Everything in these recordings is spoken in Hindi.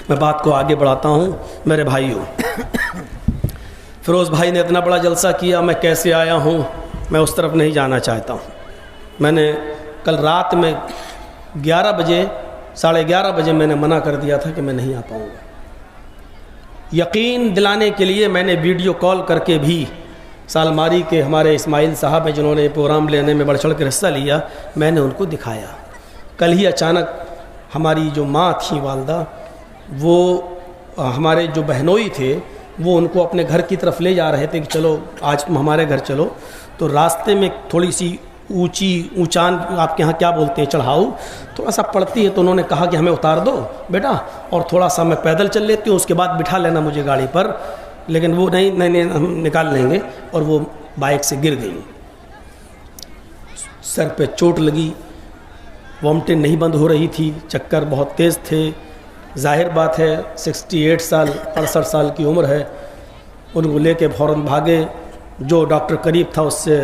मैं बात को आगे बढ़ाता हूँ। मेरे भाइयों, फ़िरोज़ भाई ने इतना बड़ा जलसा किया, मैं कैसे आया हूँ मैं उस तरफ नहीं जाना चाहता हूँ। मैंने कल रात में 11 बजे 11:30 बजे मैंने मना कर दिया था कि मैं नहीं आ पाऊँगा। यकीन दिलाने के लिए मैंने वीडियो कॉल करके भी सालमारी के हमारे इस्माइल साहब हैं जिन्होंने प्रोग्राम लेने में बढ़ चढ़ कर हिस्सा लिया, मैंने उनको दिखाया। कल ही अचानक हमारी जो माँ थी वालदा, वो हमारे जो बहनोई थे वो उनको अपने घर की तरफ ले जा रहे थे कि चलो आज तुम हमारे घर चलो। तो रास्ते में थोड़ी सी ऊंचान, आपके यहाँ क्या बोलते हैं, चढ़ाऊ थोड़ा सा पड़ती है, तो उन्होंने कहा कि हमें उतार दो बेटा और थोड़ा सा मैं पैदल चल लेती हूँ, उसके बाद बिठा लेना मुझे गाड़ी पर। लेकिन वो नहीं हम निकाल लेंगे, और वो बाइक से गिर गई। सर पे चोट लगी, वॉमिटिंग नहीं बंद हो रही थी, चक्कर बहुत तेज़ थे। जाहिर बात है 68 साल की उम्र है। उनको लेके फ़ौरन भागे, जो डॉक्टर करीब था उससे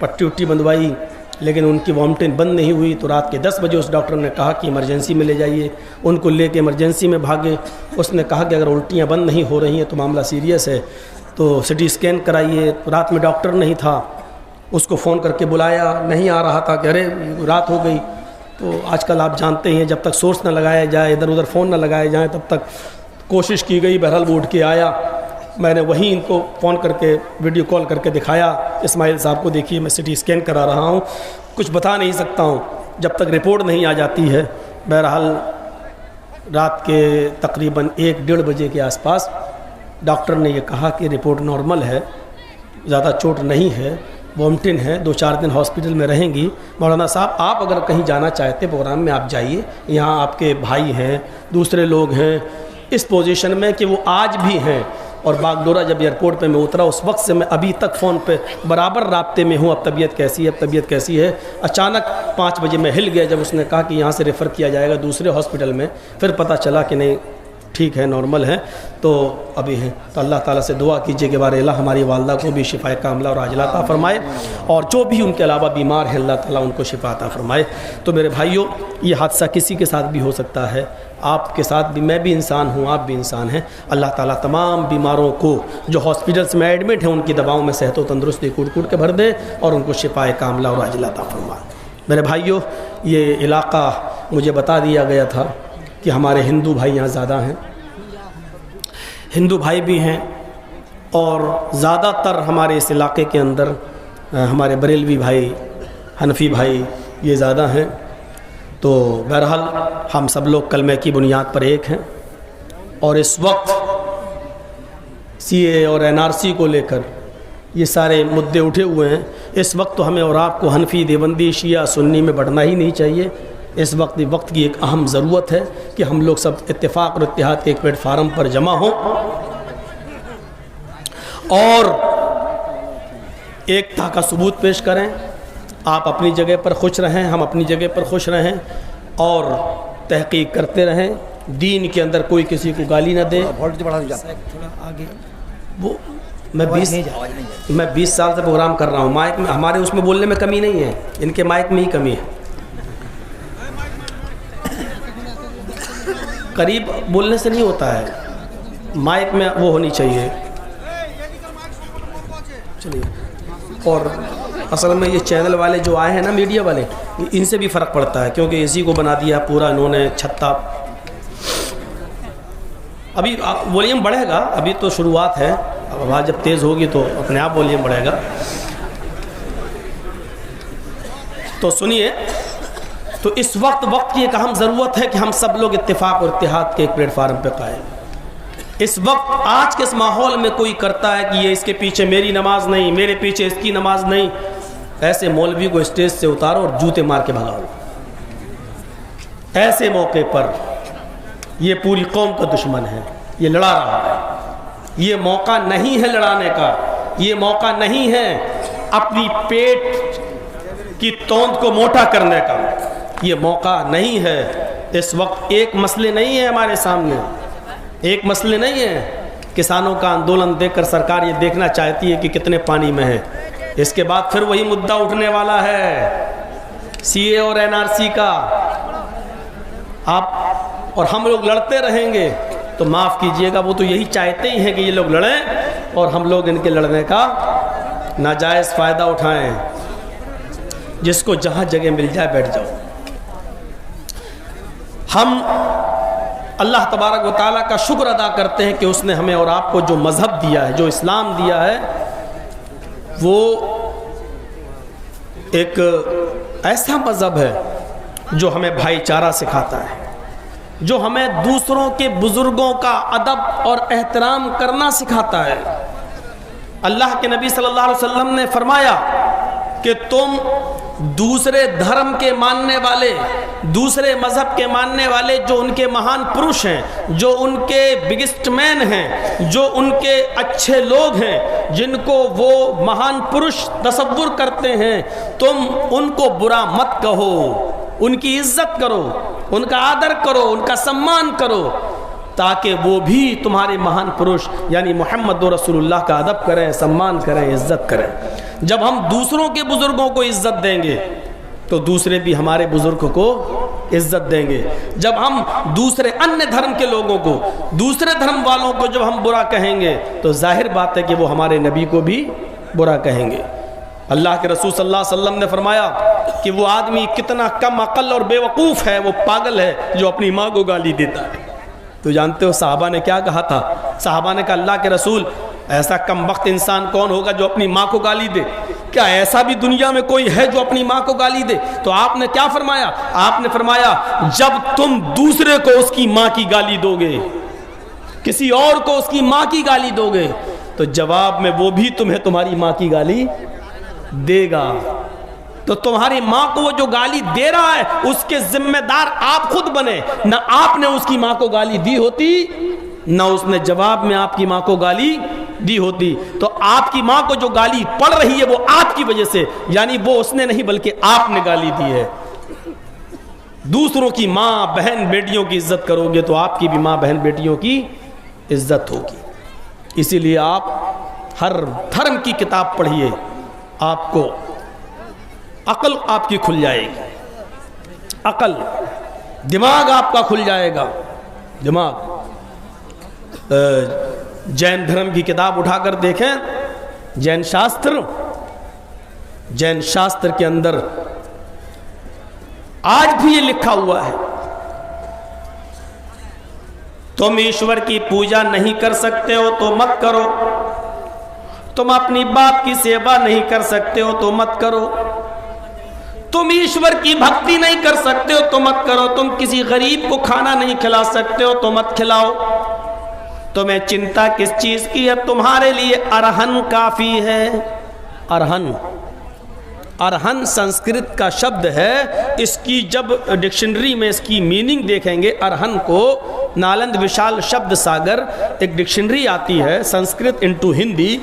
पट्टी उट्टी बंधवाई, लेकिन उनकी वॉमिटिंग बंद नहीं हुई। तो रात के 10 बजे उस डॉक्टर ने कहा कि इमरजेंसी में ले जाइए। उनको लेके इमरजेंसी में भागे। उसने कहा कि अगर उल्टियाँ बंद नहीं हो रही हैं तो मामला सीरियस है, तो सिटी स्कैन कराइए। रात में डॉक्टर नहीं था, उसको फ़ोन करके बुलाया, नहीं आ रहा था कि अरे रात हो गई। तो आजकल आप जानते हैं जब तक सोर्स ना लगाया जाए, इधर उधर फ़ोन ना लगाए जाए, तब तक कोशिश की गई। बहरहाल वो उठ के आया। मैंने वहीं इनको फ़ोन करके वीडियो कॉल करके दिखाया, इस्माइल साहब को देखिए मैं सिटी स्कैन करा रहा हूँ, कुछ बता नहीं सकता हूँ जब तक रिपोर्ट नहीं आ जाती है। बहरहाल रात के तकरीबन 1-1:30 बजे के आसपास डॉक्टर ने ये कहा कि रिपोर्ट नॉर्मल है, ज़्यादा चोट नहीं है, वॉमिटिंग है, 2-4 दिन हॉस्पिटल में रहेंगी। मौलाना साहब आप अगर कहीं जाना चाहते प्रोग्राम में आप जाइए, यहाँ आपके भाई हैं, दूसरे लोग हैं इस पोजीशन में कि वो आज भी हैं। और बागडोरा जब एयरपोर्ट पे मैं उतरा उस वक्त से मैं अभी तक फ़ोन पे बराबर राब्ते में हूँ, अब तबीयत कैसी है, अब तबीयत कैसी है। अचानक 5 बजे मैं हिल गया जब उसने कहा कि यहाँ से रेफ़र किया जाएगा दूसरे हॉस्पिटल में। फिर पता चला कि नहीं ठीक है, नॉर्मल है, तो अभी है। तो अल्लाह ताला से दुआ कीजिए कि बार अल्लाह हमारी वालदा को भी शिफाए कामिला और आजिला अता फ़रमाए, और जो भी उनके अलावा बीमार है अल्लाह ताला उनको शिफा अता फ़रमाए। तो मेरे भाइयों, ये हादसा किसी के साथ भी हो सकता है, आपके साथ भी। मैं भी इंसान हूँ, आप भी इंसान हैं। अल्लाह ताला तमाम बीमारों को जो हॉस्पिटल्स में एडमिट हैं उनकी दवाओं में सेहत व तंदुरुस्ती कूट कूट के भर दे और उनको शिफाए कामिला और आजिला अता फ़रमाए। मेरे भाइयों, ये इलाक़ा मुझे बता दिया गया था कि हमारे हिंदू भाई यहाँ ज़्यादा हैं, हिंदू भाई भी हैं, और ज़्यादातर हमारे इस इलाक़े के अंदर हमारे बरेलवी भाई, हनफी भाई ये ज़्यादा हैं। तो बहरहाल हम सब लोग कलमे की बुनियाद पर एक हैं, और इस वक्त CAA और NRC को लेकर ये सारे मुद्दे उठे हुए हैं। इस वक्त तो हमें और आपको हनफी, देवबंदी, शिया, सुन्नी में बढ़ना ही नहीं चाहिए। इस वक्त की एक अहम ज़रूरत है कि हम लोग सब इत्तेफाक और इत्तेहाद के एक प्लेटफार्म पर जमा हों और एकता का सबूत पेश करें। आप अपनी जगह पर खुश रहें, हम अपनी जगह पर खुश रहें, और तहकीक करते रहें। दीन के अंदर कोई किसी को गाली ना दे। थोड़ा आगे वो मैं 20 साल से प्रोग्राम कर रहा हूँ। माइक में हमारे उसमें बोलने में कमी नहीं है, इनके माइक में ही कमी है। करीब बोलने से नहीं होता है, माइक में वो होनी चाहिए। चलिए, और असल में ये चैनल वाले जो आए हैं ना, मीडिया वाले, इनसे भी फ़र्क पड़ता है, क्योंकि इसी को बना दिया पूरा इन्होंने छत्ता। अभी वॉल्यूम बढ़ेगा, अभी तो शुरुआत है, अब आवाज़ जब तेज़ होगी तो अपने आप वॉल्यूम बढ़ेगा। तो सुनिए, तो इस वक्त की एक अहम ज़रूरत है कि हम सब लोग इत्तेफाक और इत्तेहाद के एक प्लेटफार्म पे कायम। इस वक्त आज के इस माहौल में कोई करता है कि ये इसके पीछे मेरी नमाज नहीं, मेरे पीछे इसकी नमाज नहीं, ऐसे मौलवी को स्टेज से उतारो और जूते मार के भगाओ। ऐसे मौके पर ये पूरी कौम का दुश्मन है, ये लड़ा रहा है। ये मौका नहीं है लड़ाने का, ये मौका नहीं है अपनी पेट की तोंद को मोटा करने का, ये मौका नहीं है। इस वक्त एक मसले नहीं है हमारे सामने, एक मसले नहीं है। किसानों का आंदोलन देखकर सरकार ये देखना चाहती है कि कितने पानी में है। इसके बाद फिर वही मुद्दा उठने वाला है CAA और NRC का। आप और हम लोग लड़ते रहेंगे तो माफ़ कीजिएगा, वो तो यही चाहते ही हैं कि ये लोग लड़ें और हम लोग इनके लड़ने का नाजायज़ फ़ायदा उठाएं। जिसको जहाँ जगह मिल जाए बैठ जाओ। हम अल्लाह तबारक व तआला का शुक्र अदा करते हैं कि उसने हमें और आपको जो मज़हब दिया है, जो इस्लाम दिया है, वो एक ऐसा मज़हब है जो हमें भाईचारा सिखाता है, जो हमें दूसरों के बुज़ुर्गों का अदब और एहतराम करना सिखाता है। अल्लाह के नबी सल्लल्लाहु अलैहि वसल्लम ने फरमाया कि तुम दूसरे धर्म के मानने वाले, दूसरे मज़हब के मानने वाले, जो उनके महान पुरुष हैं, जो उनके बिगेस्ट मैन हैं, जो उनके अच्छे लोग हैं, जिनको वो महान पुरुष तसव्वुर करते हैं, तुम उनको बुरा मत कहो, उनकी इज्जत करो, उनका आदर करो, उनका सम्मान करो, ताकि वो भी तुम्हारे महान पुरुष यानी मोहम्मद रसूलुल्लाह का अदब करें, सम्मान करें, इज्जत करें। जब हम दूसरों के बुज़ुर्गों को इज्जत देंगे तो दूसरे भी हमारे बुज़ुर्ग को इज्जत देंगे। जब हम दूसरे अन्य धर्म के लोगों को, दूसरे धर्म वालों को जब हम बुरा कहेंगे तो जाहिर बात है कि वो हमारे नबी को भी बुरा कहेंगे। अल्लाह के रसूल सल्लल्लाहु अलैहि वसल्लम ने फरमाया कि वो आदमी कितना कम अकल और बेवकूफ़ है, वो पागल है जो अपनी माँ को गाली देता है। तो जानते हो साहबा ने क्या कहा था? साहबा ने कहा, अल्लाह के रसूल, ऐसा कम वक्त इंसान कौन होगा जो अपनी माँ को गाली दे? क्या ऐसा भी दुनिया में कोई है जो अपनी माँ को गाली दे? तो आपने क्या फरमाया? आपने फरमाया, जब तुम दूसरे को उसकी माँ की गाली दोगे, किसी और को उसकी माँ की गाली दोगे, तो जवाब में वो भी तुम्हें तुम्हारी माँ की गाली देगा। तो तुम्हारी माँ को वो जो गाली दे रहा है उसके जिम्मेदार आप खुद बने। ना आपने उसकी माँ को गाली दी होती, ना उसने जवाब में आपकी माँ को गाली दी होती। तो आपकी माँ को जो गाली पड़ रही है वो आपकी वजह से, यानी वो उसने नहीं बल्कि आपने गाली दी है। दूसरों की माँ बहन बेटियों की इज्जत करोगे तो आपकी भी माँ बहन बेटियों की इज्जत होगी। इसीलिए आप हर धर्म की किताब पढ़िए, आपको अकल आपकी खुल जाएगी, अकल, दिमाग आपका खुल जाएगा। दिमाग, जैन धर्म की किताब उठाकर देखें, जैन शास्त्र, जैन शास्त्र के अंदर आज भी ये लिखा हुआ है, तुम ईश्वर की पूजा नहीं कर सकते हो तो मत करो, तुम अपनी बाप की सेवा नहीं कर सकते हो तो मत करो, तुम ईश्वर की भक्ति नहीं कर सकते हो तो मत करो, तुम किसी गरीब को खाना नहीं खिला सकते हो तो मत खिलाओ, तुम्हें चिंता किस चीज की है, तुम्हारे लिए अरहन काफी है। अरहन, अरहन संस्कृत का शब्द है। इसकी जब डिक्शनरी में इसकी मीनिंग देखेंगे, अरहन को नालंद विशाल शब्द सागर एक डिक्शनरी आती है, संस्कृत इनटू हिंदी,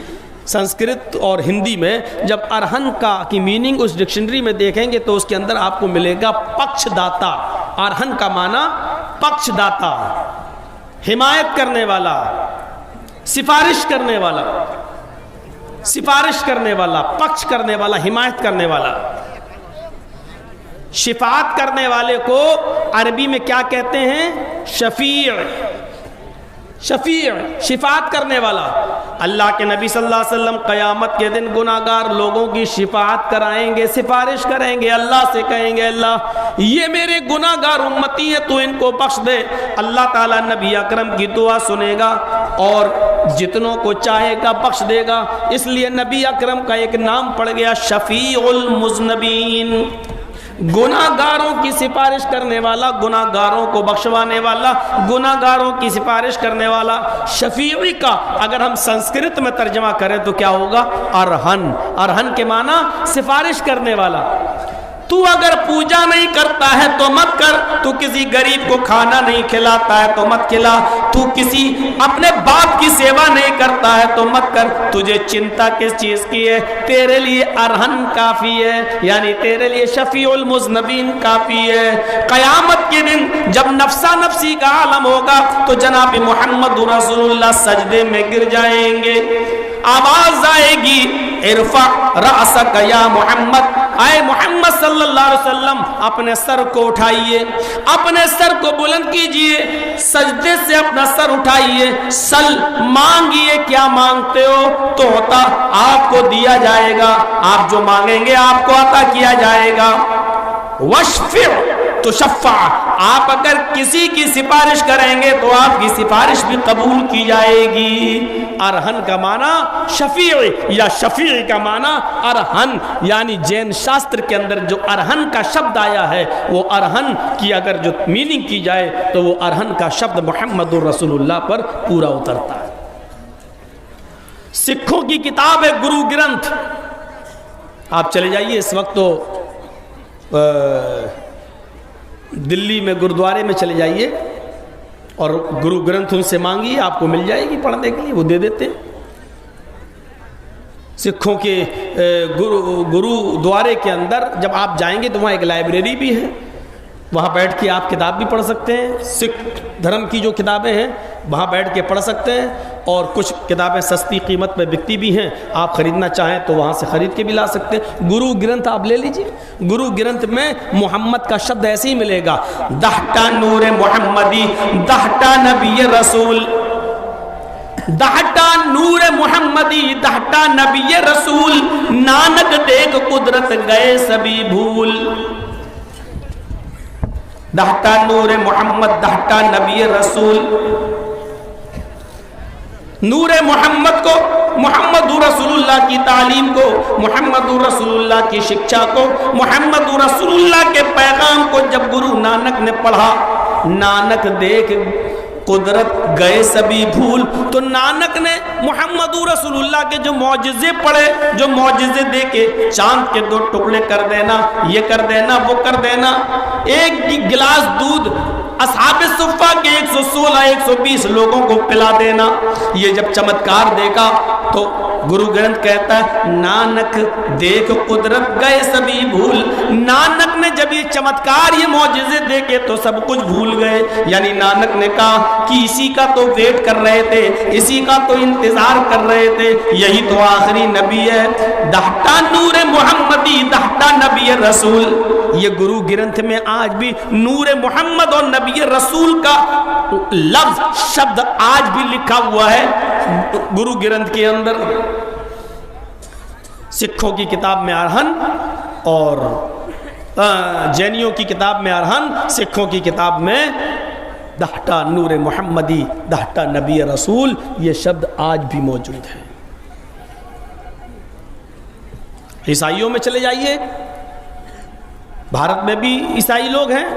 संस्कृत और हिंदी में जब अरहन का की मीनिंग उस डिक्शनरी में देखेंगे तो उसके अंदर आपको मिलेगा पक्षदाता। अरहन का माना पक्षदाता, हिमायत करने वाला, सिफारिश करने वाला, सिफारिश करने वाला, पक्ष करने वाला, हिमायत करने वाला। शिफात करने वाले को अरबी में क्या कहते हैं? शफीअ। शफीअ, शिफात करने वाला। अल्लाह के नबी सल्लल्लाहु अलैहि वसल्लम क़यामत के दिन गुनाहगार लोगों की शिफात कराएंगे, सिफारिश करेंगे, अल्लाह से कहेंगे, अल्लाह ये मेरे गुनाहगार उम्मती हैं, तू इनको बख्श दे। अल्लाह ताला नबी अकरम की दुआ सुनेगा और जितनों को चाहेगा बख्श देगा। इसलिए नबी अकरम का एक नाम पड़ गया, शफीउल मुज़नबीन, गुनाहगारों की सिफारिश करने वाला, गुनाहगारों को बख्शवाने वाला, गुनाहगारों की सिफारिश करने वाला। शफीई का अगर हम संस्कृत में तर्जमा करें तो क्या होगा? अरहन। अरहन के माना सिफारिश करने वाला। तू अगर पूजा नहीं करता है तो मत कर, तू किसी गरीब को खाना नहीं खिलाता है तो मत खिला, तू किसी अपने बाप की सेवा नहीं करता है तो मत कर, तुझे चिंता किस चीज की है? तेरे लिए अरहन काफी है, यानी तेरे लिए शफीउल मुज़नबीन काफी है। क़यामत के दिन जब नफ्सा नफ्सी का आलम होगा तो जनाब मोहम्मद रसूलुल्लाह सजदे में गिर जाएंगे, आवाज आएगी, इरफा रअसक या मोहम्मद, आए मोहम्मद सल्लल्लाहु अलैहि वसल्लम अपने सर को उठाइए, अपने सर को बुलंद कीजिए, सजदे से अपना सर उठाइए, सल मांगिए, क्या मांगते हो तो होता आपको दिया जाएगा, आप जो मांगेंगे आपको अता किया जाएगा। वशफिर तो शफ़ा, आप अगर किसी की सिफारिश करेंगे तो आपकी सिफारिश भी कबूल की जाएगी। अरहन का माना शफी या शफी का माना अरहन, यानी जैन शास्त्र के अंदर जो अरहन का शब्द आया है वो अरहन की अगर जो मीनिंग की जाए तो वो अरहन का शब्द मुहम्मदुर रसूलुल्लाह पर पूरा उतरता है। सिखों की किताब है गुरु ग्रंथ, आप चले जाइए इस वक्त तो दिल्ली में गुरुद्वारे में चले जाइए और गुरु ग्रंथ उनसे मांगिए, आपको मिल जाएगी पढ़ने के लिए, वो दे देते हैं। सिखों के गुरुद्वारे के अंदर जब आप जाएंगे तो वहाँ एक लाइब्रेरी भी है, वहाँ बैठ के आप किताब भी पढ़ सकते हैं, सिख धर्म की जो किताबें हैं वहाँ बैठ के पढ़ सकते हैं, और कुछ किताबें सस्ती कीमत पे बिकती भी हैं, आप ख़रीदना चाहें तो वहाँ से ख़रीद के भी ला सकते हैं। गुरु ग्रंथ आप ले लीजिए, गुरु ग्रंथ में मोहम्मद का शब्द ऐसे ही मिलेगा, दहटा नूर मोहम्मदी, दहटा नबी रसूल, दहटा नूर मोहम्मदी, दहटा नबी रसूल, नानक देख कुदरत गए सभी भूल। दहटा नूर मोहम्मद, दहटा नबी रसूल, नूर मोहम्मद को, मोहम्मद रसूलुल्लाह की तालीम को, मोहम्मद रसूलुल्लाह की शिक्षा को, मोहम्मद रसूलुल्लाह के पैगाम को जब गुरु नानक ने पढ़ा, नानक देख कुदरत गए सभी भूल, तो नानक ने मोहम्मद रसूलुल्लाह के जो मौजिज़े पढ़े, जो मौजिज़े देके चांद के 2 टुकड़े कर देना, ये कर देना, वो कर देना, एक गिलास दूध असहाबे सुफ़्फ़ा के 116-120 लोगों को पिला देना, ये जब चमत्कार देखा तो गुरु ग्रंथ कहता है नानक देख कुदरत गए सभी भूल। नानक ने जब ये चमत्कार, ये मौजिज़े देखे तो सब कुछ भूल गए, यानी नानक ने कहा कि इसी का तो वेट कर रहे थे, इसी का तो इंतजार कर रहे थे, यही तो आखिरी नबी है। दहटा नूर मोहम्मदी, दहटा नबी रसूल, ये गुरु ग्रंथ में आज भी नूर मोहम्मद और नबी रसूल का लफ्ज शब्द आज भी लिखा हुआ है गुरु ग्रंथ के अंदर। सिखों की किताब में अरहन और जैनियों की किताब में अरहन, सिखों की किताब में दहटा नूर मोहम्मदी, दहटा नबी रसूल, ये शब्द आज भी मौजूद है। ईसाइयों में चले जाइए, भारत में भी ईसाई लोग हैं,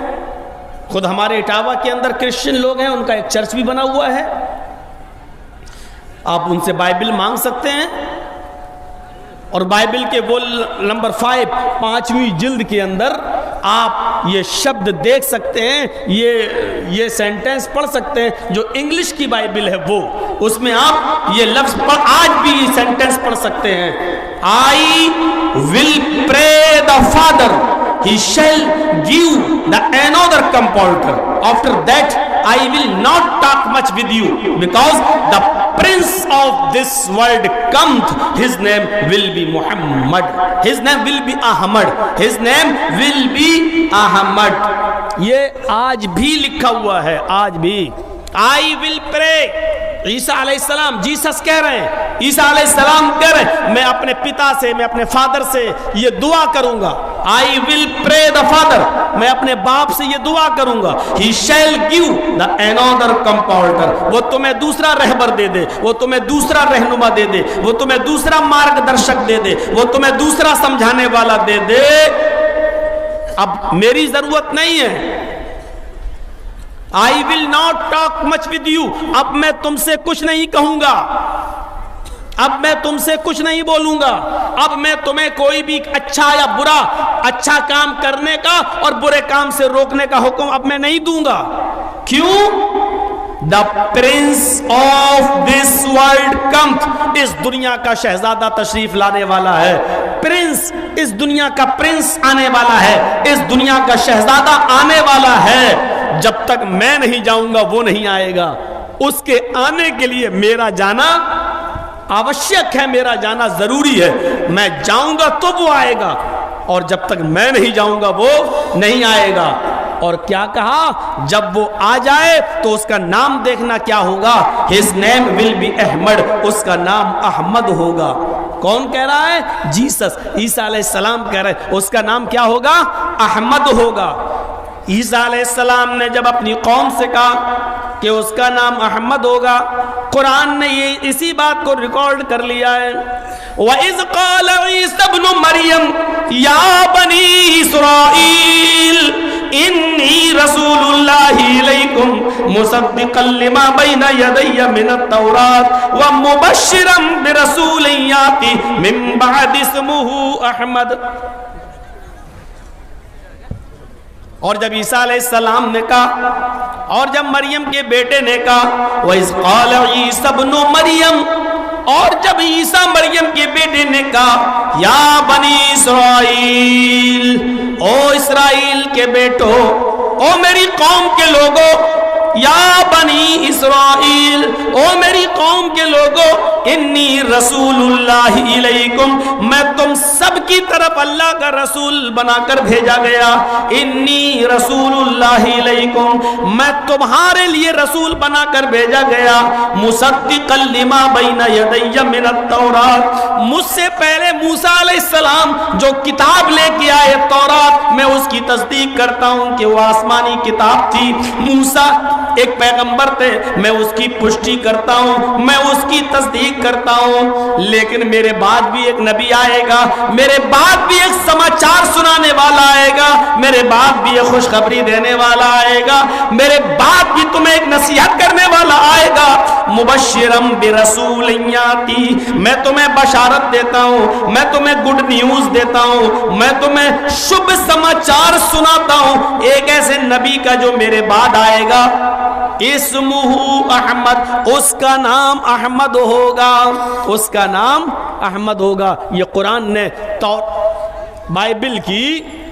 खुद हमारे इटावा के अंदर क्रिश्चियन लोग हैं, उनका एक चर्च भी बना हुआ है, आप उनसे बाइबल मांग सकते हैं, और बाइबल के वो नंबर 5 5वीं जिल्द के अंदर आप ये शब्द देख सकते हैं, ये सेंटेंस पढ़ सकते हैं, जो इंग्लिश की बाइबल है वो, उसमें आप ये लफ्ज पढ़, आज भी सेंटेंस पढ़ सकते हैं, I will pray the father, he shall give the another comforter, after that I will not talk much with you, because the prince of this world cometh, his name will be Muhammad, his name will be Ahmad, his name will be Ahmad। ये आज भी लिखा हुआ है, आज भी। I will pray, ईसा अलैहिस्सलाम, जीसस कह रहे हैं, ईसा अलैहिस्सलाम कह रहे हैं, मैं अपने पिता से, मैं अपने फादर से ये दुआ करूंगा, I will pray the father, मैं अपने बाप से ये दुआ करूंगा, he shall give the another comforter, वो तुम्हें दूसरा रहबर दे दे, वो तुम्हें दूसरा रहनुमा दे दे, वो तुम्हें दूसरा मार्गदर्शक दे दे, वो तुम्हें दूसरा समझाने वाला दे दे। अब मेरी जरूरत नहीं है, I will not talk much with you, अब मैं तुमसे कुछ नहीं कहूंगा, अब मैं तुमसे कुछ नहीं बोलूंगा, अब मैं तुम्हें कोई भी अच्छा या बुरा, अच्छा काम करने का और बुरे काम से रोकने का हुक्म अब मैं नहीं दूंगा। क्यों? The prince of this world cometh, इस दुनिया का शहजादा तशरीफ लाने वाला है, प्रिंस, इस दुनिया का प्रिंस आने वाला है, इस दुनिया का शहजादा आने वाला है। जब तक मैं नहीं जाऊंगा वो नहीं आएगा, उसके आने के लिए मेरा जाना आवश्यक है, मेरा जाना जरूरी है, मैं जाऊंगा तो वो आएगा, और जब तक मैं नहीं जाऊंगा वो नहीं आएगा। और क्या कहा, जब वो आ जाए तो उसका नाम देखना क्या होगा, his name will be Ahmed, उसका नाम अहमद होगा। कौन कह रहा है, जीसस, ईसा अलैहिस्सलाम कह रहे हैं, उसका नाम क्या होगा, अहमद होगा। ईसा अलैहिस्सलाम ने जब अपनी कौम से कहा कि उसका नाम अहमद होगा, कुरान ने ये इसी बात को रिकॉर्ड कर लिया है। वइज़ क़ाल ईसा इब्नु मरियम या बनी इस्राईल इन्नी रसूलुल्लाहि इलैकुम मुसद्दिक़न लिमा बैना यदैया मिनत तौरात व मुबश्शिरन बिरसूलिन याती मिन बअद इस्मुहु अहमद। और जब ईसा अलैहिस्सलाम ने कहा, और जब मरियम के बेटे ने कहा, वइज़ क़ाल ईसा इब्नु मरियम, और जब ईसा मरियम के बेटे ने कहा, या बनी इस्राईल, ओ इस्राइल के बेटो, ओ मेरी कौम के लोगों, या बनी इस्राईल, ओ मेरी कौम के लोगों, इन्नी रसूलुल्लाहि इलैकुम, मैं तुम सब की तरफ अल्लाह का रसूल बनाकर भेजा गया। इन्नी रसूलुल्लाहि इलैकुम, मैं तुम्हारे लिए रसूल बनाकर भेजा गया। मुसद्दिक़न लिमा बैना यदैया मिनत तौरात, मुझसे पहले मूसा अलैहिस्सलाम जो किताब लेके आए तौरात, मैं उसकी तस्दीक करता हूँ कि वो आसमानी किताब थी। मूसा एक पैगंबर थे, मैं उसकी पुष्टि करता हूँ, मैं उसकी तस्दीक करता हूँ। लेकिन मेरे बाद भी एक नबी आएगा, मेरे बाद भी एक समाचार सुनाने वाला आएगा, मेरे बाद भी एक खुशखबरी देने वाला आएगा, मेरे बाद भी तुम्हें एक नसीहत करने वाला आएगा। मुबश्शिरम बिरसूलिन याती, मैं तुम्हें बशारत देता हूँ, मैं तुम्हें गुड न्यूज देता हूँ, मैं तुम्हें शुभ समाचार सुनाता हूँ, एक ऐसे नबी का जो मेरे बाद आएगा। इस्मुहु अहमद, उसका नाम अहमद होगा, उसका नाम अहमद होगा। ये कुरान ने तो बाइबल की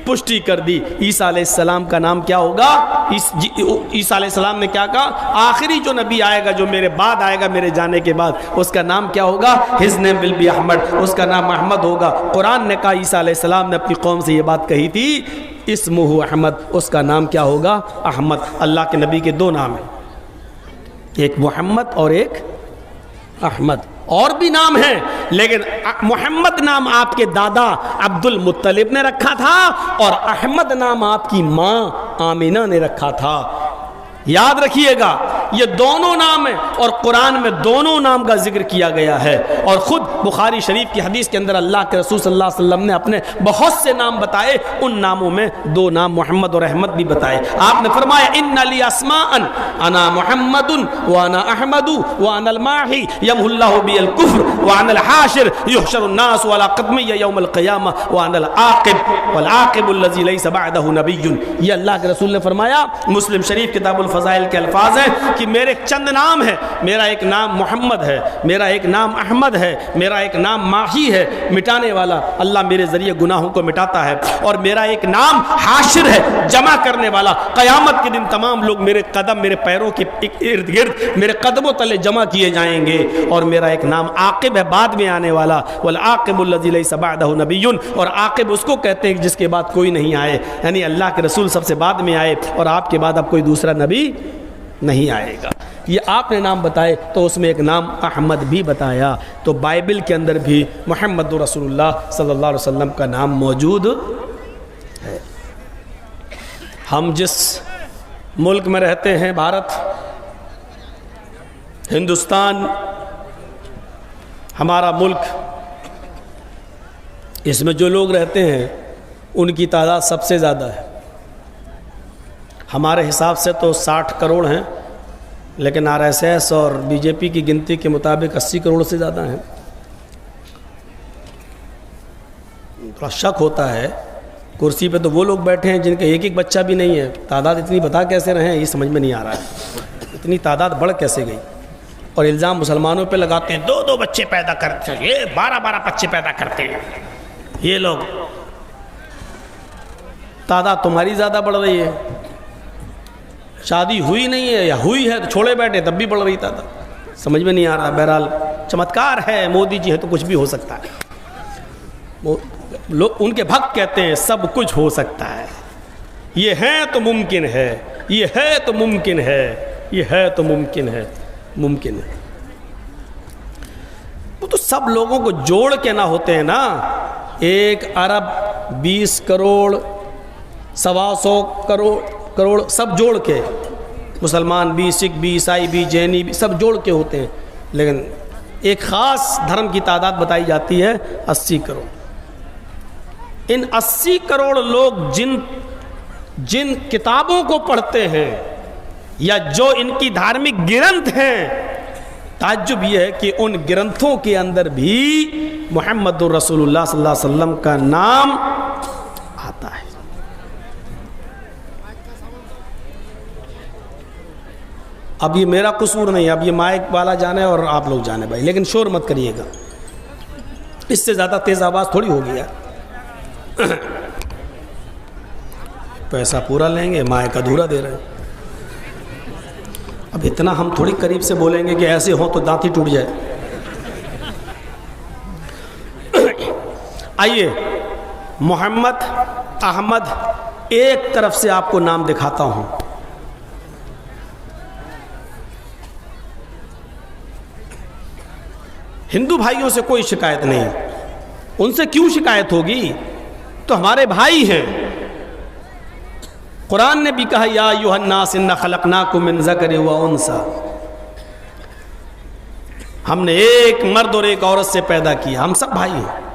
पुष्टि कर दी। ईसा अलैहिस्सलाम का नाम क्या होगा, ईसा अलैहिस्सलाम ने क्या कहा, आखिरी जो नबी आएगा, जो मेरे बाद आएगा, मेरे जाने के बाद, उसका नाम क्या होगा, his name will be Ahmed, उसका नाम अहमद होगा। कुरान ने कहा, ईसा अलैहिस्सलाम ने अपनी कौम से ये बात कही थी, इस्मुहु अहमद, उसका नाम क्या होगा, अहमद। अल्लाह के नबी के दो नाम हैं, एक मोहम्मद और एक अहमद। और भी नाम है, लेकिन मोहम्मद नाम आपके दादा अब्दुल मुत्तलिब ने रखा था, और अहमद नाम आपकी माँ आमिना ने रखा था। याद रखिएगा, ये दोनों नाम है, और कुरान में दोनों नाम का जिक्र किया गया है। और खुद बुखारी शरीफ की हदीस के अंदर अल्लाह के रसूल सल्लल्लाहु अलैहि वसल्लम ने अपने बहुत से नाम बताए, उन नामों में दो नाम मोहम्मद और अहमद भी बताए। आपने फरमाया, इन्ना ली अस्माअन अना मुहम्मदुन व अना अहमदु व अना अल माही यमहुल्लाहु बिल कुफ्र व अना अल हाशिर युहशरुन नास अला क़दमैया यौमल क़ियामा व अना अल आक़िब वल आक़िबुल लज़ी लैसा बअदहु नबिय्युन। ये अल्लाह के रसूल ने फरमाया। मुस्लिम शरीफ किताबुल फ़ज़ाइल के अल्फाज हैं कि मेरे चंद नाम है, मेरा एक नाम मोहम्मद है, मेरा एक नाम अहमद है, मेरा एक नाम माही है, मिटाने वाला, अल्लाह मेरे जरिए गुनाहों को मिटाता है, और मेरा एक नाम हाशिर है, जमा करने वाला। क़यामत के दिन तमाम लोग मेरे कदम, मेरे पैरों के इर्द गिर्द, मेरे कदमों तले जमा किए जाएंगे। और मेरा एक नाम आकिब है, बाद में आने वाला, वल आकिबुल लज़ी लैसा बअदहु नबिय्युन, और आकिब उसको कहते हैं जिसके बाद कोई नहीं आए, यानी अल्लाह के रसूल सबसे बाद में आए, और आपके बाद अब कोई दूसरा नबी नहीं आएगा। ये आपने नाम बताए, तो उसमें एक नाम अहमद भी बताया। तो बाइबल के अंदर भी मुहम्मद रसूलुल्लाह सल्लल्लाहु अलैहि वसल्लम का नाम मौजूद है। हम जिस मुल्क में रहते हैं, भारत, हिंदुस्तान हमारा मुल्क, इसमें जो लोग रहते हैं उनकी तादाद सबसे ज़्यादा है। हमारे हिसाब से तो 60 करोड़ हैं, लेकिन आरएसएस और बीजेपी की गिनती के मुताबिक 80 करोड़ से ज़्यादा हैं। थोड़ा शक होता है, कुर्सी पे तो वो लोग बैठे हैं जिनका एक एक बच्चा भी नहीं है। तादाद इतनी बता कैसे रहे हैं, ये समझ में नहीं आ रहा है। इतनी तादाद बढ़ कैसे गई? और इल्ज़ाम मुसलमानों पे लगाते हैं, 2-2 बच्चे पैदा करते हैं, ये 12-12 बच्चे पैदा करते हैं ये लोग। तादाद तुम्हारी ज़्यादा बढ़ रही है। शादी हुई नहीं है, या हुई है तो छोड़े बैठे, तब भी बढ़ रही तादाद। समझ में नहीं आ रहा। बहरहाल चमत्कार है, मोदी जी है तो कुछ भी हो सकता है। वो लोग उनके भक्त कहते हैं सब कुछ हो सकता है, ये है तो मुमकिन है, ये है तो मुमकिन है, ये है तो मुमकिन है, मुमकिन है। वो तो सब लोगों को जोड़ के ना होते हैं ना, 1 अरब 20 करोड़ 125 करोड़ सब जोड़ के, मुसलमान भी, सिख भी, ईसाई भी, जैनी भी, सब जोड़ के होते हैं। लेकिन एक ख़ास धर्म की तादाद बताई जाती है 80 करोड़। इन 80 करोड़ लोग जिन किताबों को पढ़ते हैं या जो इनकी धार्मिक ग्रंथ हैं, ताज्जुब यह है कि उन ग्रंथों के अंदर भी मुहम्मदुर रसूलुल्लाह सल्लल्लाहु अलैहि वसल्लम का नाम आता है। अब ये मेरा कसूर नहीं है, अब ये माइक वाला जाने और आप लोग जाने भाई, लेकिन शोर मत करिएगा, इससे ज़्यादा तेज़ आवाज़ थोड़ी होगी यार। पैसा पूरा लेंगे, माइक अधूरा दे रहे हैं। अब इतना हम थोड़ी करीब से बोलेंगे कि ऐसे हो तो दांत ही टूट जाए। आइए मोहम्मद अहमद एक तरफ से आपको नाम दिखाता हूं। हिंदू भाइयों से कोई शिकायत नहीं, उनसे क्यों शिकायत होगी, तो हमारे भाई हैं। कुरान ने भी कहा या अय्युहन्नास इन्ना खलक़नाकुम मिन ज़करिन व उन्सा, हमने एक मर्द और एक औरत से पैदा किया, हम सब भाई हैं।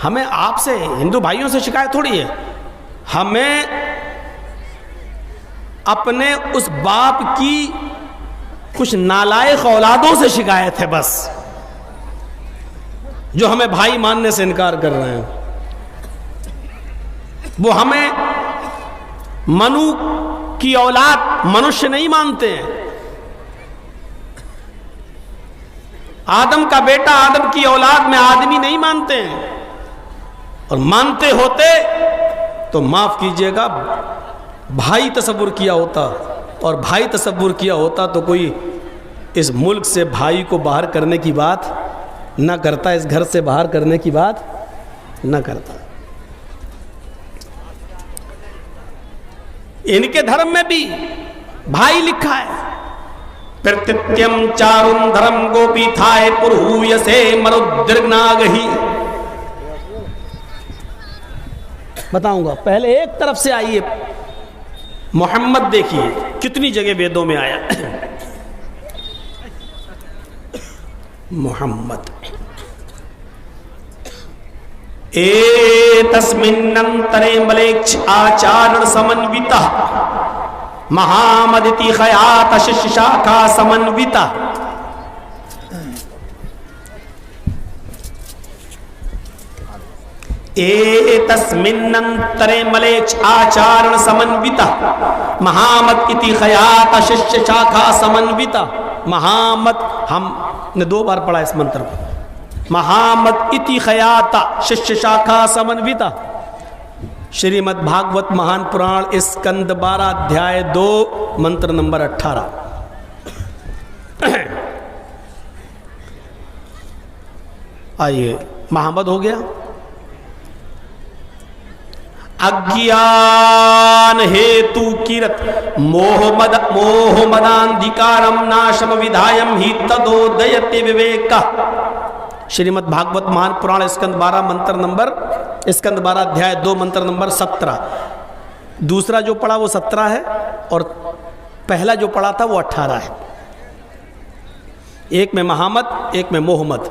हमें आपसे हिंदू भाइयों से शिकायत थोड़ी है, हमें अपने उस बाप की कुछ नालायक औलादों से शिकायत है बस, जो हमें भाई मानने से इनकार कर रहे हैं। वो हमें मनु की औलाद मनुष्य नहीं मानते हैं, आदम का बेटा आदम की औलाद में आदमी नहीं मानते हैं, और मानते होते तो माफ कीजिएगा भाई तसव्वुर किया होता, और भाई तसव्वुर किया होता तो कोई इस मुल्क से भाई को बाहर करने की बात न करता, इस घर से बाहर करने की बात न करता। इनके धर्म में भी भाई लिखा है, प्रत्यत्यम चारुन धर्म गोपी थाए पुरहूयसे मरुद्रनागही। बताऊंगा, पहले एक तरफ से आइए। मोहम्मद देखिए कितनी जगह वेदों में आया मोहम्मद। तस्मिन्नन्तरे मलेक्ष आचारण समन्विता महामदिति खयात शिष्य शाखा समन्विता। तस्मिन्नन्तरे मलेक्ष आचारण समन्विता महामद इति खयात शिष्य शाखा समन्विता। महामद हमने 2 बार पढ़ा इस मंत्र को, महामद इति खयाता शिष्य शाखा समन्विता। श्रीमद् भागवत महान पुराण स्कंद 12 अध्याय 2 मंत्र नंबर 18। आइए, महामद हो गया। अज्ञान हेतु किरत मोह मदांधिकारम नाशम विधायम ही तदोदयते विवेक। श्रीमद् भागवत महान पुराण स्कंद 12 मंत्र नंबर स्कंद 12 अध्याय 2 मंत्र नंबर 17। दूसरा जो पढ़ा वो 17 है और पहला जो पढ़ा था वो 18 है। एक में महामद, एक में मोहम्मद।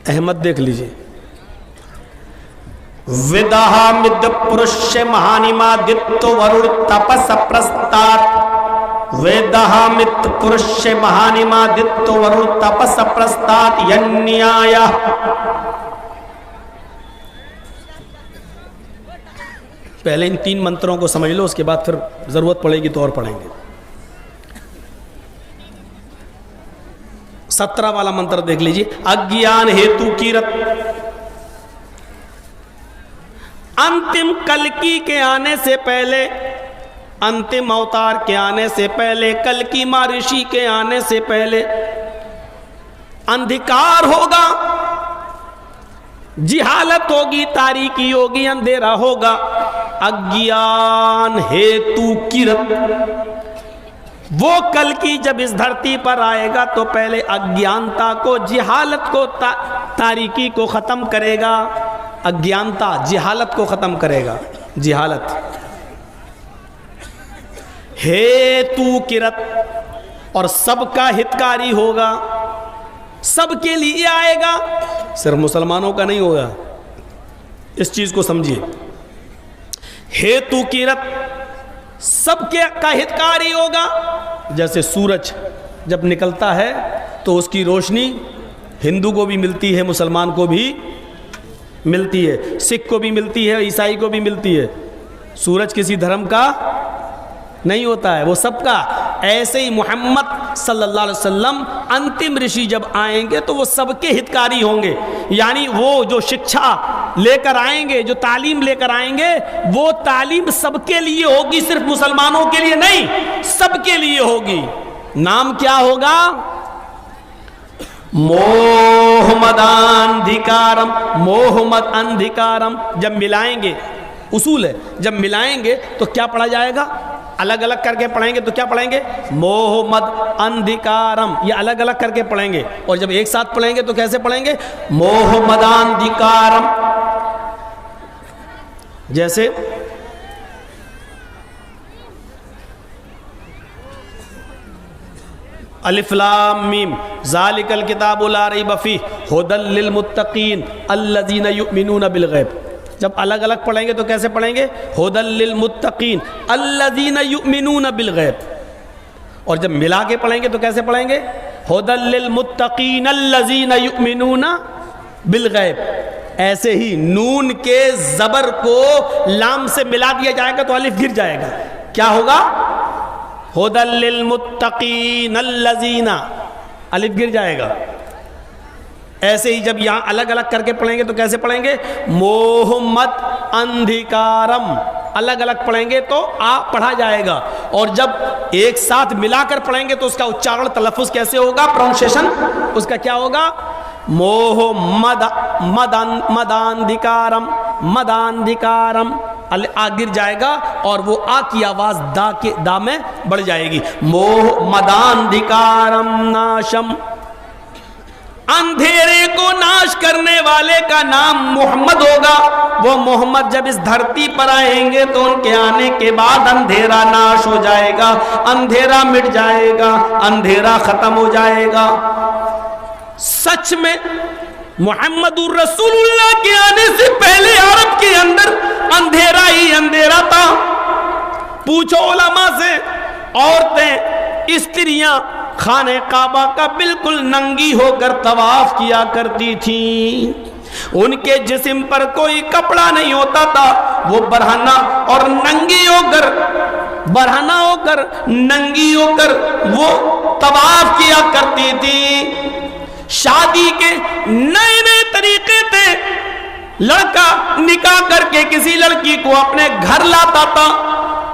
अहमद देख लीजिए। विदहामिद पुरुष महानिमादित्य वरुण तपस प्रस्तात्। वेदहामित पुरुष महानिमादित्य वरुण तपस प्रस्तात् यन्याय। पहले इन 3 मंत्रों को समझ लो, उसके बाद फिर जरूरत पड़ेगी तो और पढ़ेंगे। 17 वाला मंत्र देख लीजिए। अज्ञान हेतु कीरत। अंतिम कल्कि के आने से पहले अंतिम अवतार के आने से पहले, कल की महर्षि के आने से पहले अंधकार होगा, जिहालत होगी, तारीकी होगी, अंधेरा होगा। अज्ञान हेतु किरत, वो कल की जब इस धरती पर आएगा तो पहले अज्ञानता को, जिहालत को, तारीकी को खत्म करेगा। अज्ञानता जिहालत को खत्म करेगा। जिहालत हेतु किरत, और सबका हितकारी होगा, सबके लिए आएगा, सिर्फ मुसलमानों का नहीं होगा। इस चीज को समझिए। हेतु किरत, सबके का हितकारी होगा। जैसे सूरज जब निकलता है तो उसकी रोशनी हिंदू को भी मिलती है, मुसलमान को भी मिलती है, सिख को भी मिलती है, ईसाई को भी मिलती है। सूरज किसी धर्म का नहीं होता है, वो सबका। ऐसे ही मोहम्मद सल्लल्लाहु अलैहि वसल्लम अंतिम ऋषि जब आएंगे तो वो सबके हितकारी होंगे। यानी वो जो शिक्षा लेकर आएंगे, जो तालीम लेकर आएंगे, वो तालीम सबके लिए होगी, सिर्फ मुसलमानों के लिए नहीं, सबके लिए होगी। नाम क्या होगा? मोहम्मदांधिकारम। मोहम्मद अंधिकारम जब मिलाएंगे, उसूल है, जब मिलाएंगे तो क्या पढ़ा जाएगा? अलग अलग करके पढ़ेंगे तो क्या पढ़ेंगे? मोहम्मद अंधिकारम, ये अलग अलग करके पढ़ेंगे। और जब एक साथ पढ़ेंगे तो कैसे पढ़ेंगे? मोहम्मदांधिकारम। जैसे अलिफ लाम मीम ज़ालिकल किताबु ला रैब फीह हुदल लिल मुत्तकीन अल्लज़ीना युमिनूना बिल गैब। जब अलग अलग पढ़ेंगे तो कैसे पढ़ेंगे? हुदल लिल मुत्तकीन अल्लज़ीना युमिनूना बिल गैब। और जब मिला के पढ़ेंगे तो कैसे पढ़ेंगे? हुदल लिल मुत्तकीन अल्लज़ीना युमिनूना बिल गैब। ऐसे ही नून के जबर को लाम से मिला दिया जाएगा तो अलिफ गिर जाएगा। क्या होगा? हुदल लिल मुत्तकीन अल्लज़ीना, अलिफ गिर जाएगा। ऐसे ही जब यहां अलग अलग करके पढ़ेंगे तो कैसे पढ़ेंगे? मोहम्मद अंधिकारम। अलग अलग पढ़ेंगे तो आ पढ़ा जाएगा। और जब एक साथ मिलाकर पढ़ेंगे तो उसका उच्चारण, तलफ़ुज़ कैसे होगा? प्रोनाउंसिएशन उसका क्या होगा? मोहम्मद मदांधिकारम, मदांधिकारम। आ गिर जाएगा और वो आ की आवाज दा में बढ़ जाएगी। मोहम्मदांधिकारम नाशम। अंधेरे को नाश करने वाले का नाम मोहम्मद होगा। वो मोहम्मद जब इस धरती पर आएंगे तो उनके आने के बाद अंधेरा नाश हो जाएगा, अंधेरा मिट जाएगा, अंधेरा खत्म हो जाएगा। सच में मुहम्मदुर रसूलुल्लाह के आने से पहले अरब के अंदर अंधेरा ही अंधेरा था। पूछो उलमा से, औरतें, स्त्रियां खाने काबा का बिल्कुल नंगी होकर तवाफ किया करती थी। उनके जिस्म पर कोई कपड़ा नहीं होता था। वो बरहना और नंगी होकर, बरहना होकर, नंगी होकर वो तवाफ किया करती थी। शादी के नए नए तरीके थे। लड़का निकाह करके किसी लड़की को अपने घर लाता था,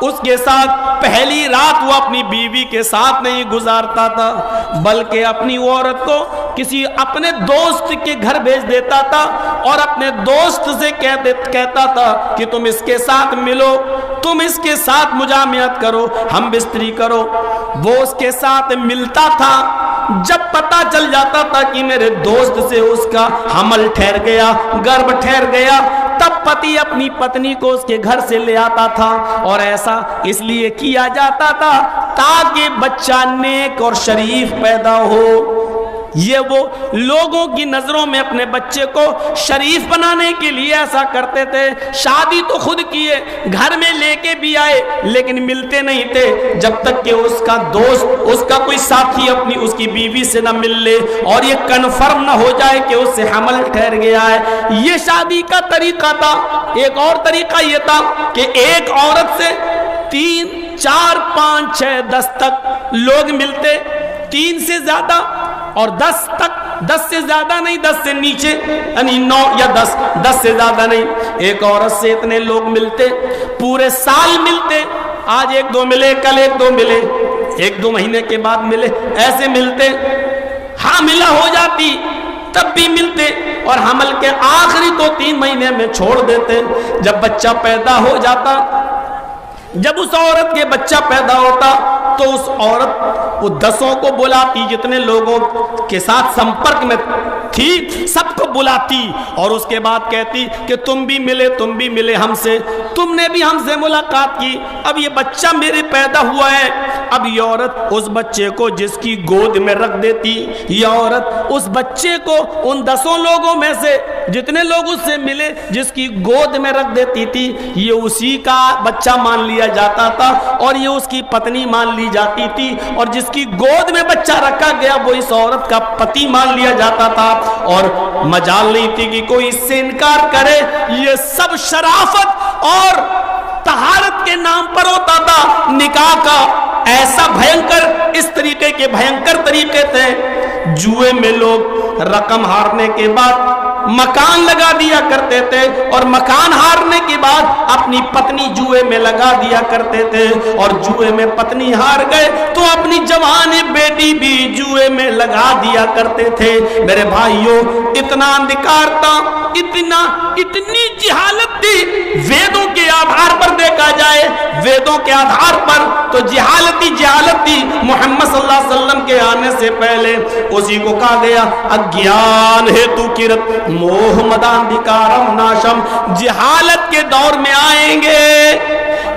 उसके साथ पहली रात वो अपनी बीवी के साथ नहीं गुजारता था, बल्कि अपनी औरत को किसी अपने दोस्त के घर भेज देता था और अपने दोस्त से कहता था कि तुम इसके साथ मिलो, तुम इसके साथ मुजामियत करो, हम बिस्तरी करो। वो उसके साथ मिलता था। जब पता चल जाता था कि मेरे दोस्त से उसका हमल ठहर गया, गर्भ ठहर गया, तब पति अपनी पत्नी को उसके घर से ले आता था। और ऐसा इसलिए किया जाता था ताकि बच्चा नेक और शरीफ पैदा हो। ये वो लोगों की नजरों में अपने बच्चे को शरीफ बनाने के लिए ऐसा करते थे। शादी तो खुद किए, घर में लेके भी आए, लेकिन मिलते नहीं थे जब तक कि उसका दोस्त, उसका कोई साथी अपनी उसकी बीवी से न मिल ले और ये कन्फर्म न हो जाए कि उससे हमल ठहर गया है। ये शादी का तरीका था। एक और तरीका ये था कि एक औरत से 3, 4, 5, 6, 10 तक लोग मिलते, 3 से ज्यादा और 10 तक, 10 से ज्यादा नहीं, 10 से नीचे, यानी 9 या 10 से ज्यादा नहीं। एक औरत से इतने लोग मिलते, पूरे साल मिलते। आज एक दो मिले, कल एक दो मिले, एक दो महीने के बाद मिले, ऐसे मिलते, हामिला हो जाती तब भी मिलते, और हमल के आखिरी 2-3 महीने में छोड़ देते। जब बच्चा पैदा हो जाता, जब उस औरत के बच्चा पैदा होता तो उस औरत वो 10 को बुलाती, जितने लोगों के साथ संपर्क में थी सबको बुलाती, और उसके बाद कहती कि तुम भी मिले हमसे, तुमने भी हमसे मुलाकात की, अब ये बच्चा मेरे पैदा हुआ है। अब ये औरत उस बच्चे को जिसकी गोद में रख देती, ये औरत उस बच्चे को उन 10 लोगों में से जितने लोग उससे मिले जिसकी गोद में रख देती थी, ये उसी का बच्चा मान लिया जाता था, और ये उसकी पत्नी मान ली जाती थी, और जिसकी गोद में बच्चा रखा गया वो इस औरत का पति मान लिया जाता था, और मजाल नहीं थी कि कोई इससे इनकार करे। ये सब शराफत और तहारत के नाम पर होता था। निकाह का ऐसा भयंकर, इस तरीके के भयंकर तरीके थे, जुए में लोग रकम हारने के बाद मकान लगा दिया करते थे, और मकान हारने के बाद अपनी पत्नी जुए में लगा दिया करते थे, और जुए में पत्नी हार गए तो अपनी जवान बेटी भी जुए में लगा दिया करते थे। मेरे भाइयों, इतना अंधकार था, इतनी जिहालत थी। वेदों के आधार पर देखा जाए, वेदों के आधार पर तो जिहालत थी। मोहम्मद सल्लल्लाहु अलैहि वसल्लम के आने से पहले उसी को कहा गया, अज्ञान हेतु किरत मोह मदांधिकारम नाशम। जिहालत के दौर में आएंगे,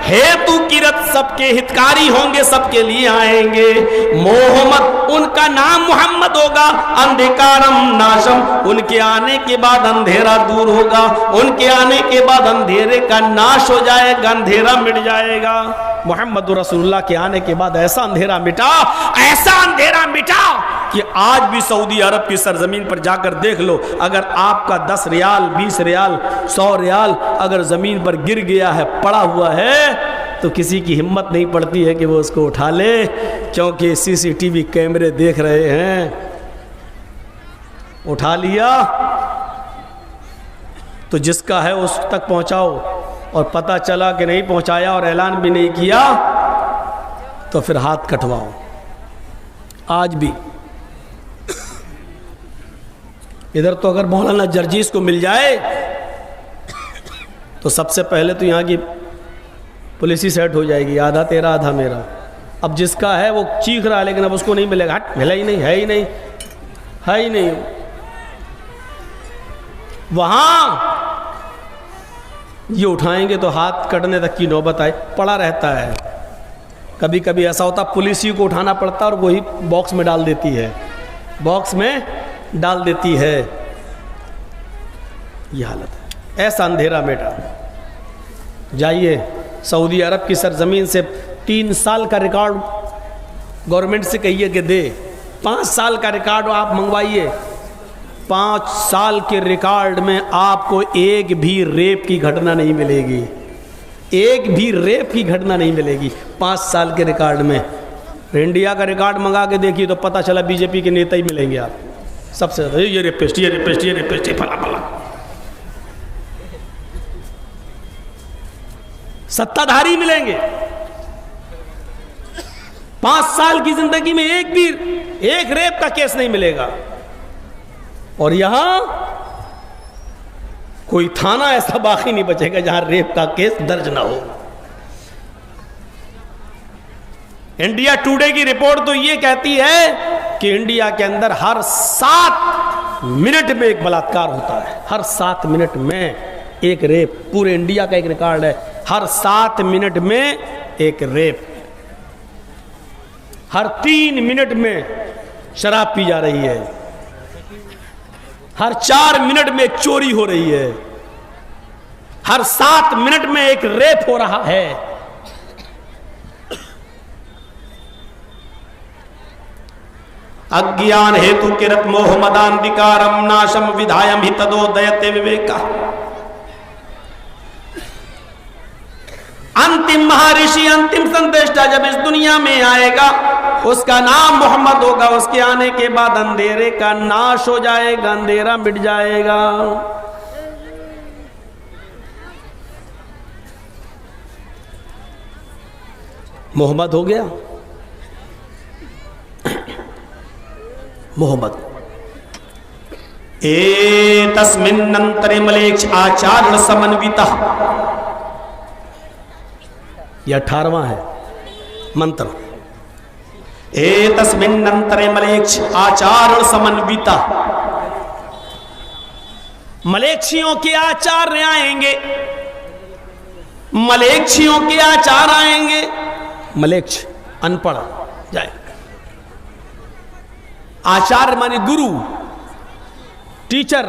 हेतु किरत सबके हितकारी होंगे, सबके लिए आएंगे। मोहम्मद उनका नाम मोहम्मद होगा, अंधिकारम नाशम, उनके आने के बाद अंधेरा दूर होगा, उनके आने के बाद अंधेरे का नाश हो जाएगा, अंधेरा मिट जाएगा। मोहम्मद रसूलुल्लाह के आने के बाद ऐसा अंधेरा मिटा कि आज भी सऊदी अरब की सरजमीन पर जाकर देख लो, अगर आपका 10 रियाल, 20 रियाल, 100 रियाल अगर जमीन पर गिर गया है, पड़ा हुआ है, तो किसी की हिम्मत नहीं पड़ती है कि वो उसको उठा ले, क्योंकि सीसीटीवी कैमरे देख रहे हैं। उठा लिया तो जिसका है उस तक पहुंचाओ, और पता चला कि नहीं पहुंचाया और ऐलान भी नहीं किया तो फिर हाथ कटवाओ। आज भी इधर तो अगर मौलाना जर्जीस को मिल जाए तो सबसे पहले तो यहाँ की पुलिस ही सेट हो जाएगी, आधा तेरा आधा मेरा। अब जिसका है वो चीख रहा है, लेकिन अब उसको नहीं मिलेगा, हट, मिला ही नहीं, है ही नहीं। वहाँ ये उठाएंगे तो हाथ कटने तक की नौबत आए, पड़ा रहता है। कभी कभी ऐसा होता पुलिस ही को उठाना पड़ता और वही बॉक्स में डाल देती है। ये हालत है, ऐसा अंधेरा बेटा। जाइए सऊदी अरब की सरजमीन से 3 साल का रिकॉर्ड गवर्नमेंट से कहिए कि दे, 5 साल का रिकॉर्ड आप मंगवाइए। 5 साल के रिकॉर्ड में आपको एक भी रेप की घटना नहीं मिलेगी, 5 साल के रिकॉर्ड में। इंडिया का रिकॉर्ड मंगा के देखिए तो पता चला बीजेपी के नेता ही मिलेंगे आप सबसे ज़्यादा, ये रेपिस्ट फला। सत्ताधारी मिलेंगे। 5 साल की जिंदगी में एक रेप का केस नहीं मिलेगा, और यहां कोई थाना ऐसा बाकी नहीं बचेगा जहां रेप का केस दर्ज ना हो। इंडिया टुडे की रिपोर्ट तो ये कहती है कि इंडिया के अंदर हर 7 मिनट में एक बलात्कार होता है, हर 7 मिनट में एक रेप। पूरे इंडिया का एक रिकॉर्ड है, हर 7 मिनट में एक रेप, हर 3 मिनट में शराब पी जा रही है, हर 4 मिनट में एक चोरी हो रही है, हर 7 मिनट में एक रेप हो रहा है। अज्ञान हेतु किरत मोह मदांधिकारम नाशम विधायम हि तदोदयते विवेका। अंतिम महर्षि, अंतिम संदेष्टा जब इस दुनिया में आएगा उसका नाम मोहम्मद होगा। उसके आने के बाद अंधेरे का नाश हो जाएगा, अंधेरा मिट जाएगा। मोहम्मद हो गया, मोहम्मद। तस्मिन्नंतरे मलेक्ष आचारण समन्विता, यह 18वां है मंत्र। तस्मिन्नंतरे मलेक्ष आचारण समन्विता, मलेक्षियों के आचार्य आएंगे, मलेक्षियों के आचार आएंगे। मलेक्ष अनपढ़ जाए, आचार्य माने गुरु, टीचर,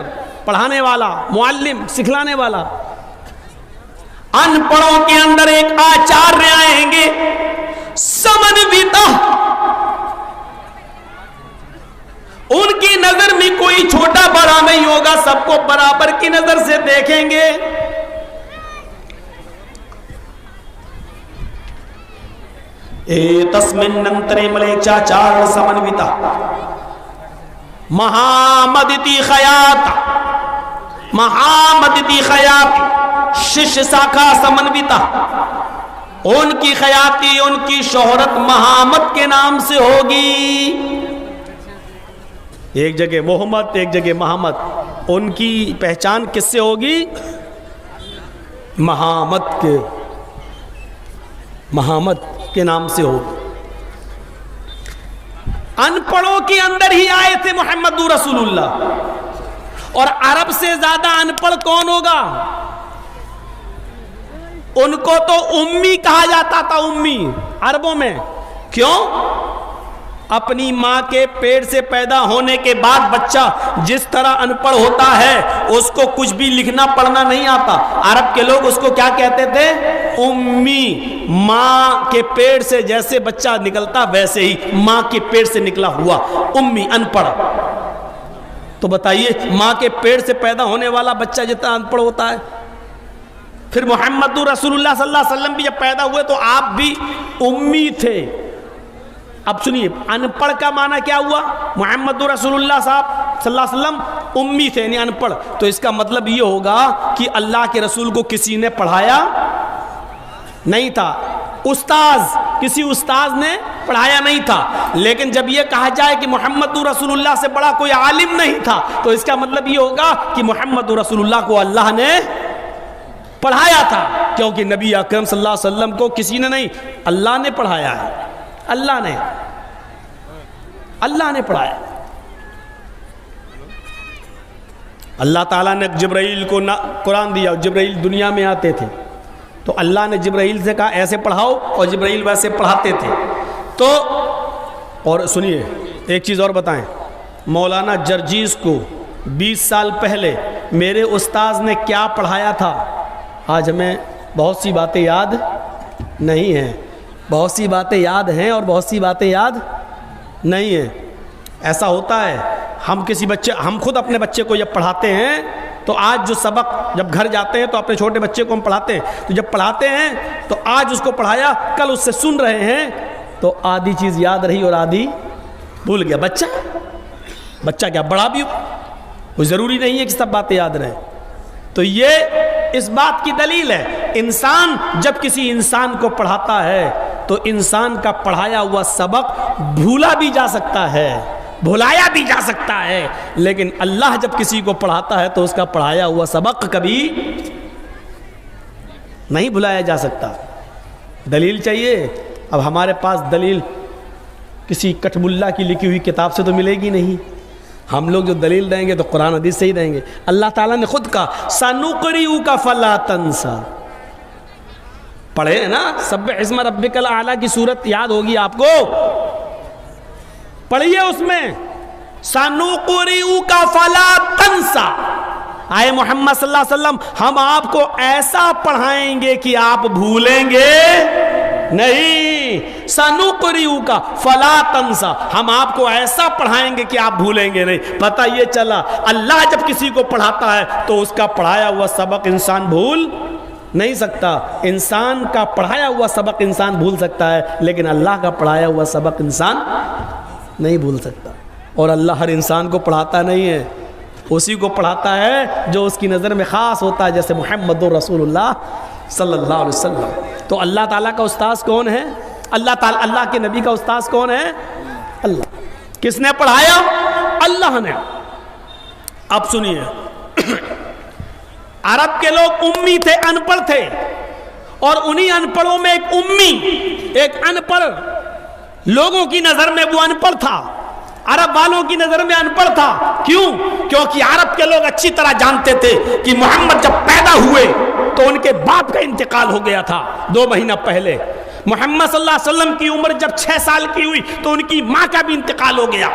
पढ़ाने वाला, मुअल्लिम, सिखलाने वाला। अनपढ़ों के अंदर एक आचार्य आएंगे, समन्विता, उनकी नजर में कोई छोटा बड़ा नहीं होगा, सबको बराबर की नजर से देखेंगे। तस्मिन्नंतरे मलेक्षाचारण समन्विता, महामदिति खयात, महामदिति खयात, शिष्य शाखा समन्विता, उनकी खयाती, उनकी शोहरत महामद के नाम से होगी। एक जगह मोहम्मद, एक जगह मोहम्मद, उनकी पहचान किससे होगी? महामद के, महामद के नाम से होगी। अनपढ़ों के अंदर ही आए थे मोहम्मदुर रसूलुल्लाह, और अरब से ज्यादा अनपढ़ कौन होगा? उनको तो उम्मी कहा जाता था, उम्मी अरबों में। क्यों? अपनी मां के पेट से पैदा होने के बाद बच्चा जिस तरह अनपढ़ होता है, उसको कुछ भी लिखना पढ़ना नहीं आता। अरब के लोग उसको क्या कहते थे? उम्मी। मां के पेट से जैसे बच्चा निकलता वैसे ही मां के पेट से निकला हुआ उम्मी, अनपढ़। तो बताइए, मां के पेट से पैदा होने वाला बच्चा जितना अनपढ़ होता है, फिर मोहम्मदुर रसूलुल्लाह सल्लल्लाहु अलैहि वसल्लम भी जब पैदा हुए तो आप भी उम्मी थे। अब सुनिए, अनपढ़ का माना क्या हुआ? मोहम्मदुर रसूलुल्लाह साहब सल्लल्लाहु अलैहि वसल्लम उम्मी थे, यानी अनपढ़। तो इसका मतलब ये होगा कि अल्लाह के रसूल को किसी ने पढ़ाया नहीं था, उस्ताज, किसी उस्ताज ने पढ़ाया नहीं था। लेकिन जब ये कहा जाए कि मोहम्मदुर रसूलुल्लाह से बड़ा कोई आलिम नहीं था, तो इसका मतलब ये होगा कि मोहम्मदुर रसूलुल्लाह को अल्लाह ने पढ़ाया था, क्योंकि नबी अकरम सल्लल्लाहु अलैहि वसल्लम को किसी ने नहीं, अल्लाह ने पढ़ाया है। अल्लाह ने पढ़ाया। अल्लाह ताला ने जिब्राइल को कुरान दिया, जिब्राइल दुनिया में आते थे तो अल्लाह ने जिब्राइल से कहा ऐसे पढ़ाओ, और जिब्राइल वैसे पढ़ाते थे। तो और सुनिए, एक चीज़ और बताएं, मौलाना जर्जीस को 20 साल पहले मेरे उस्ताद ने क्या पढ़ाया था, आज हमें बहुत सी बातें याद नहीं हैं। बहुत सी बातें याद हैं और बहुत सी बातें याद नहीं हैं। ऐसा होता है, हम खुद अपने बच्चे को जब पढ़ाते हैं तो आज जो सबक, जब घर जाते हैं तो अपने छोटे बच्चे को हम पढ़ाते हैं, तो जब पढ़ाते हैं तो आज उसको पढ़ाया, कल उससे सुन रहे हैं तो आधी चीज़ याद रही और आधी भूल गया। बच्चा क्या बड़ा भी हो, कोई ज़रूरी नहीं है कि सब बातें याद रहे। तो ये इस बात की दलील है, इंसान जब किसी इंसान को पढ़ाता है तो इंसान का पढ़ाया हुआ सबक भूला भी जा सकता है, भुलाया भी जा सकता है, लेकिन अल्लाह जब किसी को पढ़ाता है तो उसका पढ़ाया हुआ सबक कभी नहीं भुलाया जा सकता। दलील चाहिए? अब हमारे पास दलील किसी कठमुल्ला की लिखी हुई किताब से तो मिलेगी नहीं। हम लोग जो दलील देंगे तो कुरान हदीस से ही देंगे। अल्लाह ताला ने खुद कहा सनुक़रिउ का फला तंसा, पढ़े ना, सब्बिह इस्म रब्बिकल आला की सूरत याद होगी आपको, पढ़िए उसमें सनुक़रिउ का फला तंसा। आए मोहम्मद सल्लल्लाहु अलैहि वसल्लम, हम आपको ऐसा पढ़ाएंगे कि आप भूलेंगे नहीं। सनुक़रिउ का फला तंसा, हम आपको ऐसा पढ़ाएंगे कि आप भूलेंगे नहीं। पता ये चला, अल्लाह जब किसी को पढ़ाता है तो उसका पढ़ाया हुआ सबक इंसान भूल नहीं सकता। इंसान का पढ़ाया हुआ सबक इंसान भूल सकता है, लेकिन अल्लाह का पढ़ाया हुआ सबक इंसान नहीं भूल सकता। और अल्लाह हर इंसान को पढ़ाता नहीं है, उसी को पढ़ाता है जो उसकी नज़र में ख़ास होता है, जैसे मुहम्मदुर रसूलुल्लाह सल्लल्लाहु अलैहि वसल्लम। तो अल्लाह ताला का उस्ताद कौन है? अल्लाह ताला, अल्लाह के नबी का उस्ताद कौन है? अल्लाह। किसने पढ़ाया? अल्लाह ने। अब सुनिए, अरब के लोग उम्मी थे, अनपढ़ थे, और उन्हीं अनपढ़ों में एक उम्मी, एक अनपढ़ लोगों की नजर में वो अनपढ़ था, अरब वालों की नजर में अनपढ़ था। क्यों? क्योंकि अरब के लोग अच्छी तरह जानते थे कि मोहम्मद जब पैदा हुए तो उनके बाप का इंतकाल हो गया था 2 महीना पहले। मोहम्मद सल्लल्लाहु अलैहि वसल्लम की उम्र जब 6 साल की हुई तो उनकी माँ का भी इंतकाल हो गया।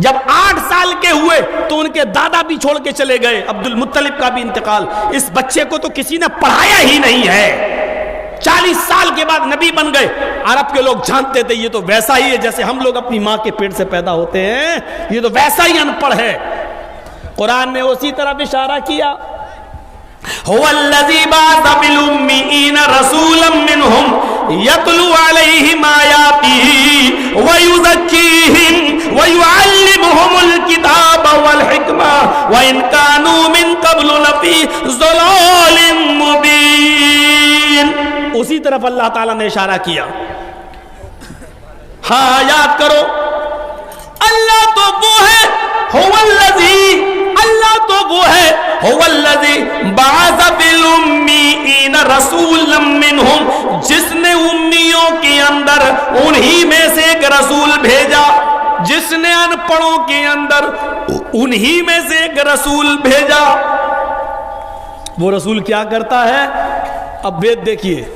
जब 8 साल के हुए तो उनके दादा भी छोड़ के चले गए, अब्दुल मुत्तलिब का भी इंतकाल। इस बच्चे को तो किसी ने पढ़ाया ही नहीं है। 40 साल के बाद नबी बन गए। अरब के लोग जानते थे ये तो वैसा ही है जैसे हम लोग अपनी माँ के पेट से पैदा होते हैं, ये तो वैसा ही अनपढ़ है। कुरान ने उसी तरफ इशारा किया, हुवल्लज़ी बअसा फिल उम्मीयीना रसूलन मिनहुम यतलू अलैहिम आयातिही व युज़क्कीहिम व युअल्लिमुहुमुल किताब वल हिकमा व इन कानू मिन क़ब्लु लफ़ी ज़लालिम मुबीन। उसी तरफ अल्लाह ताला ने इशारा किया। हाँ, याद करो, अल्लाह तो वो है, हुवल्लज़ी, अल्लाह तो वो है, हुवल्लज़ी बअसा फिल उम्मीयीना रसूलन मिनहुम, जिसने उम्मियों के अंदर उन्हीं में से एक रसूल भेजा, जिसने अनपढ़ों के अंदर उन्हीं में से एक रसूल भेजा। वो रसूल क्या करता है? अब वेद देखिए,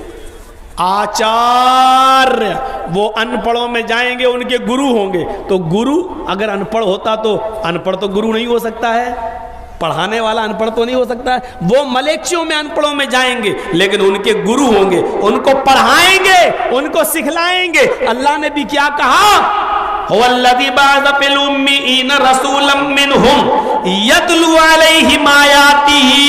आचार्य, वो अनपढ़ों में जाएंगे, उनके गुरु होंगे। तो गुरु अगर अनपढ़ होता तो अनपढ़ तो गुरु नहीं हो सकता है, पढ़ाने वाला अनपढ़ तो नहीं हो सकता है। वो मलेच्चियों में अनपढ़ों में जाएंगे, लेकिन उनके गुरु होंगे, उनको पढ़ाएंगे, उनको सिखलाएंगे। अल्लाह ने भी क्या कहा? हुवल्लज़ी बअसा फिल उम्मीयीना रसूलन मिनहुम यतलू अलैहिम आयातिही,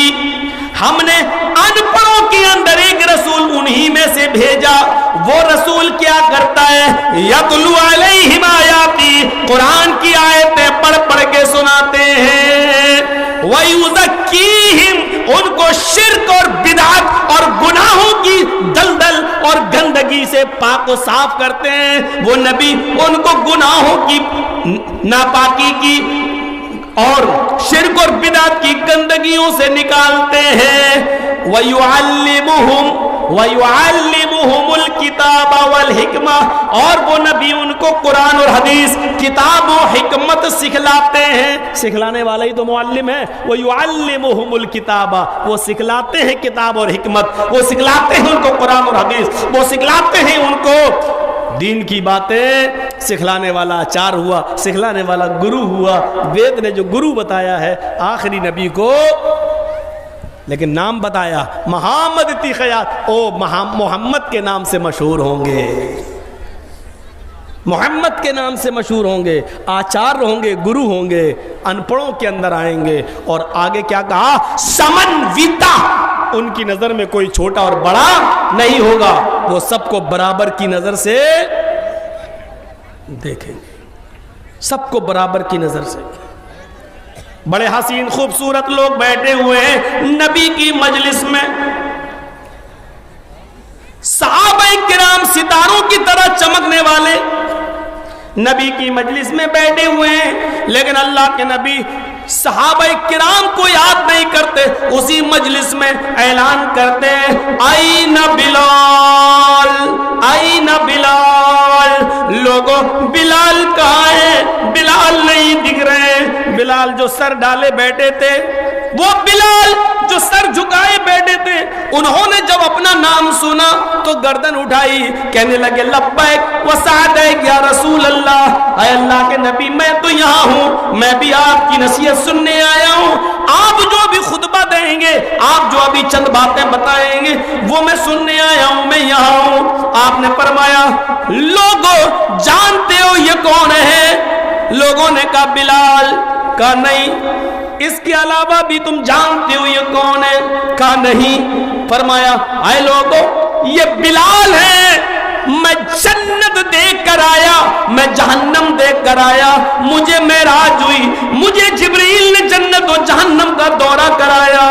हमने अनपढ़ों के अंदर एक रसूल उन्हीं में से भेजा। वो रसूल क्या करता है? यतलू अलैहिम आयाती, कुरान की आयतें पढ़ पढ़ के सुनाते हैं। व युज़क्कीहिम, उनको शिर्क और बिदअत और गुनाहों की दलदल और गंदगी से पाक व साफ करते हैं। वो नबी उनको गुनाहों की, नापाकी की और शिर्क और बिदअत की गंदगियों से निकालते हैं। वयुअल्लिमुहुमुल किताब वल हिकमा, और वो नबी उनको कुरान और हदीस, किताब और हिकमत सिखलाते हैं। सिखलाने वाला ही तो मुअल्लिम है। वयुअल्लिमुहुमुल किताब, वो सिखलाते हैं किताब और हिकमत, वो सिखलाते हैं उनको कुरान और हदीस, वो सिखलाते हैं उनको दीन की बातें। सिखलाने वाला आचार्य हुआ, सिखलाने वाला गुरु हुआ। वेद ने जो गुरु बताया है आखिरी नबी को, लेकिन नाम बताया मोहम्मद इत्तिखयात, ओ मोहम्मद के नाम से मशहूर होंगे, मोहम्मद के नाम से मशहूर होंगे, आचार्य होंगे, गुरु होंगे, अनपढ़ों के अंदर आएंगे। और आगे क्या कहा? समन्विता, उनकी नजर में कोई छोटा और बड़ा नहीं होगा, वो सबको बराबर की नजर से देखेंगे, सबको बराबर की नजर से। बड़े हसीन खूबसूरत लोग बैठे हुए हैं नबी की मजलिस में, सहाबाए किराम सितारों की तरह चमकने वाले नबी की मजलिस में बैठे हुए हैं, लेकिन अल्लाह के नबी सहाबाए किराम को याद नहीं करते। उसी मजलिस में ऐलान करते हैं, आईना बिलाल, आईना बिलाल, लोगों बिलाल कहाँ है? बिलाल नहीं दिख रहे। बिलाल जो सर डाले बैठे थे, वो बिलाल जो सर झुकाए बैठे थे, उन्होंने जब अपना नाम सुना तो गर्दन उठाई, कहने लगे लब्बैक व सअदैक या रसूल अल्लाह, ऐ अल्लाह के नबी मैं तो यहाँ हूँ, मैं भी आपकी नसीहत सुनने आया हूँ। आप जो भी खुतबा देंगे, आप जो अभी चंद बातें बताएंगे, वो मैं सुनने आया हूँ, मैं यहाँ हूँ। आपने फरमाया, लोगों जानते हो ये कौन है? लोगों ने कहा बिलाल। कहा नहीं, इसके अलावा भी तुम जानते हो ये कौन है? कहा नहीं। फरमाया, आए लोगों, ये बिलाल है। मैं जन्नत देख कर आया, मैं जहन्नम देख कर आया, मुझे मेराज हुई, मुझे जिब्रील ने जन्नत और जहन्नम का दौरा कराया।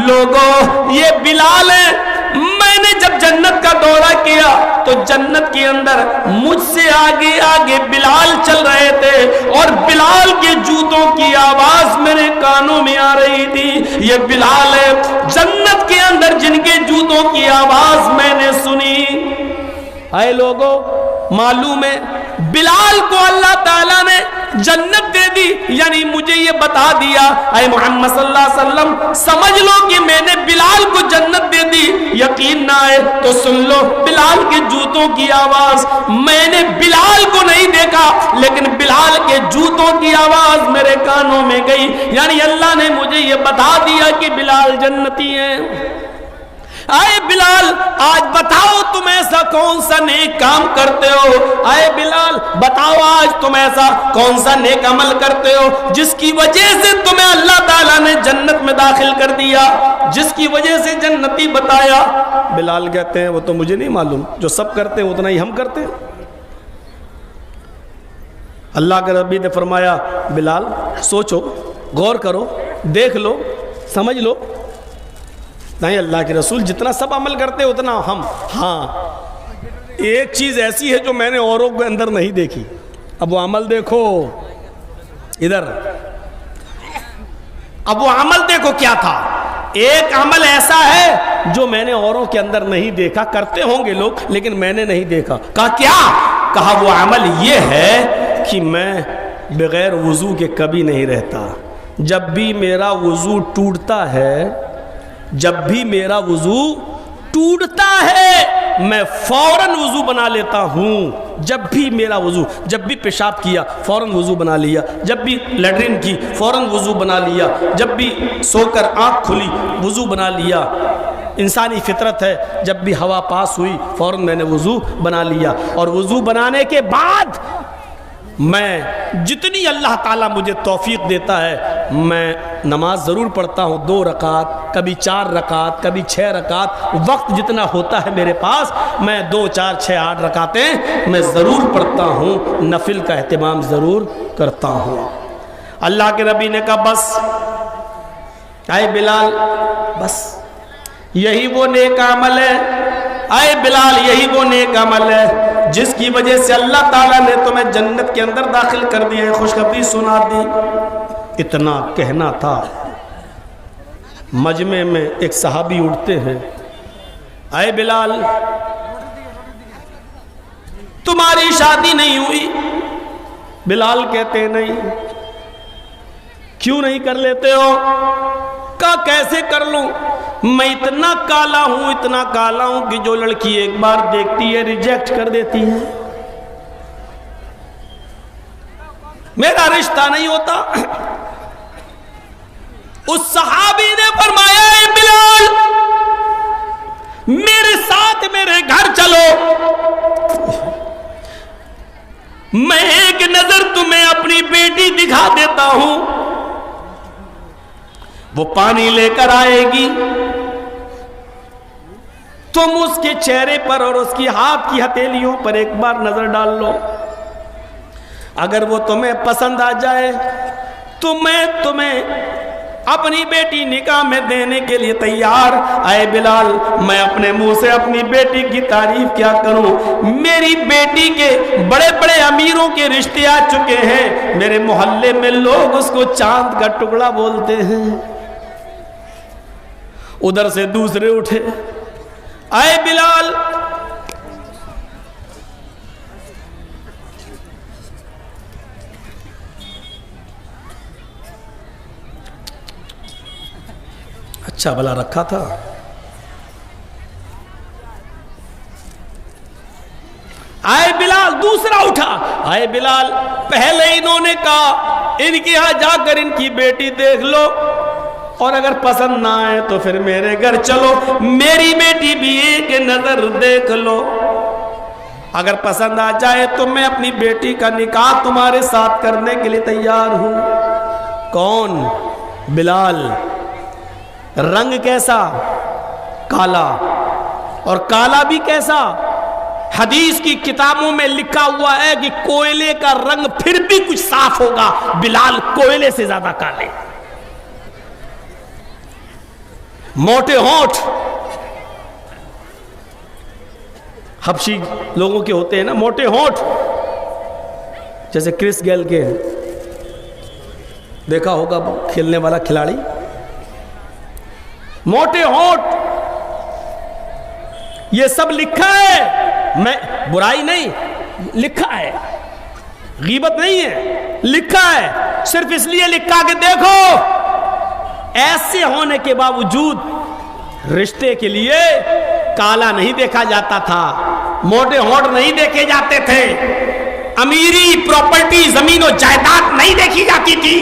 लोगों, ये बिलाल है। मैंने जब जब जन्नत का दौरा किया तो जन्नत के अंदर मुझसे आगे आगे बिलाल चल रहे थे और बिलाल के जूतों की आवाज मेरे कानों में आ रही थी। ये बिलाल है जन्नत के अंदर जिनके जूतों की आवाज मैंने सुनी। आए लोगों, मालूम है बिलाल को अल्लाह ताला ने जन्नत दे दी, यानी मुझे ये बता दिया, अरे मोहम्मद सल्लल्लाहु अलैहि वसल्लम समझ लो कि मैंने बिलाल को जन्नत दे दी। यकीन ना आए तो सुन लो बिलाल के जूतों की आवाज। मैंने बिलाल को नहीं देखा लेकिन बिलाल के जूतों की आवाज मेरे कानों में गई, यानी अल्लाह ने मुझे ये बता दिया कि बिलाल जन्नती है। आए बिलाल, आज बताओ तुम ऐसा कौन सा नेक काम करते हो? आए बिलाल, बताओ आज तुम ऐसा कौन सा नेक अमल करते हो जिसकी वजह से तुम्हें अल्लाह ताला ने जन्नत में दाखिल कर दिया, जिसकी वजह से जन्नती बताया। बिलाल कहते हैं वो तो मुझे नहीं मालूम, जो सब करते हैं उतना ही हम करते हैं। अल्लाह के नबी ने फरमाया बिलाल सोचो, गौर करो, देख लो, समझ लो। नहीं अल्लाह के रसूल, जितना सब अमल करते हैं उतना हम। हाँ, एक चीज ऐसी है जो मैंने औरों के अंदर नहीं देखी। अब वो अमल देखो इधर, अब वो अमल देखो क्या था। एक अमल ऐसा है जो मैंने औरों के अंदर नहीं देखा, करते होंगे लोग लेकिन मैंने नहीं देखा। कहा क्या? कहा वो अमल ये है कि मैं बगैर वुजू के कभी नहीं रहता। जब भी मेरा वुजू टूटता है, जब भी मेरा वुजू टूटता है मैं फौरन वुजू बना लेता हूँ। जब भी मेरा वुजू, जब भी पेशाब किया फौरन वुजू बना लिया, जब भी लैट्रिन की फौरन वुजू बना लिया, जब भी सोकर आँख खुली वुजू बना लिया। इंसानी फितरत है, जब भी हवा पास हुई फौरन मैंने वुजू बना लिया। और वुजू बनाने के बाद मैं जितनी अल्लाह ताला मुझे तौफीक देता है मैं नमाज ज़रूर पढ़ता हूँ, 2 रकात, कभी 4 रकात, कभी 6 रकात। वक्त जितना होता है मेरे पास मैं 2, 4, 6, 8 रकातें मैं ज़रूर पढ़ता हूँ, नफिल का एहतमाम ज़रूर करता हूँ। अल्लाह के नबी ने कहा बस आए बिलाल, बस यही वो नेक अमल है। आए बिलाल, यही वो नेक अमल है जिसकी वजह से अल्लाह ताला ने तुम्हें जन्नत के अंदर दाखिल कर दिया है, खुशखबरी सुना दी। इतना कहना था, मजमे में एक सहाबी उठते हैं, आए बिलाल तुम्हारी शादी नहीं हुई? बिलाल कहते नहीं। क्यों नहीं कर लेते हो? का कैसे कर लूं? मैं इतना काला हूं, इतना काला हूं कि जो लड़की एक बार देखती है रिजेक्ट कर देती है, मेरा रिश्ता नहीं होता। उस सहाबी ने फरमाया बिलाल मेरे साथ मेरे घर चलो, मैं एक नजर तुम्हें अपनी बेटी दिखा देता हूं। वो पानी लेकर आएगी, तुम उसके चेहरे पर और उसकी हाथ की हथेलियों पर एक बार नजर डाल लो। अगर वो तुम्हें पसंद आ जाए तो मैं तुम्हें अपनी बेटी निकाह में देने के लिए तैयार। आए बिलाल, मैं अपने मुंह से अपनी बेटी की तारीफ क्या करूं? मेरी बेटी के बड़े बड़े अमीरों के रिश्ते आ चुके हैं, मेरे मोहल्ले में लोग उसको चांद का टुकड़ा बोलते हैं। उधर से दूसरे उठे, आए बिलाल अच्छा भला रखा था। आए बिलाल, दूसरा उठा, आए बिलाल पहले इन्होंने कहा इनके यहां जाकर इनकी बेटी देख लो और अगर पसंद ना आए तो फिर मेरे घर चलो, मेरी बेटी भी एक नजर देख लो। अगर पसंद आ जाए तो मैं अपनी बेटी का निकाह तुम्हारे साथ करने के लिए तैयार हूं। कौन? बिलाल। रंग कैसा? काला। और काला भी कैसा? हदीस की किताबों में लिखा हुआ है कि कोयले का रंग फिर भी कुछ साफ होगा, बिलाल कोयले से ज्यादा काले। मोटे होंठ, हबशी लोगों के होते हैं ना मोटे होंठ, जैसे क्रिस गेल के, देखा होगा खेलने वाला खिलाड़ी, मोटे होंठ, ये सब लिखा है, मैं बुराई नहीं, लिखा है, गीबत नहीं है, लिखा है। सिर्फ इसलिए लिखा कि देखो ऐसे होने के बावजूद रिश्ते के लिए काला नहीं देखा जाता था, मोटे होंठ नहीं देखे जाते थे, अमीरी, प्रॉपर्टी, जमीन और जायदाद नहीं देखी जाती थी,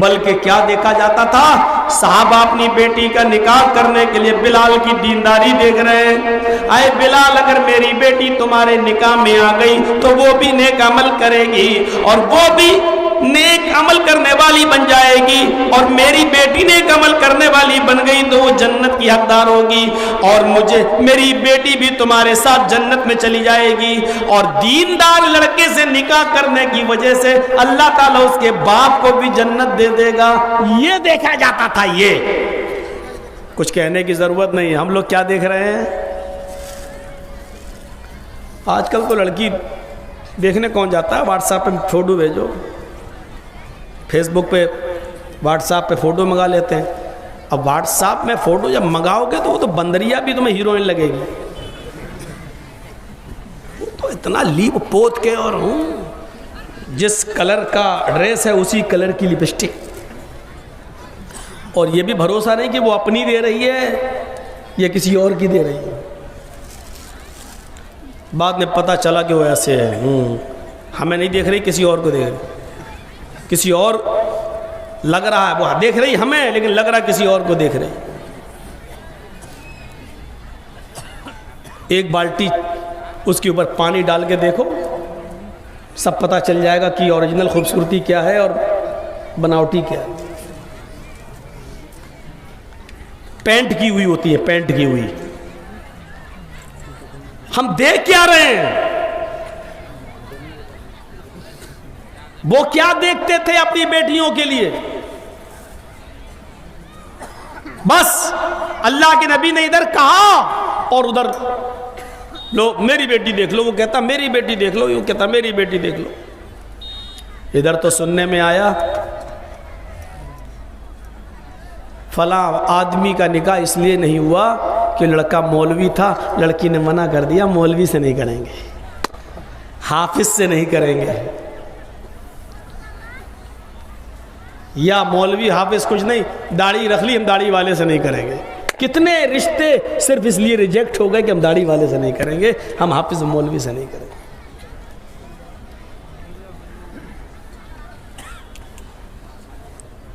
बल्कि क्या देखा जाता था? साहबा अपनी बेटी का निकाह करने के लिए बिलाल की दीनदारी देख रहे हैं। आए बिलाल, अगर मेरी बेटी तुम्हारे निकाह में आ गई तो वो भी नेक अमल करेगी और वो भी नेक अमल करने वाली बन जाएगी, और मेरी बेटी नेक अमल करने वाली बन गई तो वो जन्नत की हकदार होगी, और मुझे, मेरी बेटी भी तुम्हारे साथ जन्नत में चली जाएगी। और दीनदार लड़के से निकाह करने की वजह से अल्लाह ताला उसके बाप को भी जन्नत दे देगा। ये देखा जाता था। ये कुछ कहने की जरूरत नहीं। हम लोग क्या देख रहे हैं आजकल? तो लड़की देखने कौन जाता है? व्हाट्सएप पे फोटो भेजो, फेसबुक पे, व्हाट्सएप पे फ़ोटो मंगा लेते हैं। अब व्हाट्सएप में फ़ोटो जब मंगाओगे तो वो तो बंदरिया भी तुम्हें हीरोइन लगेगी, वो तो इतना लीप पोत के, और जिस कलर का ड्रेस है उसी कलर की लिपस्टिक, और ये भी भरोसा नहीं कि वो अपनी दे रही है या किसी और की दे रही है। बाद में पता चला कि वो ऐसे है, हमें नहीं देख रही, किसी और को देख रही, किसी और लग रहा है, वो देख रही हमें लेकिन लग रहा किसी और को देख रही। एक बाल्टी उसके ऊपर पानी डाल के देखो, सब पता चल जाएगा कि ओरिजिनल खूबसूरती क्या है और बनावटी क्या है। पेंट की हुई होती है, पेंट की हुई। हम देख क्या रहे हैं? वो क्या देखते थे अपनी बेटियों के लिए? बस अल्लाह के नबी ने इधर कहा और उधर लो मेरी बेटी देख लो, वो कहता मेरी बेटी देख लो, यूं कहता मेरी बेटी देख लो। इधर तो सुनने में आया फला आदमी का निकाह इसलिए नहीं हुआ कि लड़का मौलवी था, लड़की ने मना कर दिया, मौलवी से नहीं करेंगे, हाफिज से नहीं करेंगे, या मौलवी हाफिज कुछ नहीं, दाढ़ी रख ली, हम दाढ़ी वाले से नहीं करेंगे। कितने रिश्ते सिर्फ इसलिए रिजेक्ट हो गए कि हम दाढ़ी वाले से नहीं करेंगे, हम हाफिज मौलवी से नहीं करेंगे।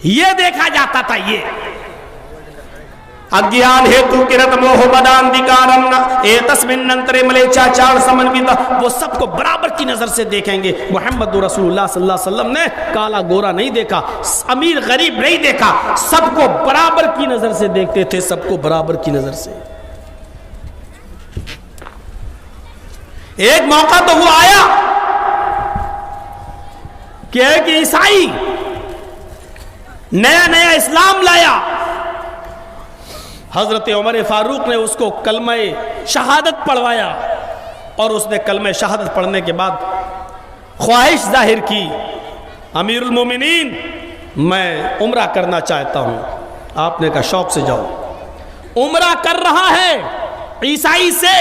ये देखा जाता था। ये अज्ञान हेतु किरत मोह मदान विकारम ए तस्मिन्नंतरे मलेचाचार समन्वित, वो सबको बराबर की नजर से देखेंगे। मुहम्मद रसूलुल्लाह सल्लल्लाहु अलैहि वसल्लम ने काला गोरा नहीं देखा, अमीर गरीब नहीं देखा, सबको बराबर की नजर से देखते थे, सबको बराबर की नजर से। एक मौका तो वो आया कि एक ईसाई नया नया इस्लाम लाया, हजरत उमर फारूक ने उसको कलमा शहादत पढ़वाया, और उसने कलमा शहादत पढ़ने के बाद ख्वाहिश जाहिर की, अमीरुल मोमिनीन मैं उम्रा करना चाहता हूं। आपने कहा शौक से जाओ। उम्रा कर रहा है, ईसाई से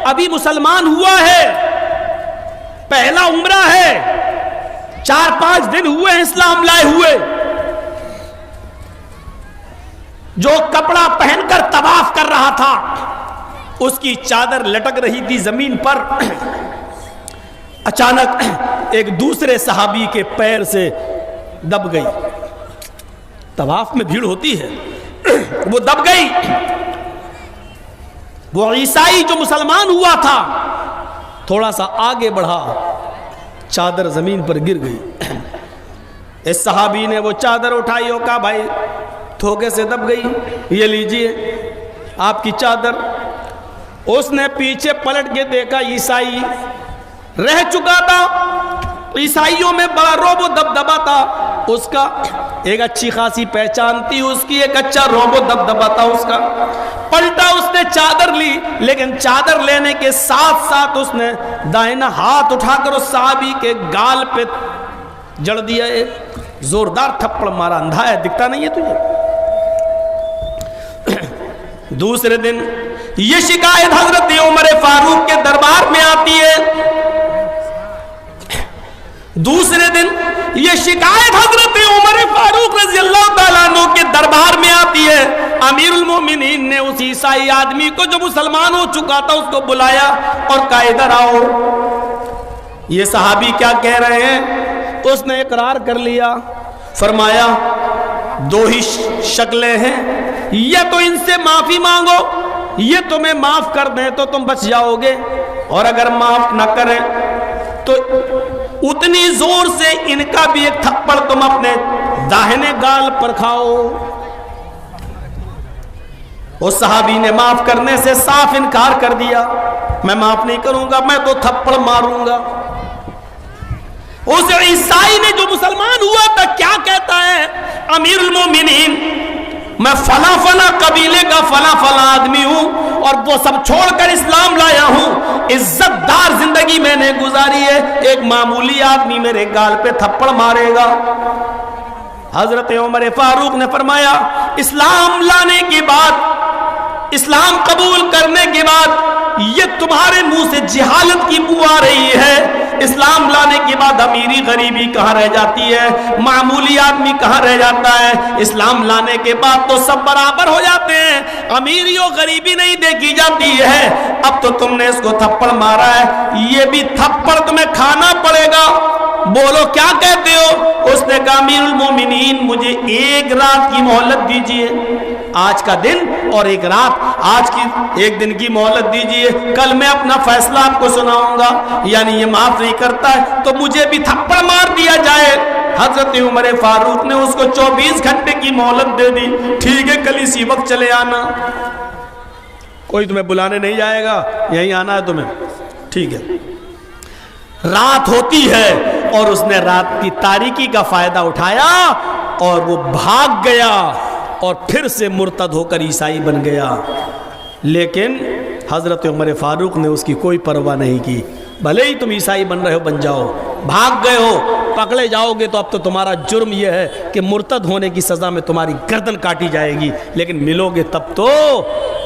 अभी मुसलमान हुआ है, पहला उम्रा है, 4-5 दिन हुए हैं इस्लाम लाए हुए। जो कपड़ा पहनकर तवाफ कर रहा था उसकी चादर लटक रही थी जमीन पर। अचानक एक दूसरे सहाबी के पैर से दब गई, तवाफ में भीड़ होती है, वो दब गई। वो ईसाई जो मुसलमान हुआ था थोड़ा सा आगे बढ़ा, चादर जमीन पर गिर गई। इस सहाबी ने वो चादर उठाई और कहा भाई धोखे से दब गई, ये लीजिए आपकी चादर। उसने पीछे पलट के देखा, ईसाई रह चुका था, ईसाइयों में बड़ा रोब दबदबा था, उसका एक अच्छी खासी पहचान थी उसकी, एक अच्छा रोबो दबदबा था उसका। पलटा उसने चादर ली, लेकिन चादर लेने के साथ साथ उसने दाहिना हाथ उठाकर उस साहबी के गाल पे जड़ दिया, एक जोरदार थप्पड़ मारा। अंधा है, दिखता नहीं है तुझे? दूसरे दिन ये शिकायत हजरत उमर फारूक के दरबार में आती है। दूसरे दिन ये शिकायत हजरत उमर फारूक रज़ी अल्लाह तआला अन्हु के दरबार में आती है। अमीरुल मोमिनीन ने उस ईसाई आदमी को जो मुसलमान हो चुका था उसको बुलाया और कहा इधर आओ, ये सहाबी क्या कह रहे हैं। उसने इकरार कर लिया। फरमाया दो ही शक्लें हैं, या तो इनसे माफी मांगो, ये तुम्हें माफ कर दें तो तुम बच जाओगे, और अगर माफ ना करें तो उतनी जोर से इनका भी एक थप्पड़ तुम अपने दाहिने गाल पर खाओ। उस सहाबी ने माफ करने से साफ इनकार कर दिया, मैं माफ नहीं करूंगा, मैं तो थप्पड़ मारूंगा। उस ईसाई ने जो मुसलमान हुआ था क्या कहता है, अमीरुल मोमिनीन मैं फला फला कबीले का फला फला आदमी हूं और वो सब छोड़कर इस्लाम लाया हूं, इज्जतदार जिंदगी मैंने गुजारी है, एक मामूली आदमी मेरे गाल पे थप्पड़ मारेगा। हजरत उमर फारूक ने फरमाया इस्लाम लाने के बाद, इस्लाम कबूल करने के बाद ये तुम्हारे मुंह से जिहालत की बू आ रही है। इस्लाम लाने के बाद अमीरी गरीबी कहाँ रह जाती है, मामूली आदमी कहाँ रह जाता है। इस्लाम लाने के बाद तो सब बराबर हो जाते हैं, अमीरी और गरीबी नहीं देखी जाती है। अब तो तुमने इसको थप्पड़ मारा है, ये भी थप्पड़ तुम्हें खाना पड़ेगा। बोलो क्या कहते हो? उसने कहा अमीरुल मोमिनीन मुझे एक रात की मोहलत दीजिए, आज का दिन और एक रात, आज की एक दिन की मोहलत दीजिए, कल मैं अपना फैसला आपको सुनाऊंगा। यानी ये माफ नहीं करता है तो मुझे भी थप्पड़ मार दिया जाए। हजरत उमर फारूक ने उसको 24 घंटे की मोहलत दे दी। ठीक है, कल इसी वक्त चले आना, कोई तुम्हें बुलाने नहीं जाएगा, यहीं आना है तुम्हें, ठीक है। रात होती है और उसने रात की तारीकी का फायदा उठाया और वो भाग गया और फिर से मुर्तद होकर ईसाई बन गया। लेकिन हजरत उमर फारूक ने उसकी कोई परवाह नहीं की। भले ही तुम ईसाई बन रहे हो, बन जाओ, भाग गए हो, पकड़े जाओगे तो अब तो तुम्हारा जुर्म यह है कि मुर्तद होने की सजा में तुम्हारी गर्दन काटी जाएगी, लेकिन मिलोगे तब तो।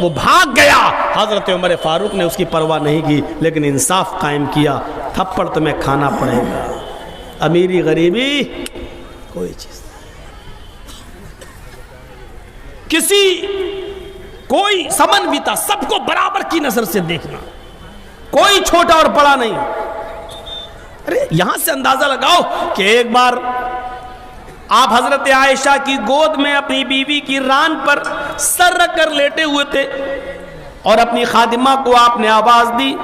वो भाग गया, हजरत उमर फारूक ने उसकी परवाह नहीं की, लेकिन इंसाफ कायम किया। थप्पड़ तुम्हें खाना पड़ेगा, अमीरी गरीबी कोई चीज, किसी कोई समन्विता, सबको बराबर की नजर से देखना, कोई छोटा और बड़ा नहीं। अरे यहां से अंदाजा लगाओ कि एक बार आप हजरत आयशा की गोद में अपनी बीवी की रान पर सर रख कर लेटे हुए थे और अपनी खादिमा को आपने आवाज दी।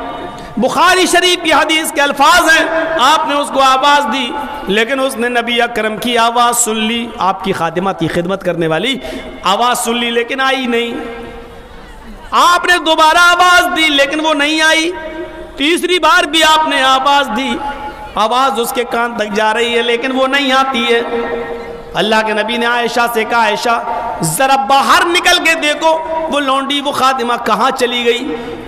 बुखारी शरीफ की हदीस के अल्फाज हैं, आपने उसको आवाज दी, लेकिन उसने नबी अकरम की आवाज सुन ली। आपकी खादिमा थी, खिदमत करने वाली, आवाज सुन ली लेकिन आई नहीं। आपने दोबारा आवाज दी लेकिन वो नहीं आई। तीसरी बार भी आपने आवाज दी, आवाज उसके कान तक जा रही है लेकिन वो नहीं आती है। अल्लाह के नबी ने आयशा से कहा, आयशा जरा बाहर निकल के देखो वो लौंडी, वो खादिमा कहाँ चली गई।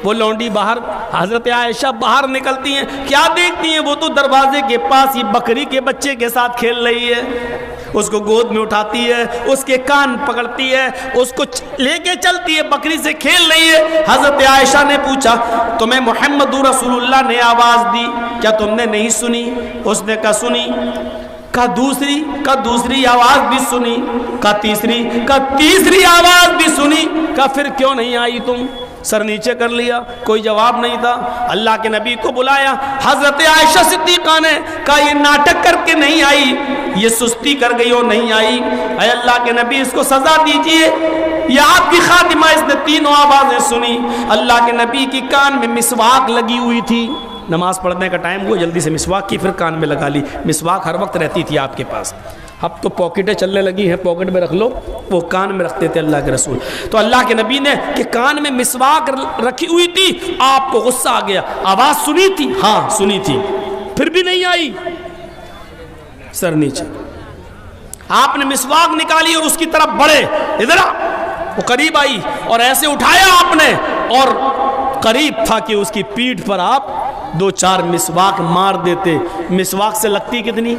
वो लौंडी बाहर, हजरत आयशा बाहर निकलती हैं, क्या देखती हैं? वो तो दरवाजे के पास ही बकरी के बच्चे के साथ खेल रही है। उसको गोद में उठाती है, उसके कान पकड़ती है, उसको लेके चलती है, बकरी से खेल रही है। हजरत आयशा ने पूछा, तुम्हें मोहम्मद रसूलुल्लाह ने आवाज दी, क्या तुमने नहीं सुनी? उसने कहा सुनी। का दूसरी आवाज भी सुनी, का तीसरी आवाज भी सुनी, का फिर क्यों नहीं आई तुम? सर नीचे कर लिया, कोई जवाब नहीं था। अल्लाह के नबी को बुलाया, हजरत आयशा सिद्दीक़ा ने कहा ये नाटक करके नहीं आई, ये सुस्ती कर गई और नहीं आई। अरे अल्लाह के नबी इसको सजा दीजिए, ये आपकी खादिमा, इसने तीनों आवाजें सुनी। अल्लाह के नबी की कान में मिसवाक लगी हुई थी, नमाज पढ़ने का टाइम हुआ, जल्दी से मिसवाक की फिर कान में लगा ली। मिसवाक हर वक्त रहती थी आपके पास, अब तो पॉकेटें चलने लगी हैं, पॉकेट में रख लो, वो कान में रखते थे अल्लाह के रसूल। तो अल्लाह के नबी ने कि कान में मिसवाक रखी हुई थी, आपको गुस्सा आ गया, आवाज सुनी थी? हाँ सुनी थी, फिर भी नहीं आई, सर नीचे। आपने मिसवाक निकाली और उसकी तरफ बढ़े, इधर वो करीब आई और ऐसे उठाया आपने और करीब था कि उसकी पीठ पर आप 2-4 मिसवाक मार देते। मिसवाक से लगती कितनी?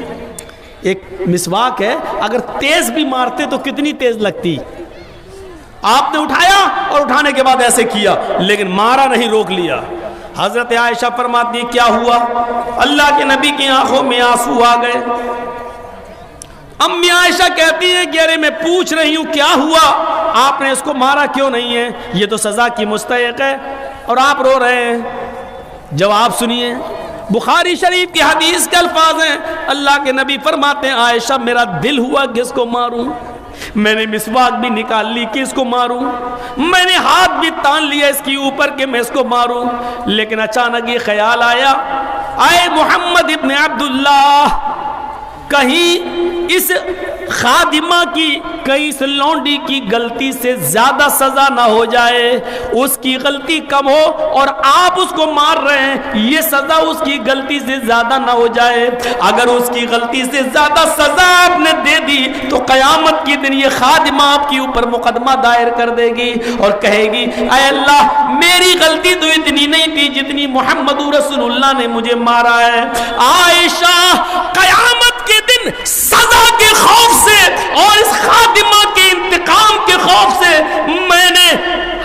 एक मिसवाक है, अगर तेज भी मारते तो कितनी तेज लगती। आपने उठाया और उठाने के बाद ऐसे किया, लेकिन मारा नहीं, रोक लिया। हजरत आयशा फरमाती क्या हुआ? अल्लाह के नबी की आंखों में आंसू आ गए। अम्मी आयशा कहती है कि अरे मैं पूछ रही हूं क्या हुआ, आपने इसको मारा क्यों नहीं है, ये तो सजा की मुस्तहिक है और आप रो रहे हैं। जवाब सुनिए, बुखारी शरीफ की हदीस के अल्फाज हैं, अल्लाह के नबी फरमाते हैं आयशा मेरा दिल हुआ कि इसको मारूं, मैंने मिसवाक भी निकाल ली कि इसको मारूं, मैंने हाथ भी तान लिया इसके ऊपर कि मैं इसको मारूं, लेकिन अचानक ये ख्याल आया, आए मोहम्मद इब्न अब्दुल्लाह, कहीं इस खादिमा की, कहीं इस लौंडी की गलती से ज्यादा सजा ना हो जाए, उसकी गलती कम हो और आप उसको मार रहे हैं, ये सजा उसकी गलती से ज्यादा ना हो जाए। अगर उसकी गलती से ज्यादा सजा आपने दे दी तो कयामत के दिन ये खादिमा आपके ऊपर मुकदमा दायर कर देगी और कहेगी ऐ अल्लाह मेरी गलती तो इतनी नहीं थी जितनी मोहम्मद रसूलुल्लाह ने मुझे मारा है। आयशा कयामत के दिन सजा के खौफ से और इस खातिमा के इंतकाम के खौफ से